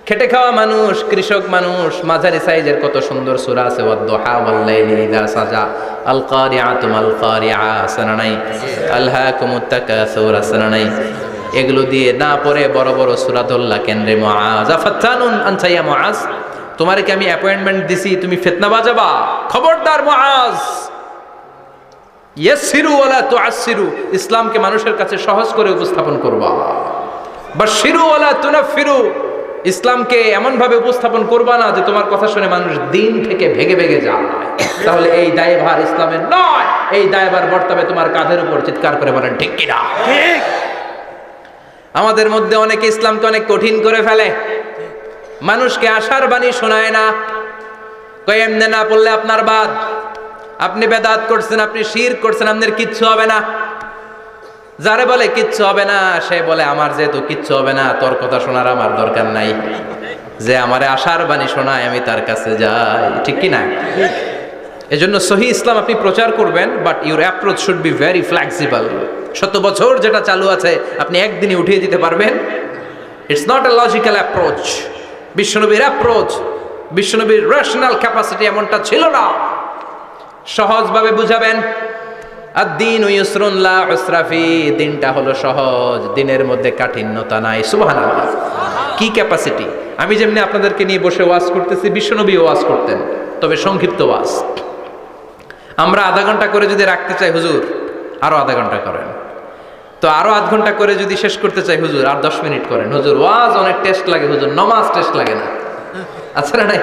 খেটে খাওয়া মানুষ, কৃষক মানুষ, মাঝারি সাইজের কত সুন্দর সূরা আছে, ওয়াদ-দুহা ওয়াল-লাইলি ইযা সাজা, আল কারিআতু মাল কারিআ, সানানাই, আলহাকুমুত তাকাসুর, সানানাই। এগুলো দিয়ে না পড়ে বড় বড় সূরা ধরলা কেন রে মুআয? আফাতানুন আনতা ইয়া মুআয? তোমারে কি আমি অ্যাপয়েন্টমেন্ট দিছি তুমি ফিতনা বাজাবা? খবরদার মুআয, ইয়াসসিরু ওয়ালা তুআসসিরু, ইসলামকে মানুষের কাছে সহজ করে উপস্থাপন করবা। বাশশিরু ওয়ালা তুনাফফিরু, ইসলামকে এমন ভাবে উপস্থাপন করবা না যে তোমার কথা শুনে মানুষ দিন থেকে ভেগে ভেগে যায়। তাহলে এই দায়ভার ইসলামের নয়, এই দায়ভার বর্তাবে তোমার কাঁধের উপর। চিৎকার করে বলেন ঠিক কিনা? ঠিক। আমাদের মধ্যে অনেকে ইসলামকে অনেক কঠিন করে ফেলে, মানুষকে আশার বাণী শোনায় না। কই এমনে না পড়লে আপনার বাদ, আপনি বেদাত করছেন, আপনি শিরক করছেন, আপনার কিচ্ছু হবে না। যারে বলে কিচ্ছু হবে না, সে বলে আমার যেহেতু কিচ্ছু হবে না, তোর কথা শোনার আমার দরকার নাই। যে আমারে আশার বাণী শোনায় আমি তার কাছে যাই। ঠিক কি না? এজন্য সহিহ ইসলাম আপনি প্রচার করবেন, but your approach should be very flexible. 100 বছর যেটা চালু আছে আপনি একদিনে উঠিয়ে দিতে পারবেন? It's not a logical approach. বিশ্বনবীর অ্যাপ্রোচ, বিশ্বনবীর রেশনাল ক্যাপাসিটি এমনটা ছিল না। সহজভাবে বুঝাবেন। আদ-দীন ইউসরুন লা উসরা ফি, দিনটা হলো সহজ, দিনের মধ্যে কাঠিন্যতা নাই। সুবহানাল্লাহ। কি ক্যাপাসিটি! আমি যেমনি আপনাদেরকে নিয়ে বসে ওয়াজ করতেছি, বিশ্বনবী ওয়াজ করতেন, তবে সংক্ষিপ্ত ওয়াজ। আমরা আধা ঘন্টা করে যদি রাখতে চাই, হুজুর আরো আধা ঘন্টা করেন। তো আরো আধ ঘন্টা করে যদি শেষ করতে চাই, হুজুর আর 10 মিনিট করেন। হুজুর ওয়াজ অনেক টেস্ট লাগে, হুজুর নামাজ টেস্ট লাগে না। আচ্ছা না? নাই,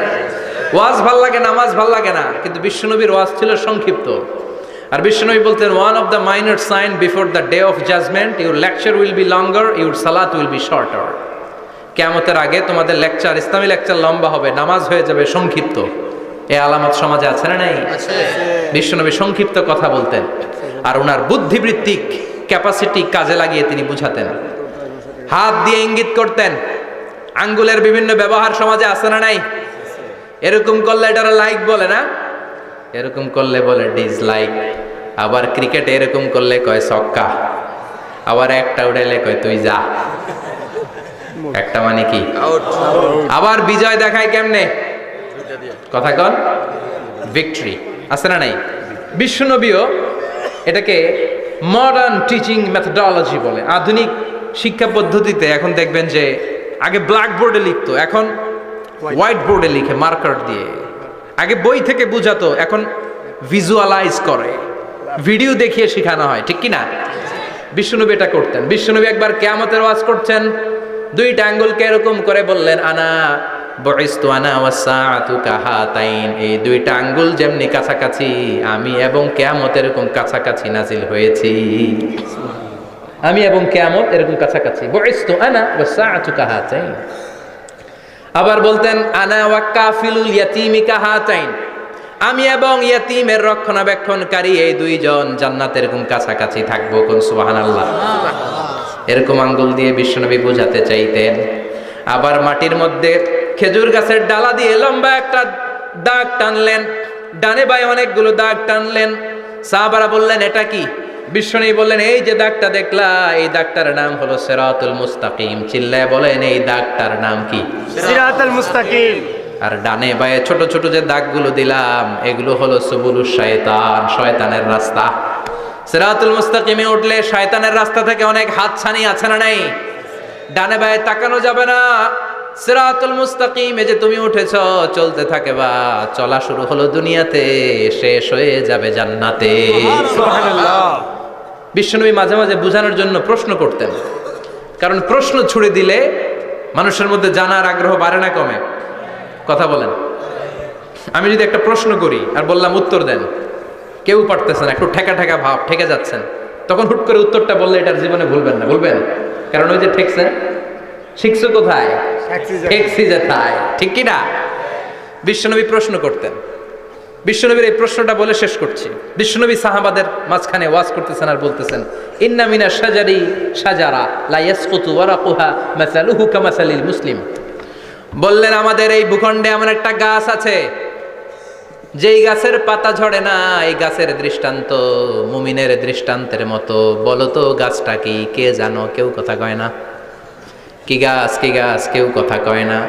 ওয়াজ ভাল লাগে, নামাজ ভাল লাগে না, কিন্তু বিশ্বনবীর ওয়াজ ছিল সংক্ষিপ্ত। আর বিশ্বনবী বলতেন, one of the minor sign before the day of judgment, your lecture will be longer, your সালাত উইল বি শর্টার। কিয়ামতের আগে তোমাদের লেকচার, ইসলামী লেকচার লম্বা হবে, নামাজ হয়ে যাবে সংক্ষিপ্ত। এই আলামত সমাজে আছে না নাই? বিশ্বনবী সংক্ষিপ্ত কথা বলতেন, আর ওনার বুদ্ধিবৃত্তিক ক্যাপাসিটি কাজে লাগিয়ে তিনি বুঝাতেন। হাত দিয়ে ইঙ্গিত করতেন। আঙ্গুলের বিভিন্ন ব্যবহার সমাজে আছে না নাই? এরকম করলে এটারা লাইক বলে না, এরকম করলে বলে ডিসলাইক। আবার ক্রিকেটে এরকম করলে কয় ছক্কা, আবার একটা উড়াইলে কয় তুই যা। একটা মানে কি? আবার বিজয় দেখায় কেমনে? কথা কন, ভিক্টরি। আছে না নাই? বিশ্বনবীও এটাকে মডার্ন টিচিং মেথডোলজি বলে। আধুনিক শিক্ষা পদ্ধতিতে এখন দেখবেন যে আগে ব্ল্যাক বোর্ডে লিখতো, এখন হোয়াইট বোর্ডে লিখে মার্কার দিয়ে। আগে বই থেকে বুঝাতো, এখন ভিজুয়ালাইজ করে, ভিডিও দেখিয়ে শেখানো হয়। ঠিক কি না? বিশ্বনবী এটা করতেন। বিশ্বনবী একবার কিয়ামতের ওয়াজ করছেন, দুইটা আঙ্গুলকে এরকম করে বললেন, আনা বুইসতু আনা ওয়াসসাআতু কাহাতাইন, এই দুইটা আঙ্গুল যেমনি কাছাকাছি, আমি এবং কিয়ামত এরকম কাছাকাছি নাজিল হয়েছি। আমি এবং কিয়ামত এরকম কাছাকাছি। বুইসতু আনা ওয়াসসাআতু কাহাতাইন। আবার বলতেন, আনা ওয়া কাফিলুল ইয়াতীমি কাহাতাইন, আমি এবং ইয়াতীমের রক্ষণাবেক্ষণকারী এই দুইজন জান্নাতের এরকম কাছাকাছি থাকবো। কোন সুবহানাল্লাহ। এরকম আঙ্গুল দিয়ে বিশ্বনবী বোঝাতে চাইতেন। আবার মাটির মধ্যে খেজুর গাছের ডালা দিয়ে লম্বা একটা দাগ টানলেন, ডানে বায়ে অনেকগুলো দাগ টানলেন। সাহাবারা বললেন এটা কি? বিশ্বনবী বললেন এই যে দাগটা দেখলা, এই দাগটার নাম হলো সিরাতুল মুস্তাকিম। চিল্লায় বলেন এই দাগটার নাম কি? সিরাতুল মুস্তাকিম। আর ডানে বায়ে ছোট ছোট যে দাগগুলো দিলাম এগুলো হলো সুবুলুশ শয়তান, শয়তানের রাস্তা। সিরাতুল মুস্তাকিমে উঠলে শয়তানের রাস্তা থেকে অনেক হাতছানি আছে না নাই? ডানে বায়ে তাকানো যাবে না। সিরাতুল মুস্তাকিমে যে তুমি উঠেছ, চলতে থাকে বা চলা শুরু হলো দুনিয়াতে, শেষ হয়ে যাবে জান্নাতে। সুবহানাল্লাহ। বিশ্বনবী মাঝে মাঝে বোঝানোর জন্য প্রশ্ন করতেন, কারণ প্রশ্ন ছুড়ে দিলে মানুষের মধ্যে জানার আগ্রহ বাড়ে না কমে? কথা বলেন। আমি যদি একটা প্রশ্ন করি আর বললাম উত্তর দেন, কেউ পারতেছেন, একটু ঠেকা ঠেকা ভাব, ঠেকে যাচ্ছেন, তখন হুট করে উত্তরটা বললে এটার জীবনে ভুলবেন না, বলবেন? কারণ ওই যে ঠেকছেন, শিখছো কোথায়? ঠেকছি যেথায়, ঠিক কিনা? বিশ্বনবী প্রশ্ন করতেন। বিশ্বনবীর এই প্রশ্নটা বলে শেষ করছি। বিশ্বনবী সাহাবাদের মাঝখানে ওয়াজ করতেছেন আর বলতেছেন, ইন্না মিনা শাজারি শাজারা লা ইয়াসকুতু ওয়ারাকুহা মাসালুহু কামাসালিল মুসলিম। বললেন আমাদের এই ভূখণ্ডে এমন একটা গাছ আছে, যেই গাছের পাতা ঝরে না, এই গাছের দৃষ্টান্ত মুমিনের দৃষ্টান্তের মতো। বলো তো গাছটা কি? কে জানো? কেউ কথা কয় না। কি গাছ? কি গাছ? কেউ কথা কয় না,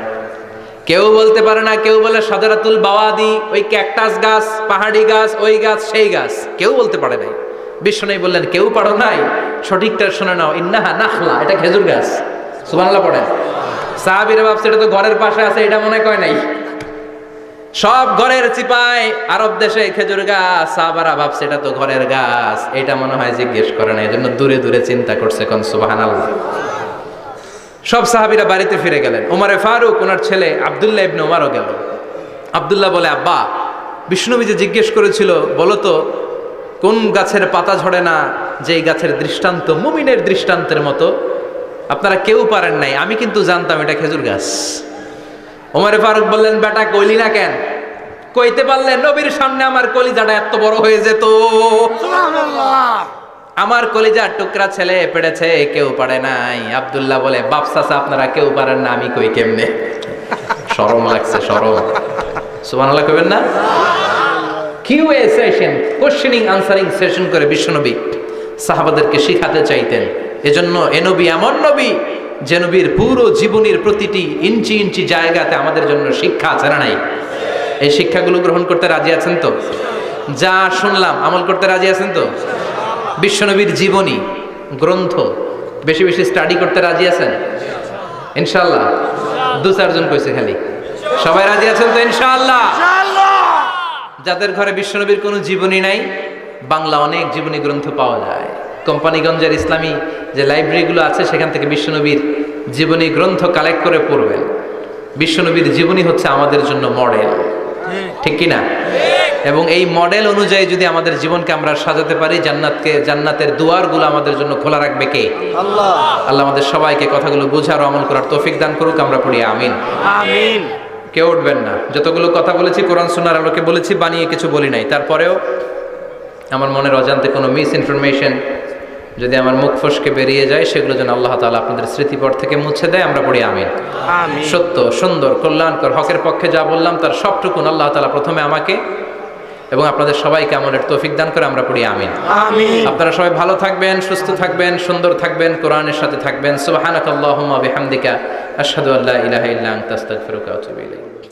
কেউ বলতে পারে না। কেউ বলে শাজারাতুল বাওয়াদি, ওই ক্যাকটাস গাছ, পাহাড়ি গাছ, ওই গাছ, সেই গাছ, কেউ বলতে পারে নাই। বিশ্বনবী বললেন কেউ পারো নাই, সঠিকটা শুনে নাও, ইন্নাহা নাখলা, এটা খেজুর গাছ। সুবহানাল্লাহ পড়েন। সাহাবীরা ভাবছে এটা তো ঘরের পাশে আছে, এটা মনে কয় নাই। সব ঘরের চিপায় আরব দেশে খেজুর গাছ, সাহাবারা ভাবছে এটা তো ঘরের গাছ, এটা মনে হয় জিজ্ঞেস করে না, এজন্য দূরে দূরে চিন্তা করছে। কোন সুবহানাল্লাহ। সব সাহাবীরা বাড়িতে ফিরে গেলেন। ওমরে ফারুক, ওনার ছেলে আব্দুল্লাহ ইবনে ওমরও গেল। আব্দুল্লাহ বলে, আব্বা, বিষ্ণুনবী যে জিজ্ঞেস করেছিল বলো তো কোন গাছের পাতা ঝরে না, যে গাছের দৃষ্টান্ত মুমিনের দৃষ্টান্তের মতো, আপনারা কেউ পারেন নাই, আমি কিন্তু জানতাম এটা খেজুর গাছ। ওমরে ফারুক বললেন, বেটা কইলি না কেন? কইতে পারলেন নবীর সামনে আমার কলিজাটা এত বড় হয়ে যেত। সুবহানাল্লাহ। আমার কলিজার টুকরা ছেলে পেড়েছে, কেউ পারে নাই। আব্দুল্লাহ বলে, বাপ চাচা আপনারা কেউ পারেন না, আমি কই কেমনে? শরম লাগছে, শরম। সুবহানাল্লাহ কইবেন না? QA session, questioning answering session করে বিশ্বনবী সাহাবাদেরকে শিখাতে চাইতেন। এজন্য এ নবী এমন নবী যে নবীর পুরো জীবনের প্রতিটি ইঞ্চি ইঞ্চি জায়গাতে আমাদের জন্য শিক্ষা আছে না নাই? এই শিক্ষাগুলো গ্রহণ করতে রাজি আছেন তো? যা শুনলাম আমল করতে রাজি আছেন তো? বিশ্বনবীর জীবনী গ্রন্থ বেশি বেশি স্টাডি করতে রাজি আছেন ইনশাআল্লাহ? দু চারজন কইছে খালি, সবাই রাজি আছেন তো ইনশাআল্লাহ? যাদের ঘরে বিশ্বনবীর কোনো জীবনী নাই, বাংলা অনেক জীবনী গ্রন্থ পাওয়া যায়। কোম্পানিগঞ্জের ইসলামী যে লাইব্রেরিগুলো আছে সেখান থেকে বিশ্বনবীর জীবনী গ্রন্থ কালেক্ট করে পড়বেন। বিশ্বনবীর জীবনী হচ্ছে আমাদের জন্য মডেল, ঠিক কি না? এবং এই মডেল অনুযায়ী যদি আমাদের জীবনকে আমরা সাজাতে পারি, জান্নাতের দুয়ারগুলো আমাদের জন্য খোলা রাখবে কে? আল্লাহ। আল্লাহ আমাদের সবাইকে কথাগুলো বোঝার ও আমল করার তৌফিক দান করুক। আমরা পড়ি আমিন। আমিন। কেউ উঠবেন না। যতগুলো কথা বলেছি কোরআন সুন্নাহর আলোকে বলেছি, বানিয়ে কিছু বলি নাই। তারপরেও আমার মনের অজান্তে কোনো মিস ইনফরমেশন যদি আমার মুখ ফসকে বেরিয়ে যায়, সেগুলো যেন আল্লাহ তাআলা আপনাদের স্মৃতিপট থেকে মুছে দেয়। আমরা পড়ি আমিন। আমিন। সত্য, সুন্দর, কল্যাণকর, হকের পক্ষে যা বললাম তার সবটুকুন আল্লাহ তাআলা প্রথমে আমাকে এবং আপনাদের সবাইকে আমলের তৌফিক দান করে। আমরা পড়ি আমিন। আমিন। আপনারা সবাই ভালো থাকবেন, সুস্থ থাকবেন, সুন্দর থাকবেন, কোরআনের সাথে থাকবেন। সুবহানাকাল্লাহুম্মা বিহামদিকা আশহাদু আল্লা ইলাহা ইল্লা আনতা আস্তাগফিরুকা ওয়া আতুবু ইলাইক।